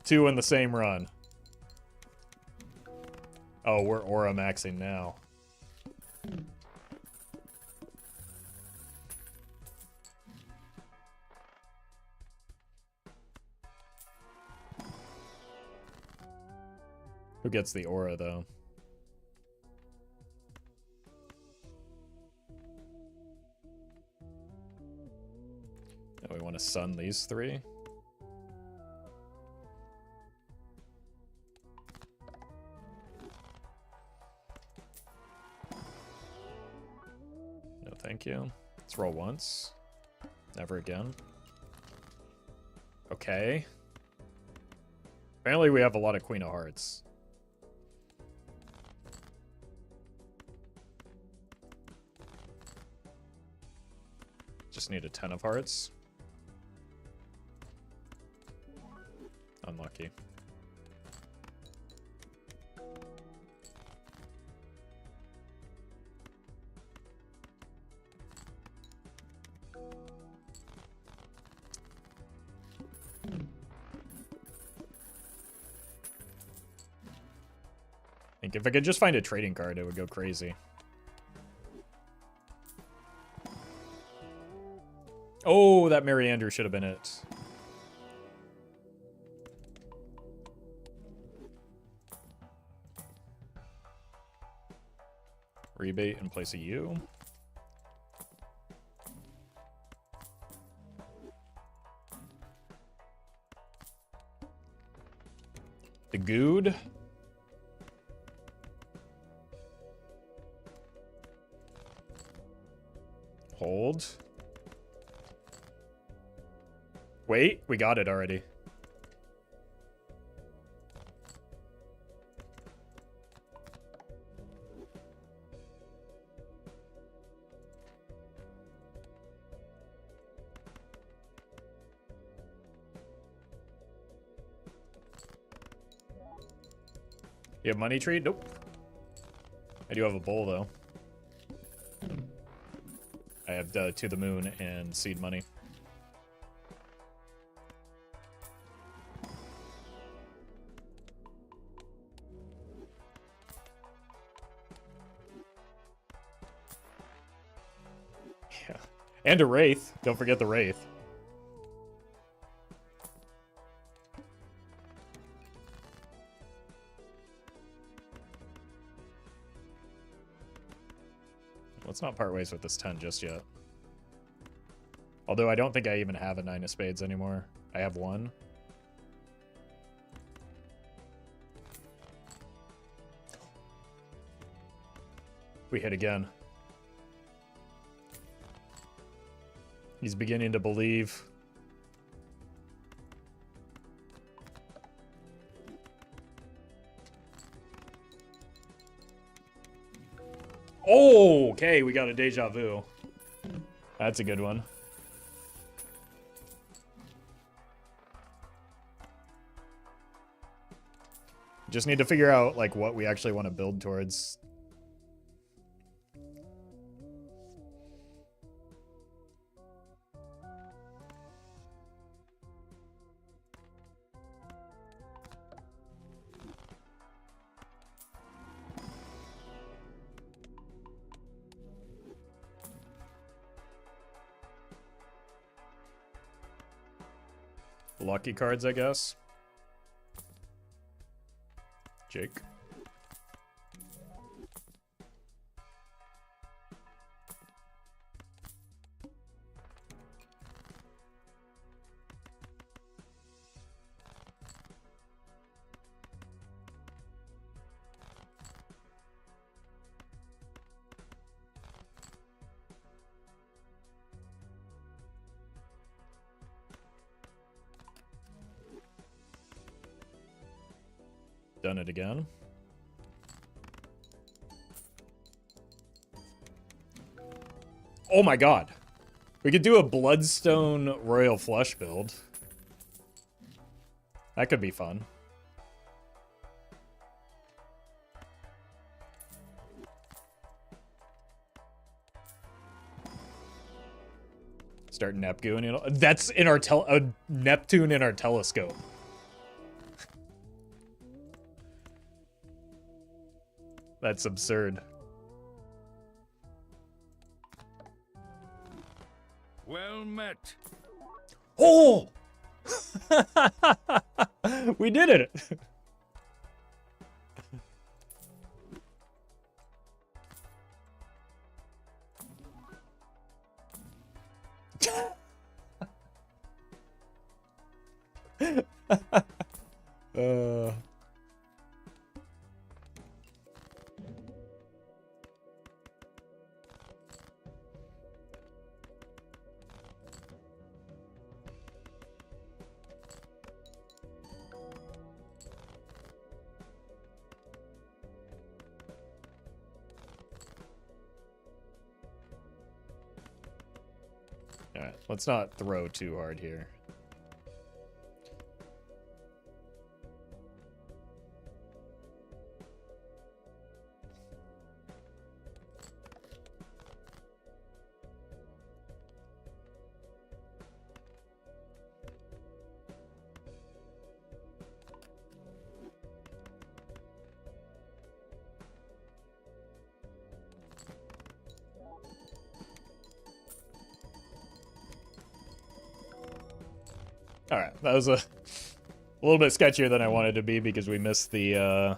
Two in the same run. Oh, we're aura maxing now. Who gets the aura though? Now we want to sun these 3. No, thank you. Let's roll once. Never again. Okay. Apparently we have a lot of Queen of Hearts. Just need a 10 of Hearts. Unlucky. I think if I could just find a trading card, it would go crazy. Oh, that Mariander should have been it. Rebate and place a U. The Good. Hold. Wait, we got it already. You have money tree? Nope. I do have a bowl, though. I have To the Moon and seed money. Yeah. And a Wraith. Don't forget the Wraith. Let's not part ways with this 10 just yet. Although I don't think I even have a 9 of spades anymore. I have 1. We hit again. He's beginning to believe. Oh, okay, we got a deja vu. That's a good one. Just need to figure out, like, what we actually want to build towards. Lucky cards, I guess. Jake. Done it again. Oh my god. We could do a Bloodstone Royal Flush build. That could be fun. Start Neptune. You know, that's in our Neptune in our telescope. That's absurd. Well met. Oh! We did it! Alright, let's not throw too hard here. Alright, that was a little bit sketchier than I wanted to be because we missed the,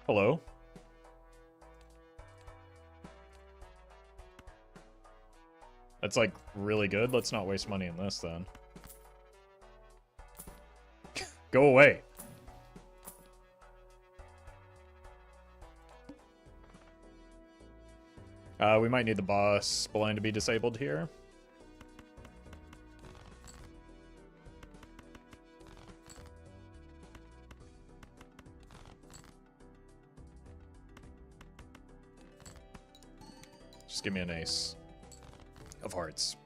Hello? That's, like, really good. Let's not waste money in this, then. Go away. We might need the boss blind to be disabled here. Just give me an ace of hearts.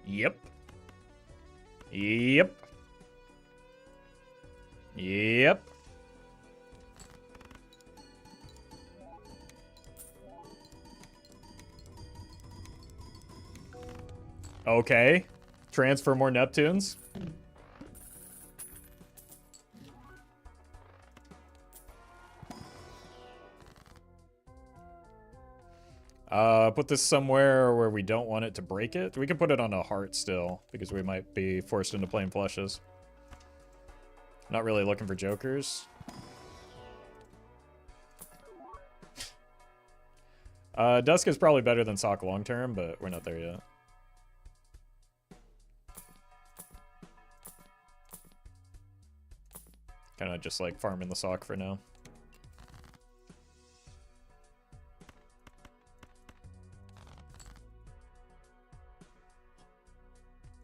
Yep. Yep. Yep. Okay. Transfer more Neptunes. Put this somewhere where we don't want it to break it. We can put it on a heart still, because we might be forced into playing flushes. Not really looking for jokers. Dusk is probably better than Sock long term, but we're not there yet. Kind of just like farming the Sock for now.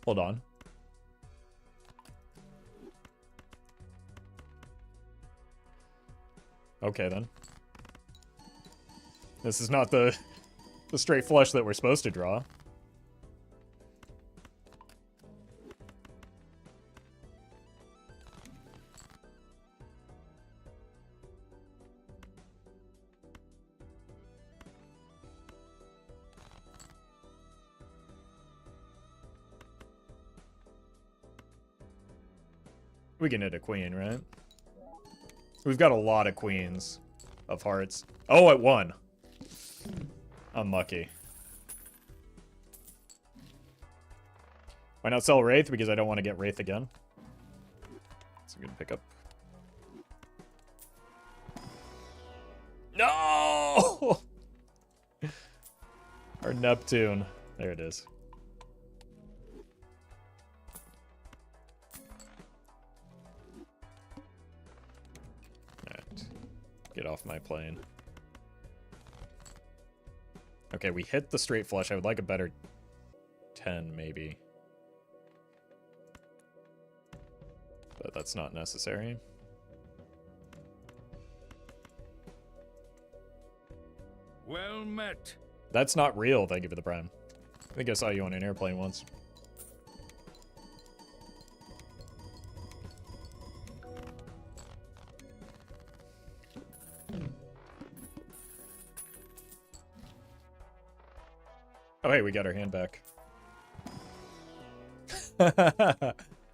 Hold on. Okay, then. This is not the straight flush that we're supposed to draw. We can hit a queen, right? We've got a lot of queens of hearts. Oh, it won. Unlucky. Why not sell Wraith? Because I don't want to get Wraith again. It's a good pickup. No! Our Neptune. There it is. Alright. Get off my plane. Okay, we hit the straight flush. I would like a better 10, maybe. But that's not necessary. Well met. That's not real, thank you for the prime. I think I saw you on an airplane once. Oh, hey, we got our hand back.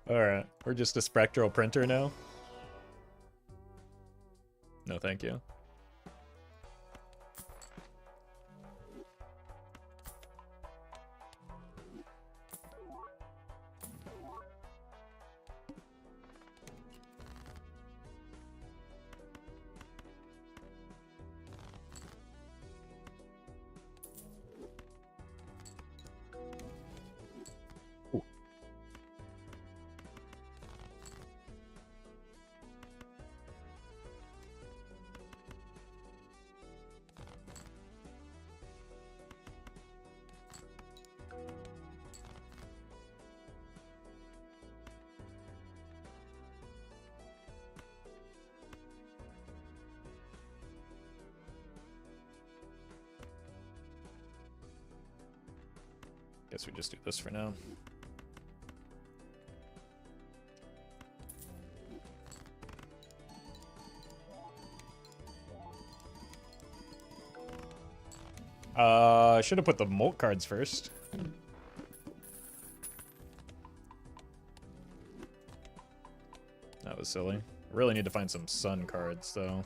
Alright, we're just a spectral printer now. No, thank you. Guess we just do this for now. I should have put the Molt cards first. That was silly. Really need to find some Sun cards, though.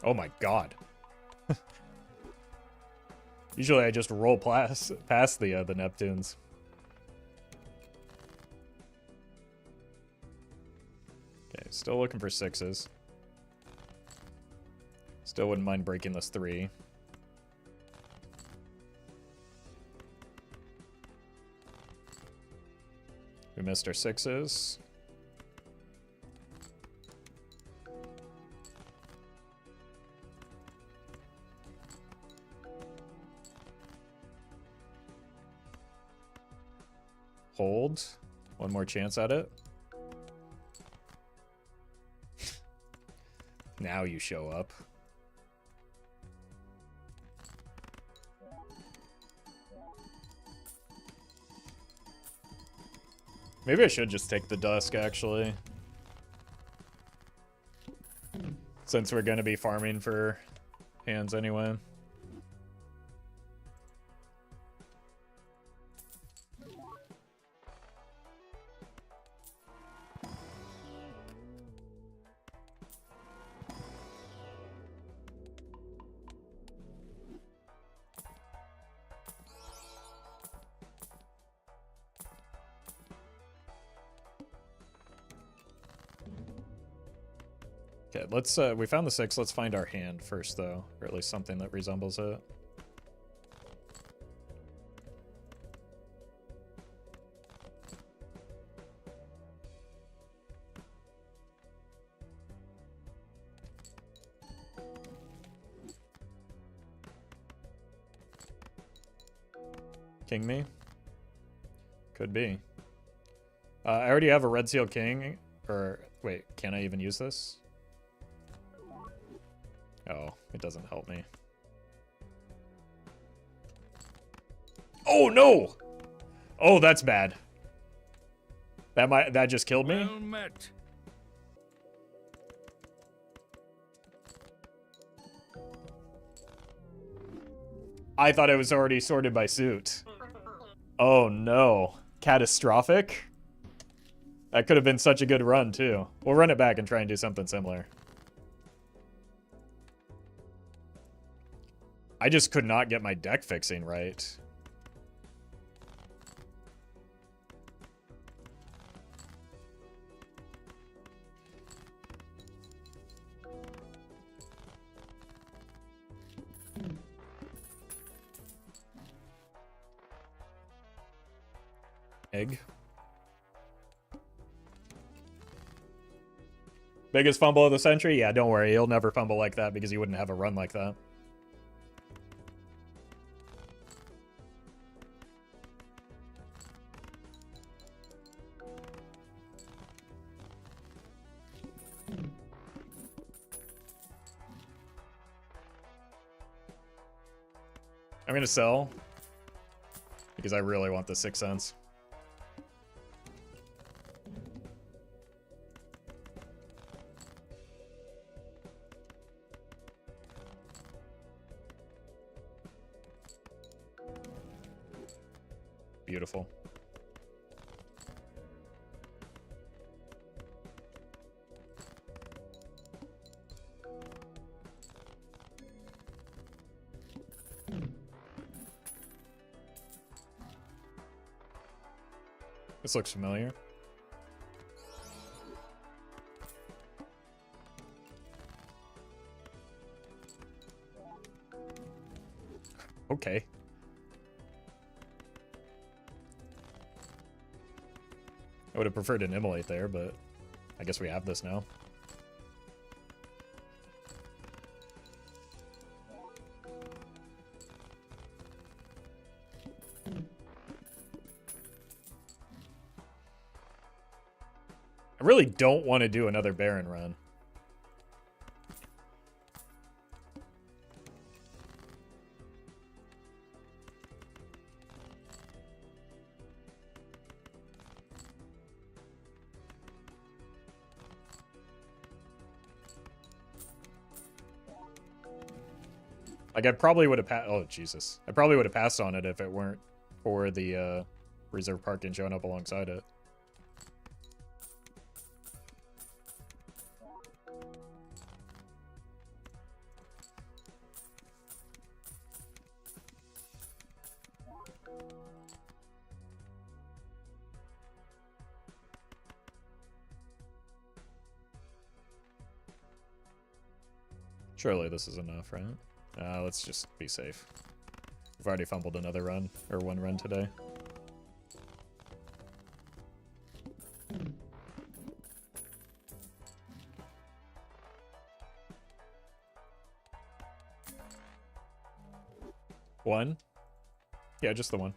Oh my god. Usually I just roll past the Neptunes. Okay, still looking for 6s. Still wouldn't mind breaking this 3. We missed our 6s. Hold. One more chance at it. Now you show up. Maybe I should just take the Dusk, actually. Since we're going to be farming for hands anyway. Okay, let's, we found the 6, let's find our hand first, though. Or at least something that resembles it. King me? Could be. I already have a Red Seal King. Or, wait, can I even use this? Oh, it doesn't help me. Oh, no! Oh, that's bad. That just killed me? Well met. I thought it was already sorted by suit. Oh, no. Catastrophic? That could have been such a good run, too. We'll run it back and try and do something similar. I just could not get my deck fixing right. Egg. Biggest fumble of the century? Yeah, don't worry. He'll never fumble like that because he wouldn't have a run like that. I'm gonna sell because I really want the 6 cents. Beautiful. This looks familiar. Okay. I would have preferred an immolate there, but I guess we have this now. I really don't want to do another Baron run. Like, I probably would have passed... Oh, Jesus. I probably would have passed on it if it weren't for the reserve parking showing up alongside it. Surely this is enough, right? Let's just be safe. We've already fumbled another run, or one run today. One? Yeah, just the one.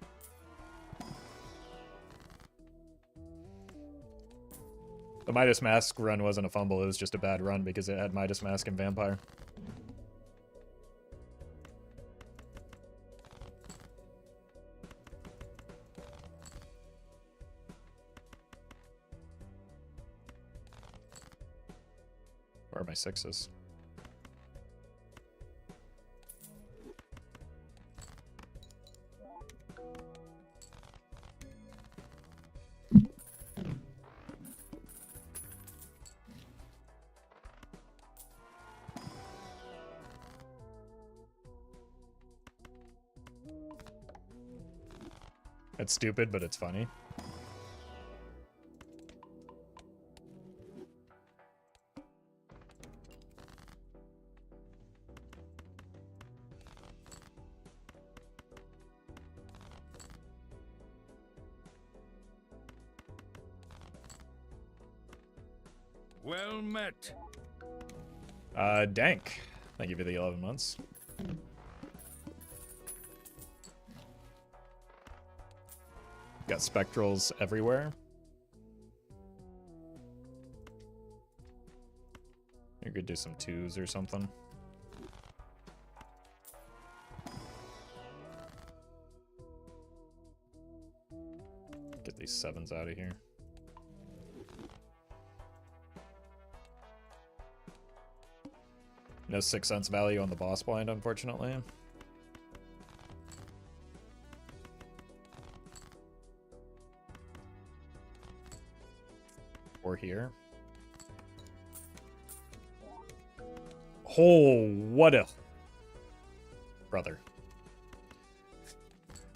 The Midas Mask run wasn't a fumble, it was just a bad run because it had Midas Mask and Vampire. Where are my sixes? It's stupid, but it's funny. Well met. Dank. Thank you for the 11 months. Got spectrals everywhere. You could do some 2s or something. Get these 7s out of here. No 6 cents value on the boss blind, unfortunately. Or here. Oh, what a... Brother.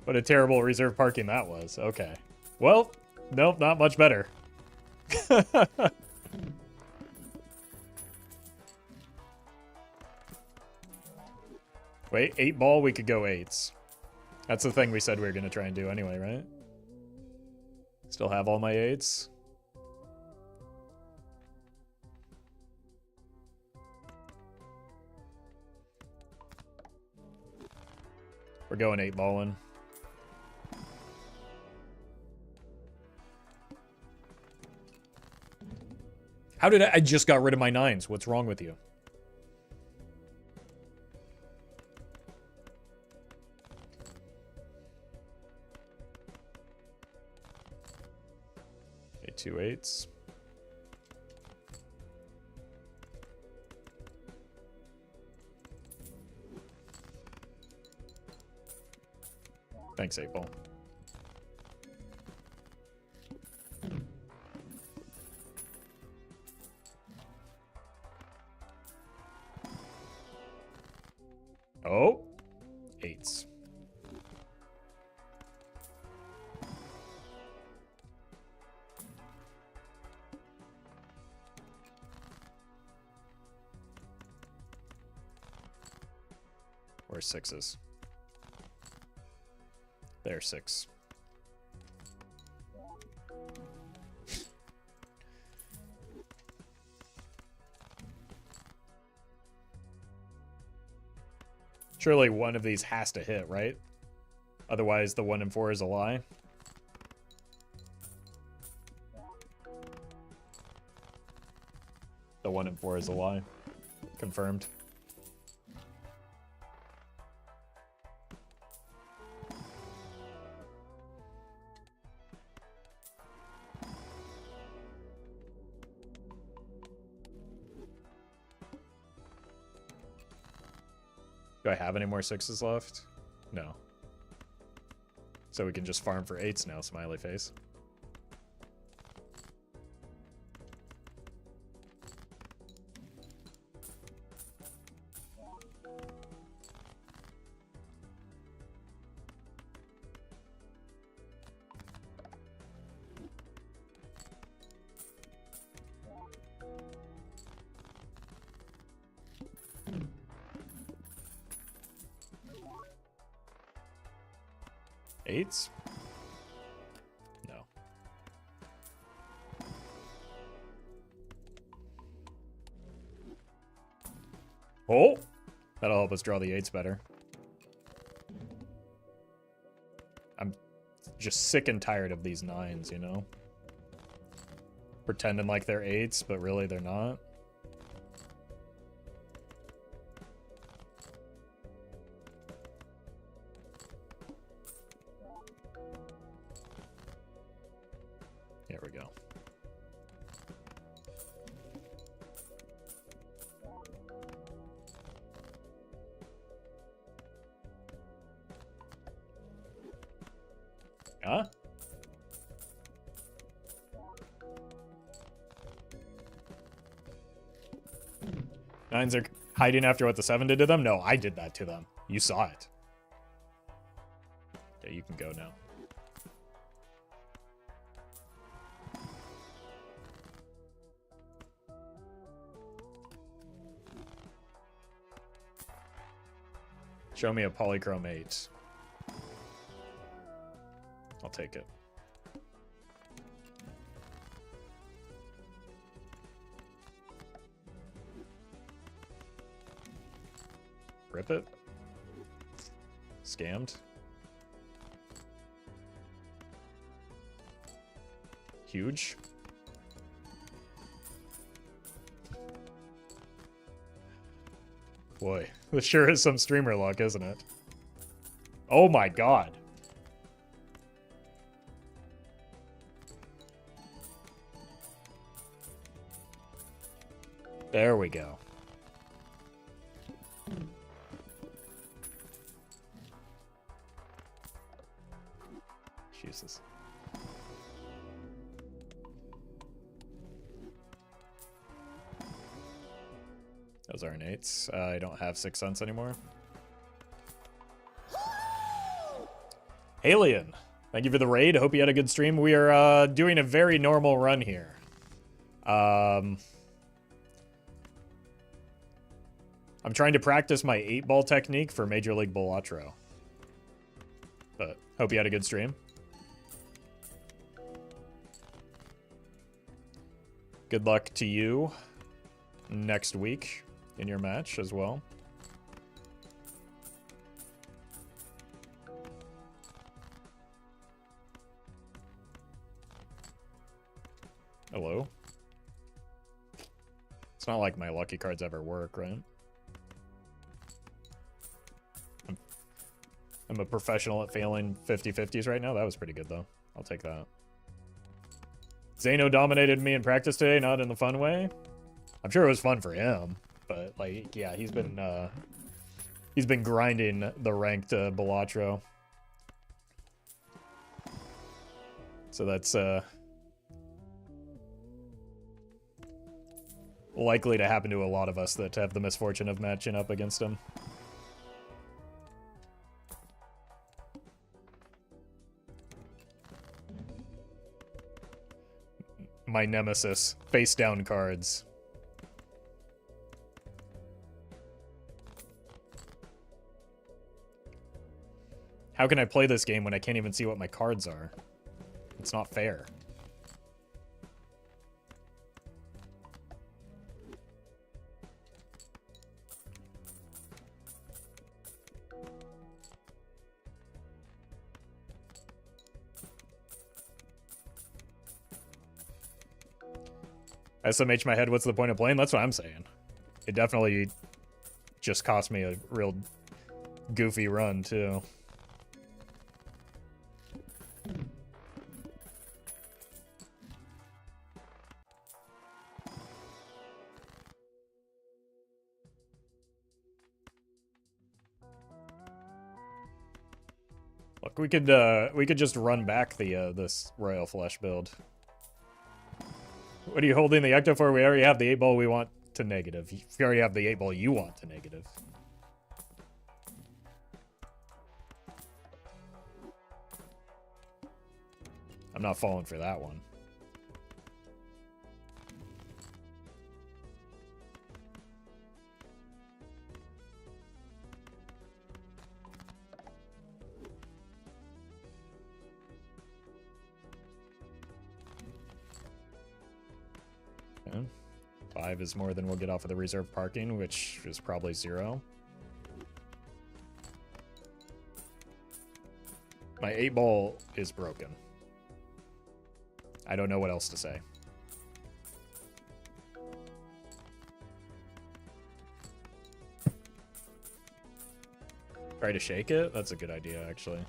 What a terrible reserve parking that was. Okay. Well, nope, not much better. Wait, 8 ball, we could go 8s. That's the thing we said we were going to try and do anyway, right? Still have all my 8s. We're going 8 balling. How did I just got rid of my 9s? What's wrong with you? Okay, 2 8s. Thanks, 8 ball. Oh, 8s. Or 6s. There, 6. Surely one of these has to hit, right? Otherwise, the 1 and 4 is a lie. The 1 and 4 is a lie. Confirmed. Do I have any more 6s left? No. So we can just farm for 8s now, smiley face. Eights? No. Oh! That'll help us draw the 8s better. I'm just sick and tired of these 9s, you know? Pretending like they're 8s, but really they're not. There we go. Huh? Nines are hiding after what the 7 did to them? No, I did that to them. You saw it. Okay, you can go now. Show me a polychrome 8. I'll take it. Rip it. Scammed. Huge. Boy, this sure is some streamer luck, isn't it? Oh my god. There we go. Jesus. Those aren't 8s. I don't have 6 cents anymore. Alien, thank you for the raid. Hope you had a good stream. We are doing a very normal run here. I'm trying to practice my 8-ball technique for Major League Balatro. But hope you had a good stream. Good luck to you next week in your match as well. Hello? It's not like my lucky cards ever work, right? I'm a professional at failing 50-50s right now. That was pretty good, though. I'll take that. Zeno dominated me in practice today, not in the fun way. I'm sure it was fun for him, but, like, yeah, he's been grinding the ranked Balatro. So that's likely to happen to a lot of us that have the misfortune of matching up against him. My nemesis, face down cards. How can I play this game when I can't even see what my cards are? It's not fair. SMH my head, what's the point of playing? That's what I'm saying. It definitely just cost me a real goofy run, too. Look, we could just run back the this Royal Flush build. What are you holding the Ecto for? We already have the 8-ball we want to negative. We already have the 8-ball you want to negative. I'm not falling for that one. Okay. 5 is more than we'll get off of the reserve parking, which is probably 0. My 8-ball is broken. I don't know what else to say. Try to shake it? That's a good idea, actually.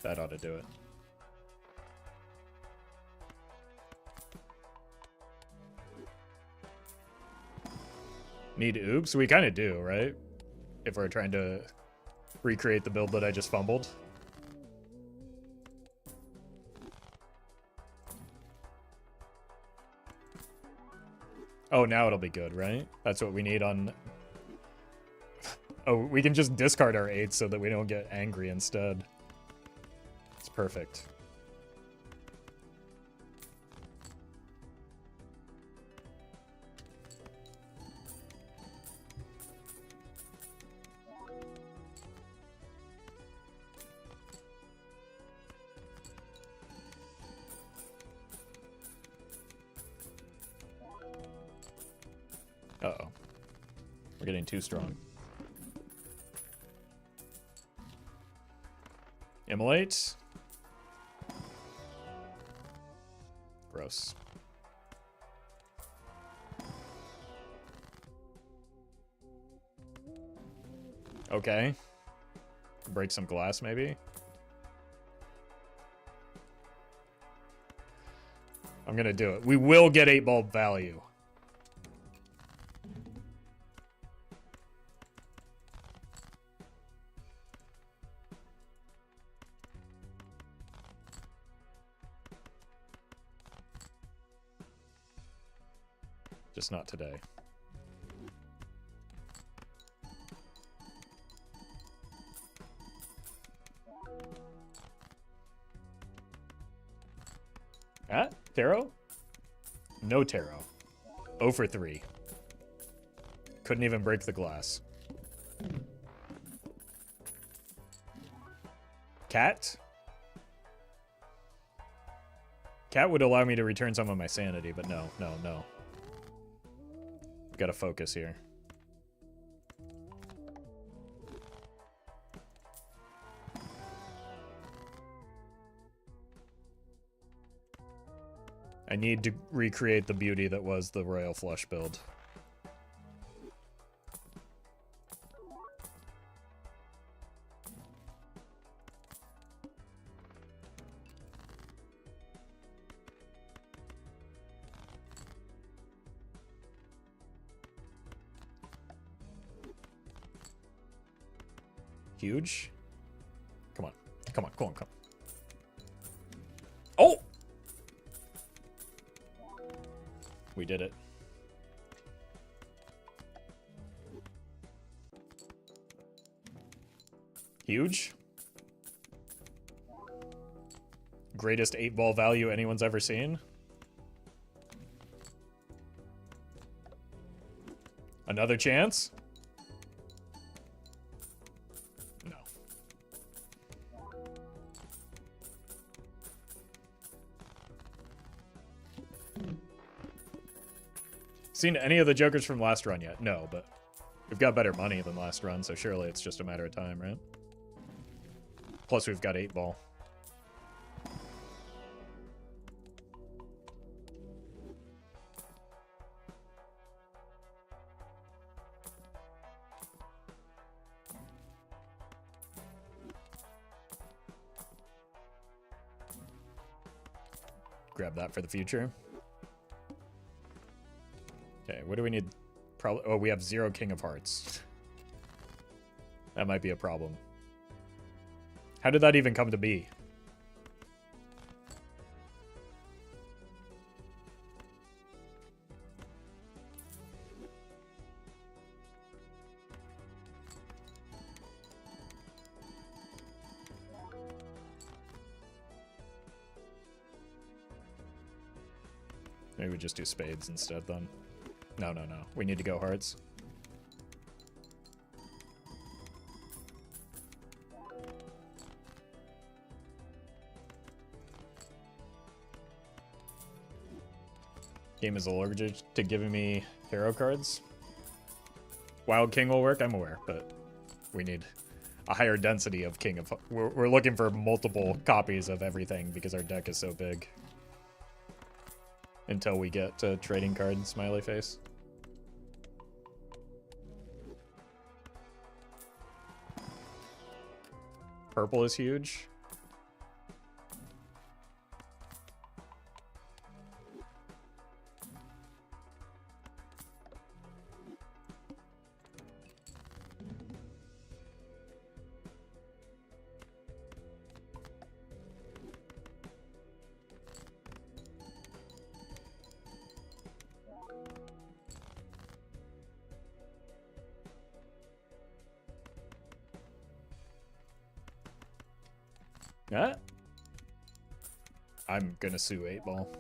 That ought to do it. Need oops? We kind of do, right? If we're trying to recreate the build that I just fumbled. Oh, now it'll be good, right? That's what we need on... Oh, we can just discard our 8 so that we don't get angry instead. It's perfect. Uh-oh. We're getting too strong. Immolate. Gross. Okay. Break some glass, maybe? I'm gonna do it. We will get 8-ball value. Just not today. Ah, tarot? No tarot. 0 for 3. Couldn't even break the glass. Cat? Cat would allow me to return some of my sanity, but no, no, no. Gotta focus here. I need to recreate the beauty that was the Royal Flush build. Huge. Come on. Come on, come on, come on. Oh! We did it. Huge. Greatest 8-ball value anyone's ever seen. Another chance? No. Seen any of the Jokers from last run yet? No, but we've got better money than last run, so surely it's just a matter of time, right? Plus we've got 8-ball. Grab that for the future. Okay, what do we need? Probably. Oh, we have 0 King of Hearts. That might be a problem. How did that even come to be? Maybe we just do spades instead then. No. We need to go hearts. Game is allergic to giving me hero cards. Wild King will work, I'm aware, but we need a higher density of King of... We're looking for multiple copies of everything because our deck is so big. Until we get to trading card smiley face. Purple is huge. Yeah. I'm gonna sue 8-ball.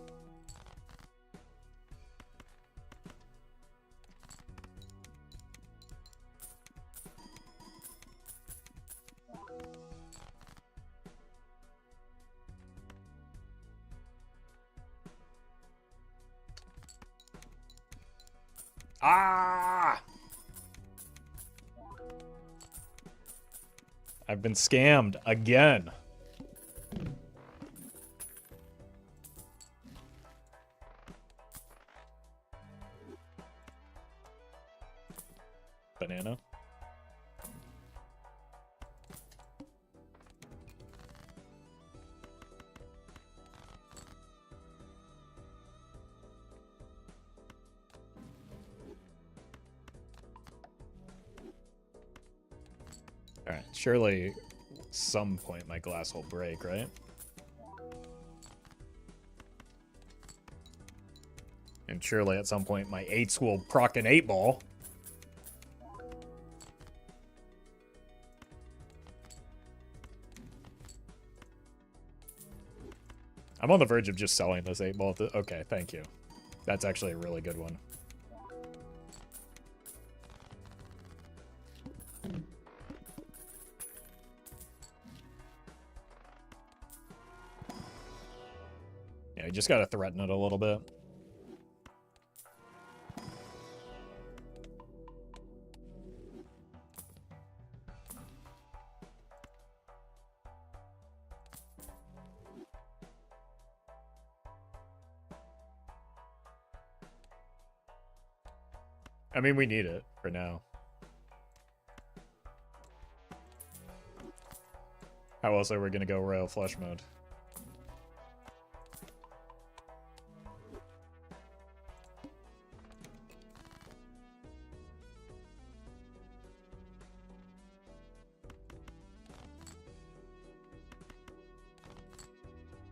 Ah! I've been scammed again. Banana. All right, surely some point my glass will break, right? And surely at some point my 8s will proc an 8-ball. I'm on the verge of just selling this 8-ball. Okay, thank you. That's actually a really good one. Yeah, you just gotta threaten it a little bit. I mean, we need it for now. How else are we gonna go royal flush mode?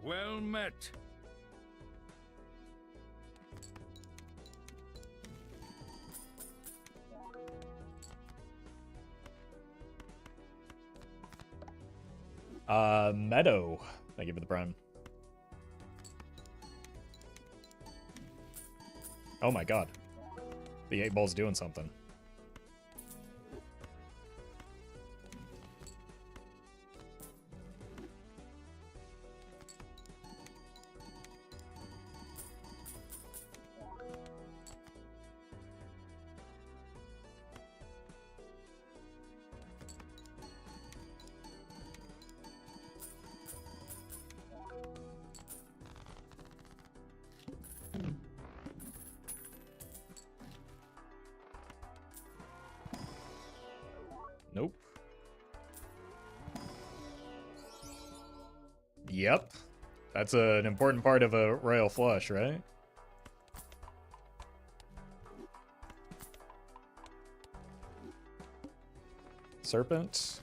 Well met. Meadow. Thank you for the prime. Oh my god. The 8-ball's doing something. Nope. Yep. That's an important part of a royal flush, right? Serpent.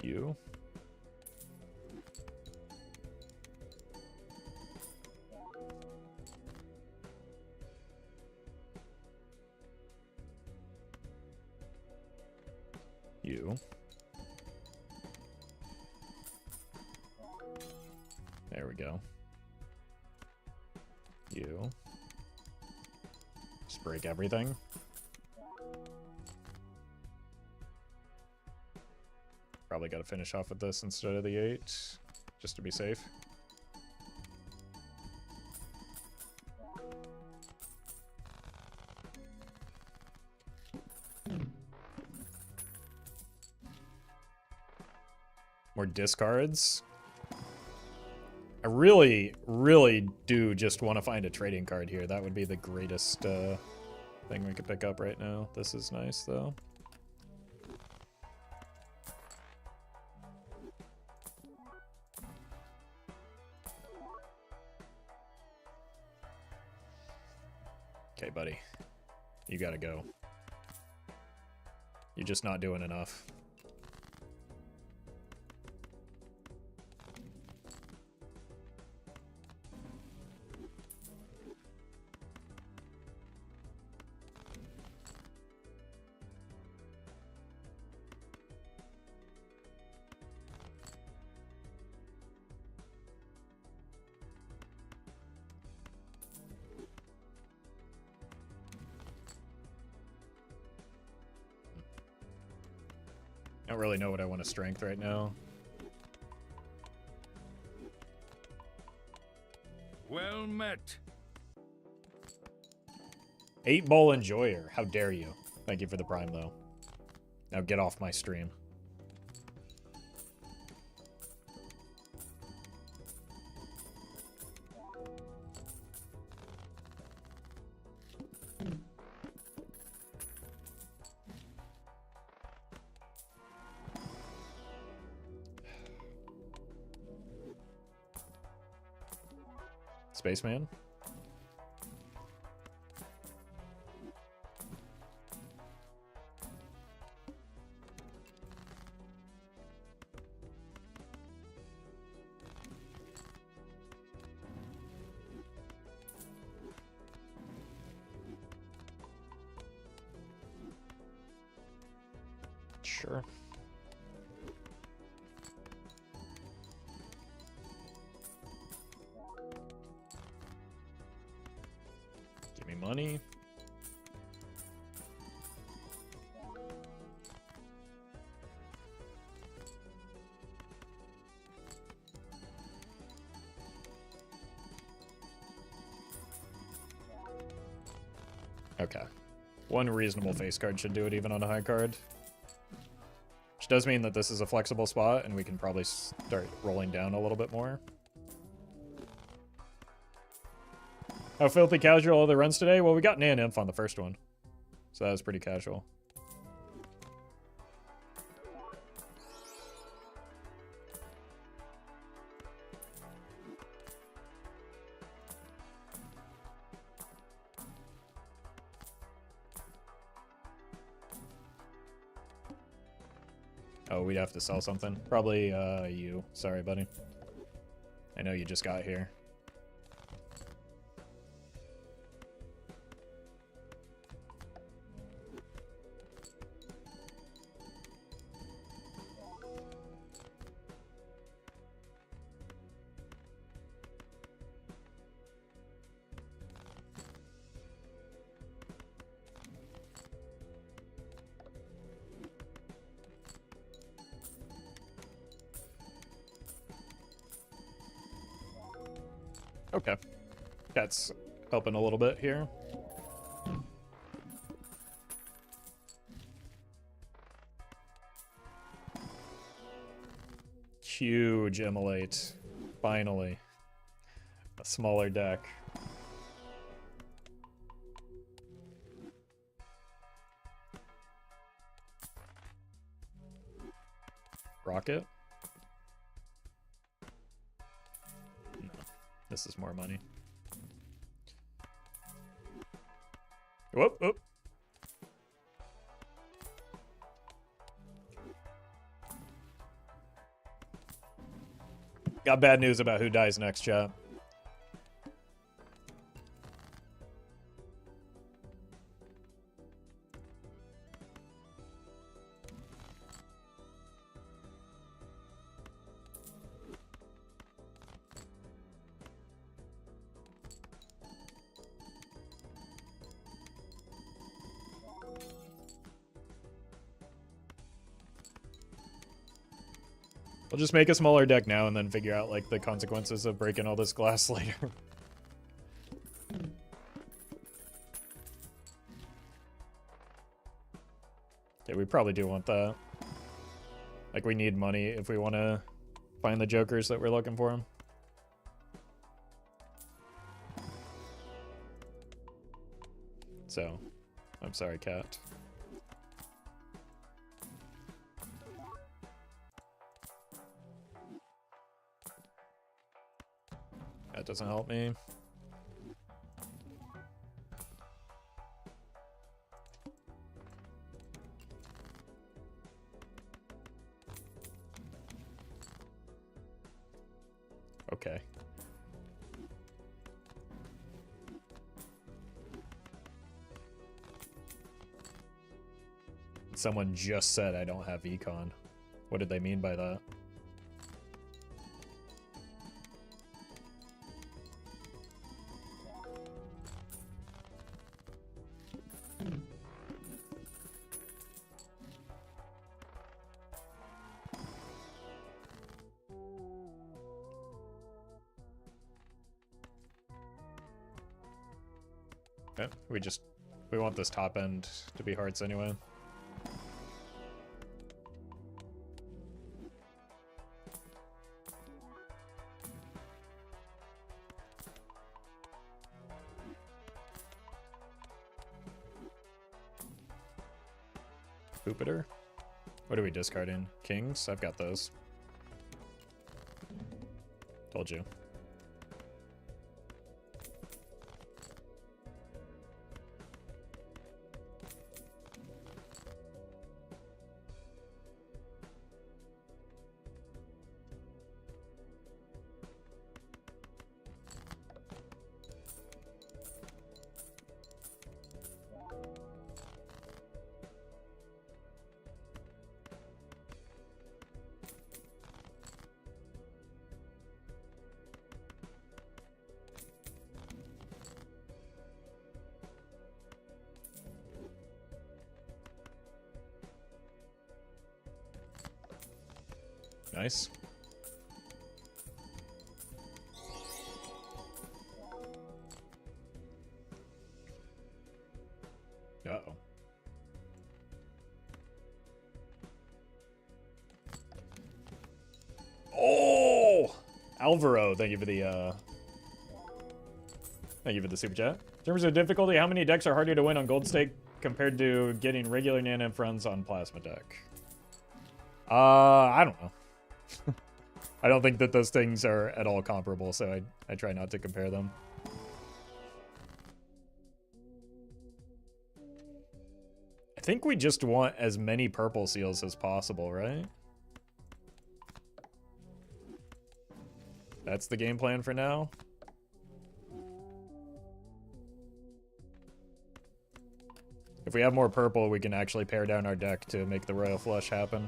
You. You. There we go. You. Just break everything. Probably got to finish off with this instead of the 8, just to be safe. More discards. I really, really do just want to find a trading card here. That would be the greatest thing we could pick up right now. This is nice, though. Okay, buddy. You gotta go. You're just not doing enough. I don't really know what I want to strength right now. Well met. 8-ball enjoyer. How dare you? Thank you for the prime, though. Now get off my stream. Spaceman? Sure. Give me money. Okay. One reasonable face card should do it even on a high card. Which does mean that this is a flexible spot and we can probably start rolling down a little bit more. How filthy casual are the runs today? Well, we got Nan Inf on the first one. So that was pretty casual. Oh, we'd have to sell something. Probably you. Sorry, buddy. I know you just got here. Okay. That's helping a little bit here. Huge immolate. Finally. A smaller deck. Rocket? No, this is more money. Whoop, whoop. Got bad news about who dies next, chat. We'll just make a smaller deck now and then figure out, like, the consequences of breaking all this glass later. Okay, we probably do want that. Like, we need money if we want to find the jokers that we're looking for. So, I'm sorry, cat. That doesn't help me. Okay. Someone just said I don't have econ. What did they mean by that? Yeah, we want this top end to be hearts anyway. Jupiter? What are we discarding? Kings? I've got those. Told you. Nice. Uh-oh. Oh! Alvaro, thank you for the super chat. In terms of difficulty, how many decks are harder to win on Gold Stake compared to getting regular Nana runs on Plasma deck? I don't know. I don't think that those things are at all comparable, so I try not to compare them. I think we just want as many purple seals as possible, right? That's the game plan for now. If we have more purple, we can actually pare down our deck to make the Royal Flush happen.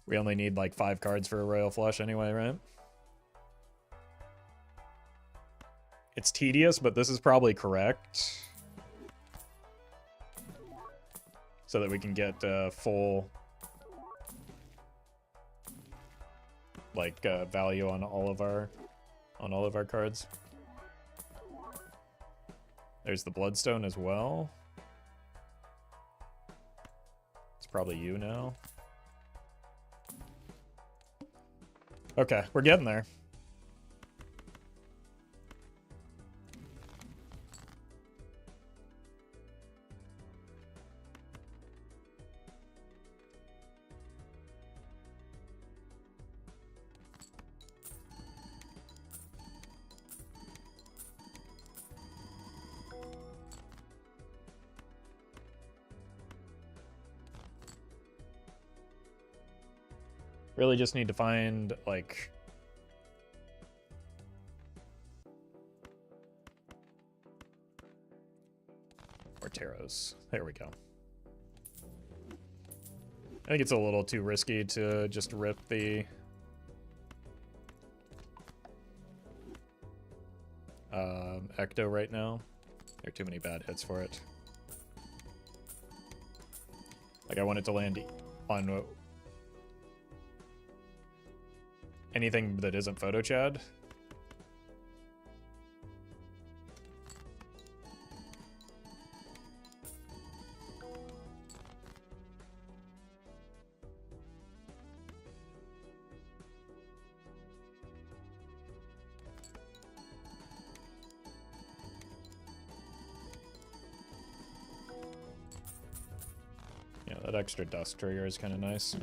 We only need like 5 cards for a Royal Flush anyway, right? It's tedious, but this is probably correct. So that we can get full like value on all of our cards. There's the Bloodstone as well. It's probably you now. Okay, we're getting there. Really just need to find, like... Taros. There we go. I think it's a little too risky to just rip the Ecto right now. There are too many bad hits for it. Like, I want it to land on anything that isn't Photo Chad. That extra dust trigger is kind of nice.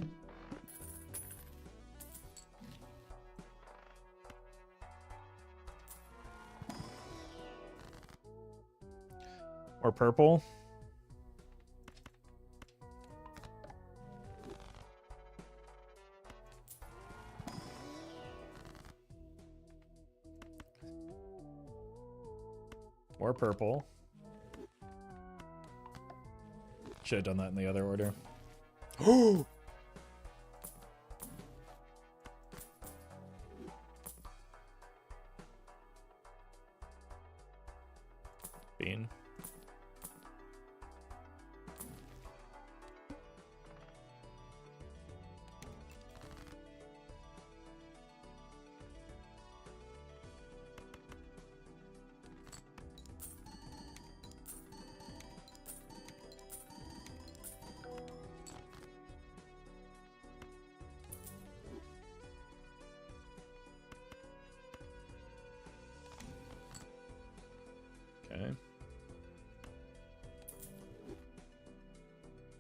Or purple. Or purple. Should have done that in the other order. Oh! Bean. Okay.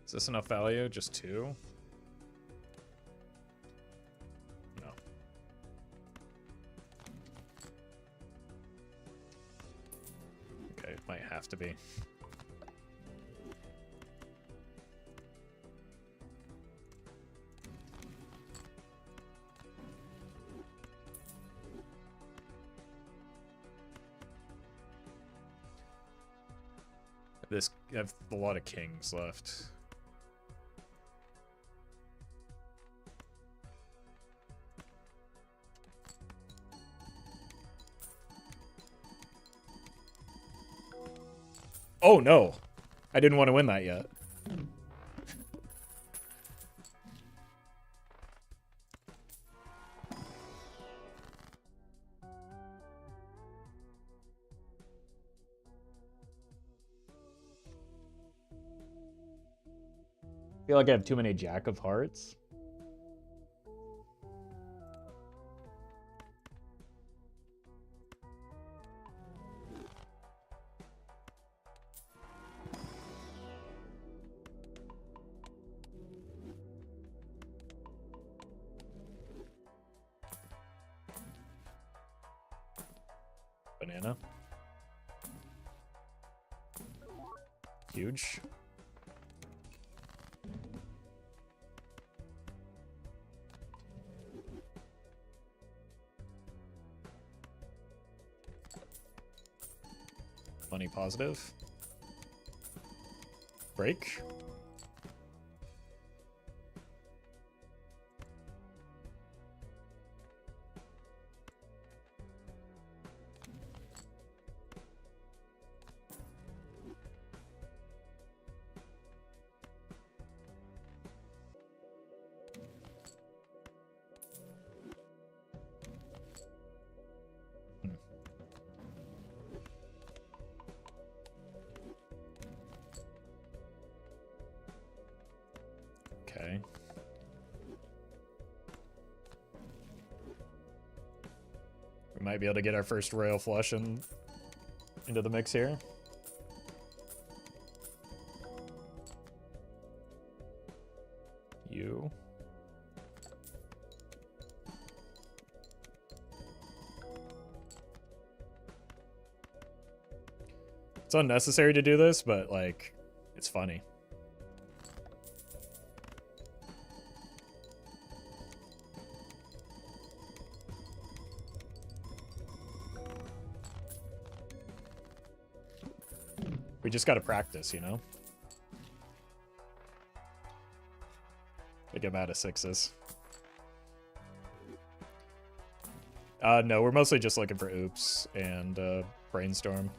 Is this enough value? Just 2? No. Okay, it might have to be. I have a lot of kings left. Oh no! I didn't want to win that yet. I feel like I have too many Jack of Hearts. Banana. Huge. Money positive. Break. Okay. We might be able to get our first royal flush into the mix here. You. It's unnecessary to do this, but, like, it's funny. We just gotta practice, you know? I get mad at 6s. No, we're mostly just looking for oops and brainstorm.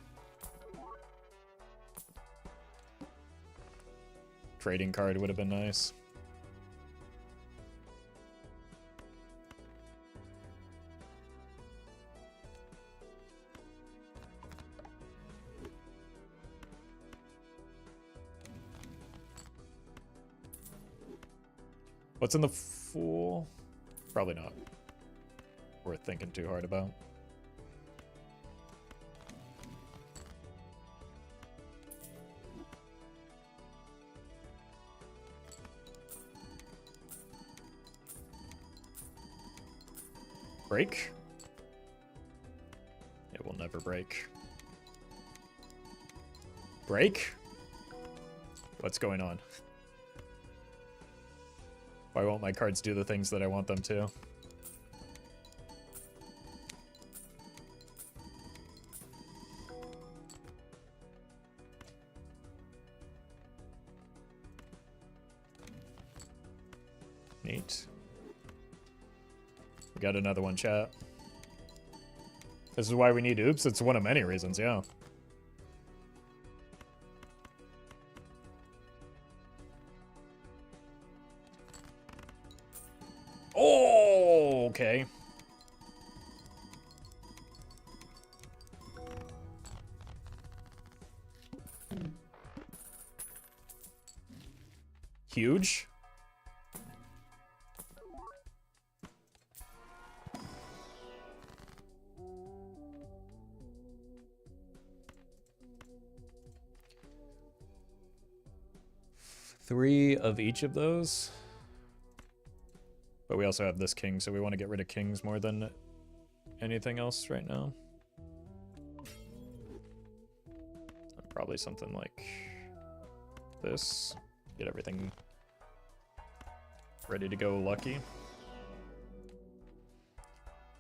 Trading card would have been nice. What's in the Fool? Probably not worth thinking too hard about. Break? It will never break. Break? What's going on? Why won't my cards do the things that I want them to? Neat. We got another one, chat. This is why we need oops. It's one of many reasons, yeah. Oh, okay. Huge. Three of each of those. But we also have this king, so we want to get rid of kings more than anything else right now. Probably something like this. Get everything ready to go lucky.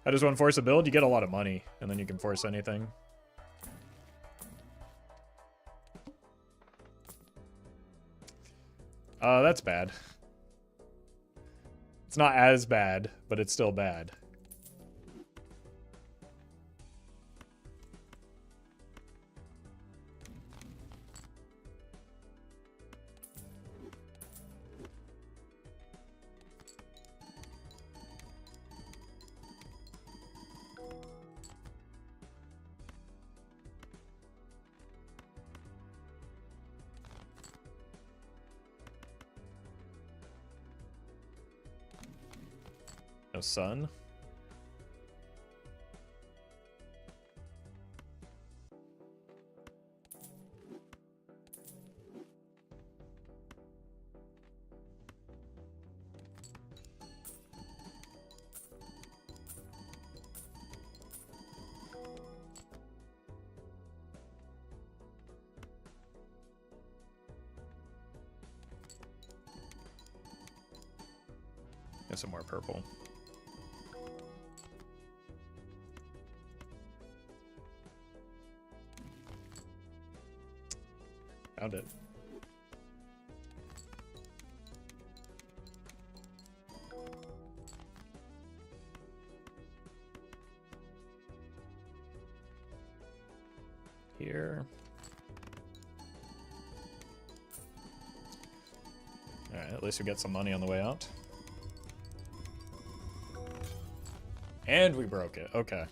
How does one force a build? You get a lot of money, and then you can force anything. That's bad. It's not as bad, but it's still bad. No sun. Get some more purple. Found it. Here. Alright, at least we get some money on the way out. And we broke it. Okay.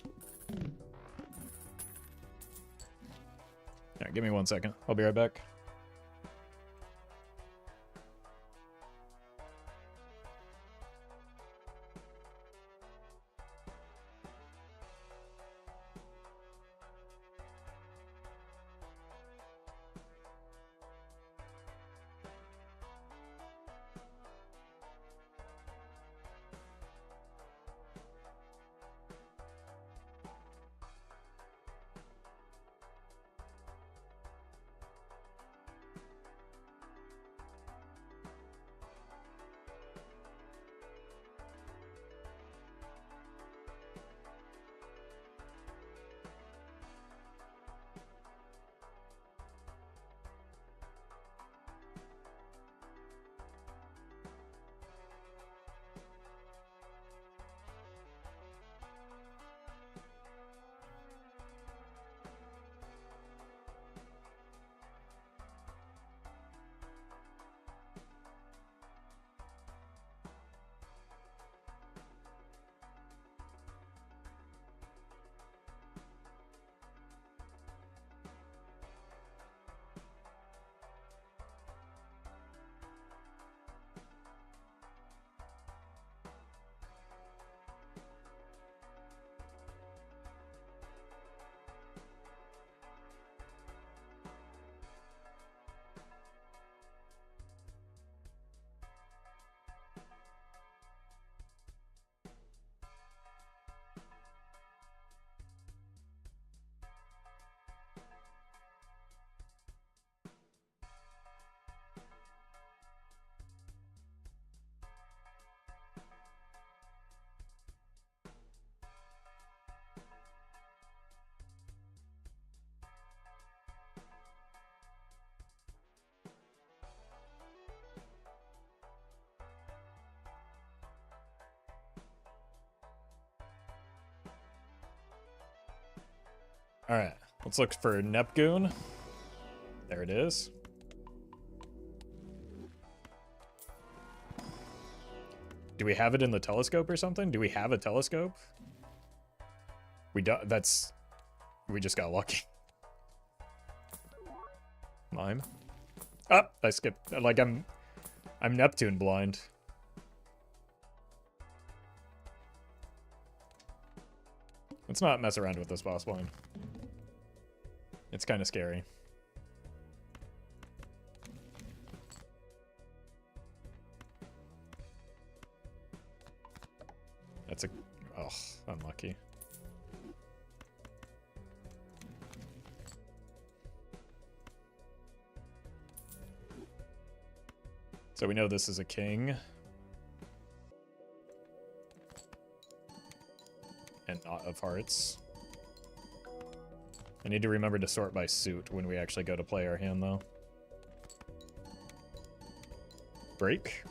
Alright, give me 1 second. I'll be right back. Alright, let's look for Neptune. There it is. Do we have it in the telescope or something? Do we have a telescope? We do. We just got lucky. Mime. Oh, I skipped. Like I'm Neptune blind. Let's not mess around with this boss blind. It's kind of scary. That's a... Oh, unlucky. So we know this is a king. And not of hearts. I need to remember to sort by suit when we actually go to play our hand, though. Break.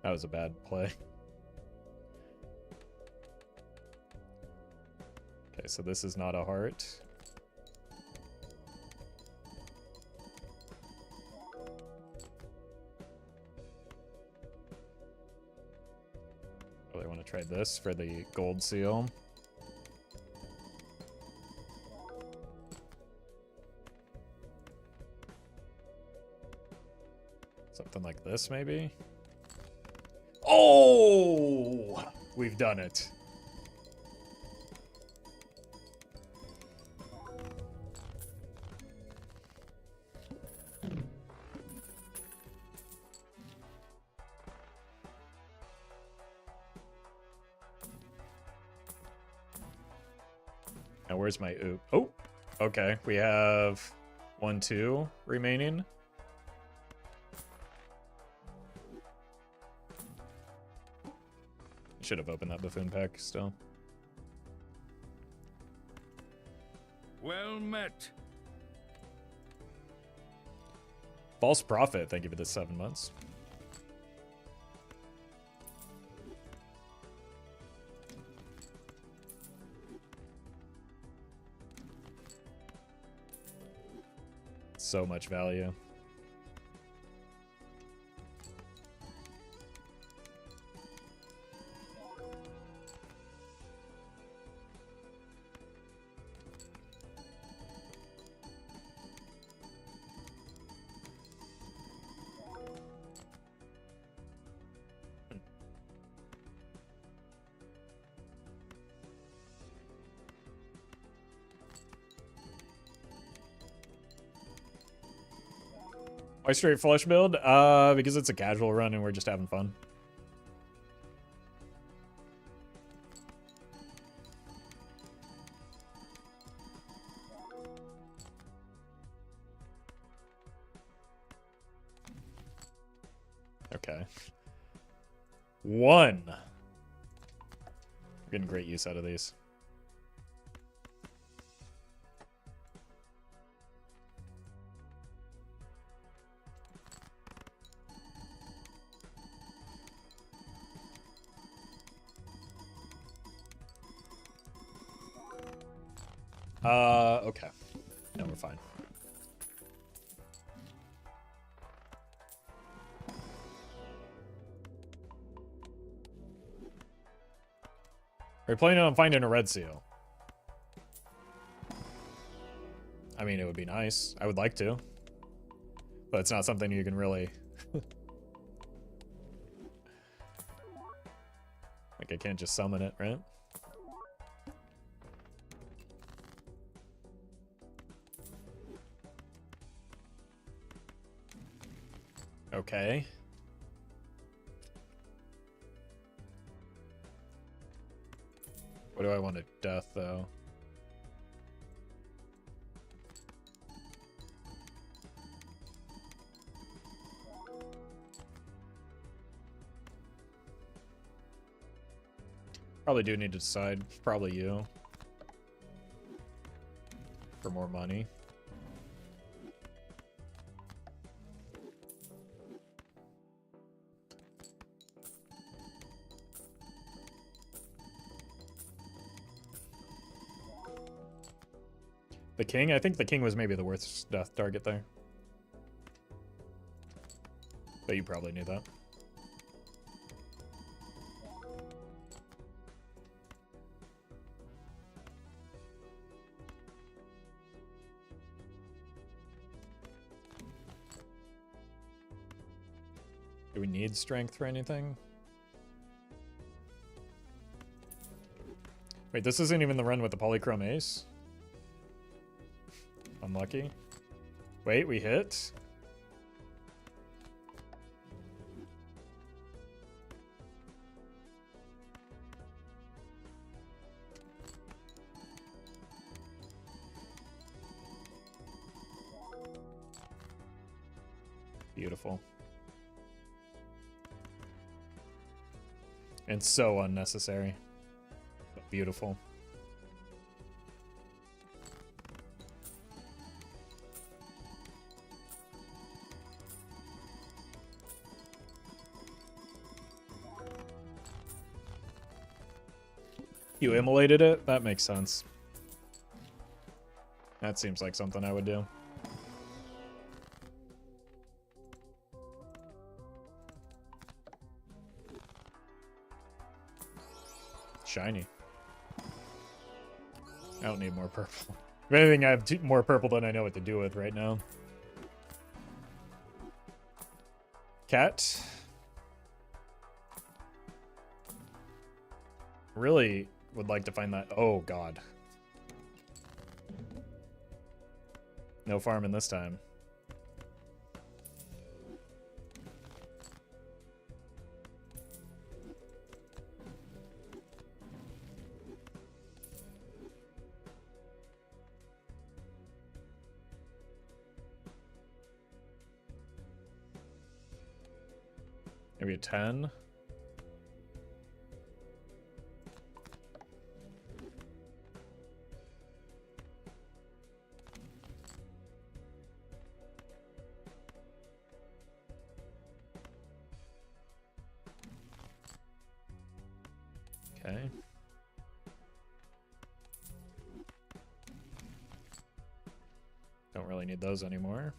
That was a bad play. Okay, so this is not a heart. Really want to try this for the gold seal. Something like this, maybe? Oh! We've done it. Now, where's my oop? Oh, okay. We have 1, 2 remaining. Should have opened that buffoon pack still. Well met. False Prophet, thank you for the 7 months. So much value. Why straight flush build? Because it's a casual run and we're just having fun. Okay. 1. Getting great use out of these. Okay. No, we're fine. We're planning on finding a red seal. I mean, it would be nice. I would like to. But it's not something you can really... Like, I can't just summon it, right? Okay. What do I want to death, though? Probably do need to decide. Probably you. For more money. The king? I think the king was maybe the worst death target there. But you probably knew that. Do we need strength for anything? Wait, this isn't even the run with the polychrome ace? Unlucky. Wait, we hit? Beautiful. And so unnecessary. But beautiful. You immolated it? That makes sense. That seems like something I would do. Shiny. I don't need more purple. If anything, I have more purple than I know what to do with right now. Cat. Really would like to find that. Oh, God. No farming this time. Maybe a 10. Okay. Don't really need those anymore.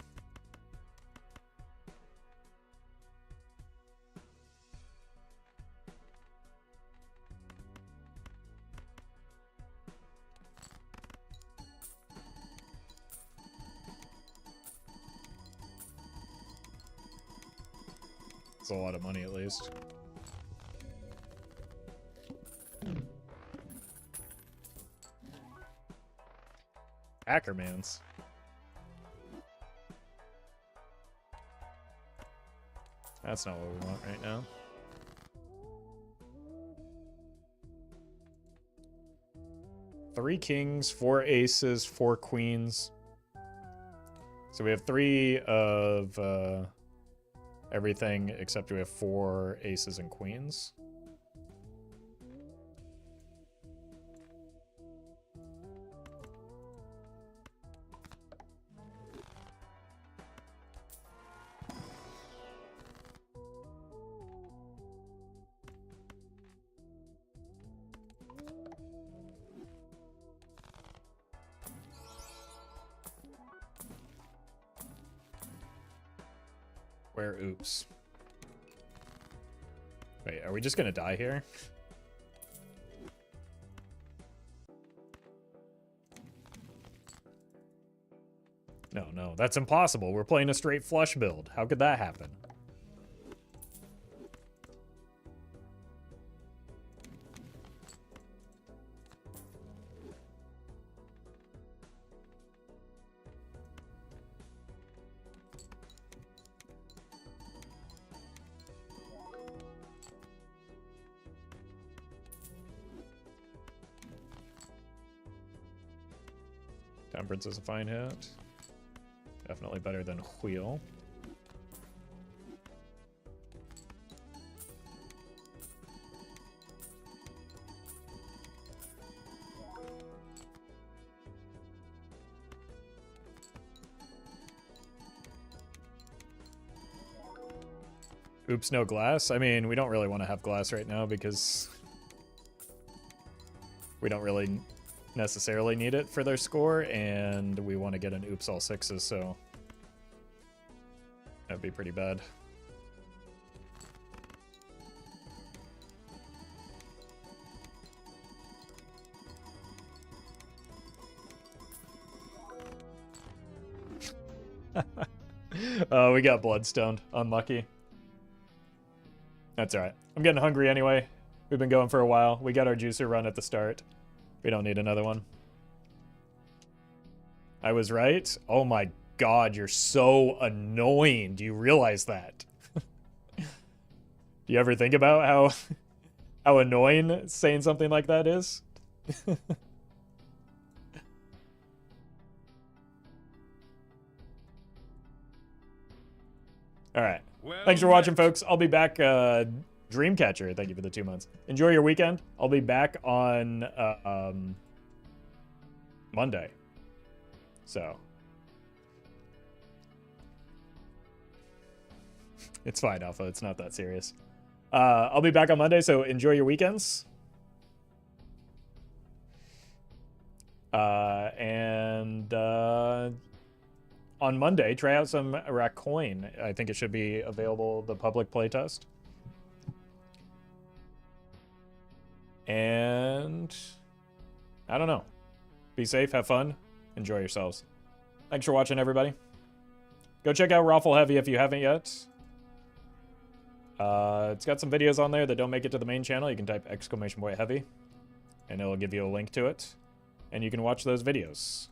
It's a lot of money, at least. Ackermans. That's not what we want right now. Three kings, 4 aces, 4 queens. So we have 3 of everything except we have 4 aces and queens. Where? Oops. Wait, are we just gonna die here? No, no, that's impossible. We're playing a straight flush build. How could that happen? Temperance is a fine hit. Definitely better than Wheel. Oops, no glass. I mean, we don't really want to have glass right now because we don't really necessarily need it for their score, and we want to get an oops all sixes, so that'd be pretty bad. We got bloodstoned. Unlucky. That's alright. I'm getting hungry anyway. We've been going for a while. We got our juicer run at the start. We don't need another one. I was right? Oh my god, you're so annoying. Do you realize that? Do you ever think about how annoying saying something like that is? Alright. Well Thanks for watching, met. folks. I'll be back, Dreamcatcher, thank you for the 2 months. Enjoy your weekend. I'll be back on Monday. So. It's fine, Alpha. It's not that serious. I'll be back on Monday, so enjoy your weekends. On Monday, try out some Racoin. I think it should be available, the public playtest. And I don't know. Be safe, have fun, enjoy yourselves. Thanks for watching, everybody. Go check out Roffle Heavy if you haven't yet. It's got some videos on there that don't make it to the main channel. You can type !heavy, and it'll give you a link to it. And you can watch those videos.